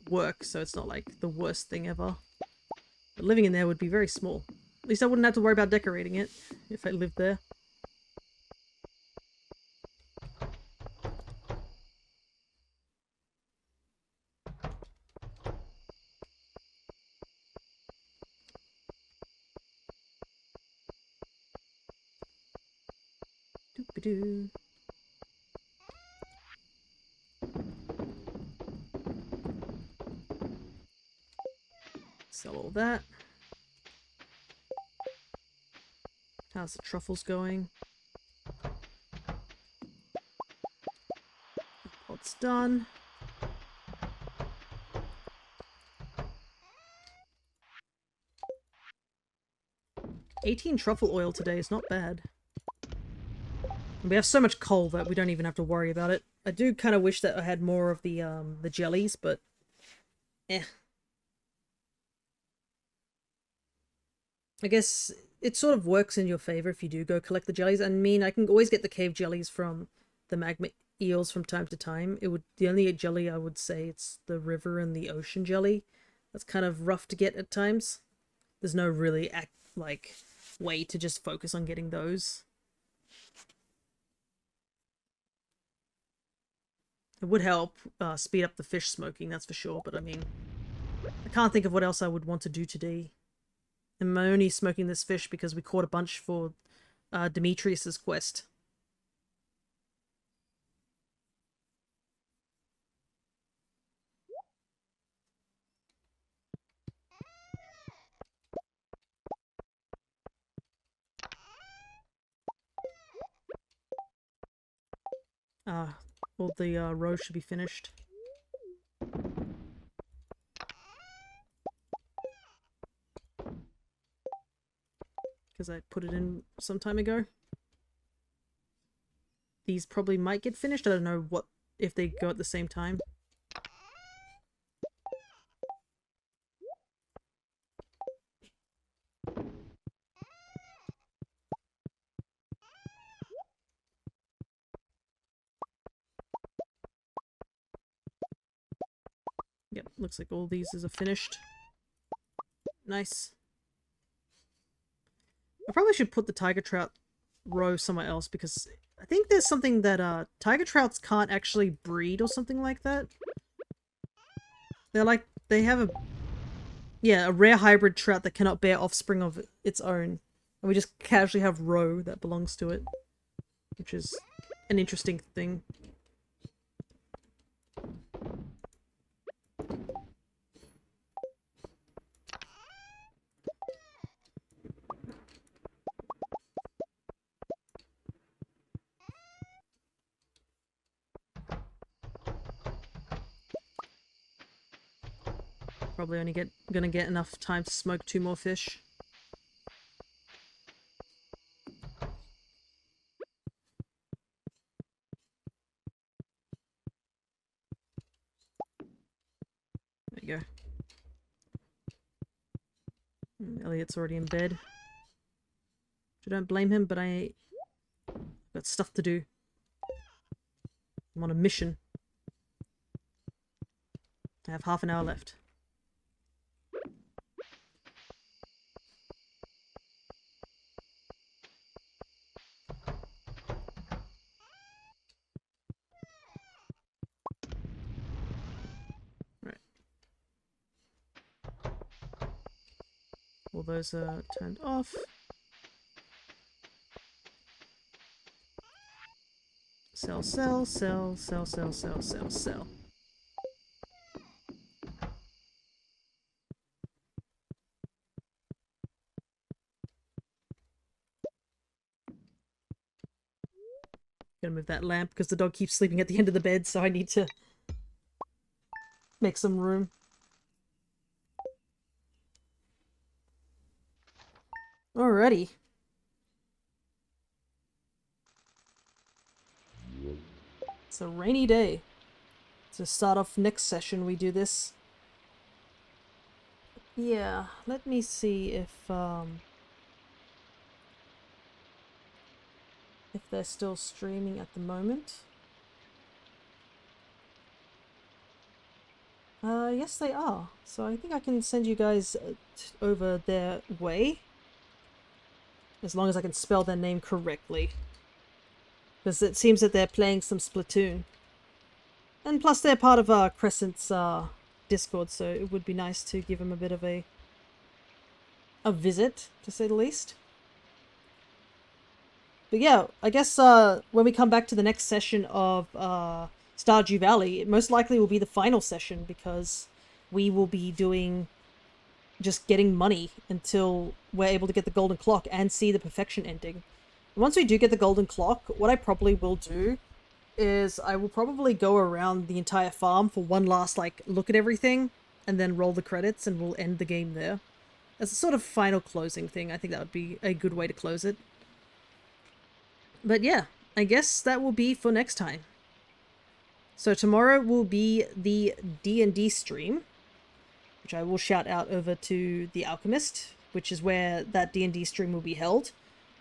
work, so it's not like the worst thing ever. But living in there would be very small. At least I wouldn't have to worry about decorating it if I lived there. Doop-a-doo. Sell all that. How's the truffles going? Pod's done. $18 truffle oil today is not bad. And we have so much coal that we don't even have to worry about it. I do kind of wish that I had more of the jellies, but eh. I guess it sort of works in your favor if you do go collect the jellies. I mean, I can always get the cave jellies from the magma eels from time to time. The only jelly I would say it's the river and the ocean jelly. That's kind of rough to get at times. There's no really way to just focus on getting those. It would help speed up the fish smoking, that's for sure, but I mean, I can't think of what else I would want to do today. I'm only smoking this fish because we caught a bunch for Demetrius's quest. Well, the row should be finished. Because I put it in some time ago. These probably might get finished. I don't know if they go at the same time. Yep, looks like all these are finished. Nice. I probably should put the tiger trout row somewhere else because I think there's something that tiger trouts can't actually breed or something like that. They're like, they have a rare hybrid trout that cannot bear offspring of its own. And we just casually have roe that belongs to it, which is an interesting thing. Probably only gonna get enough time to smoke 2 more fish. There you go. Elliot's already in bed. I don't blame him, but I got stuff to do. I'm on a mission. I have half an hour left. Right. All those are turned off. Sell, sell, sell, sell, sell, sell, sell, sell. Gotta move that lamp because the dog keeps sleeping at the end of the bed, so I need to make some room. Alrighty. It's a rainy day. To start off next session we do this. Yeah, let me see if they're still streaming at the moment. Yes they are. So I think I can send you guys over their way. As long as I can spell their name correctly. Because it seems that they're playing some Splatoon. And plus they're part of Crescent's Discord, so it would be nice to give them a bit of a visit, to say the least. But yeah, I guess when we come back to the next session of Stardew Valley, it most likely will be the final session because we will be doing just getting money until we're able to get the golden clock and see the perfection ending. Once we do get the golden clock, what I probably will do is I will probably go around the entire farm for one last like look at everything and then roll the credits and we'll end the game there. As a sort of final closing thing, I think that would be a good way to close it. But yeah, I guess that will be for next time. So tomorrow will be the D&D stream, which I will shout out over to The Alchemist, which is where that D&D stream will be held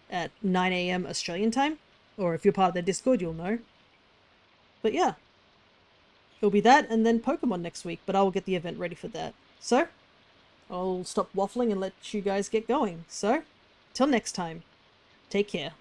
at 9 AM Australian time. Or if you're part of their Discord, you'll know. But yeah, it'll be that and then Pokemon next week, but I will get the event ready for that. So, I'll stop waffling and let you guys get going. So, till next time, take care.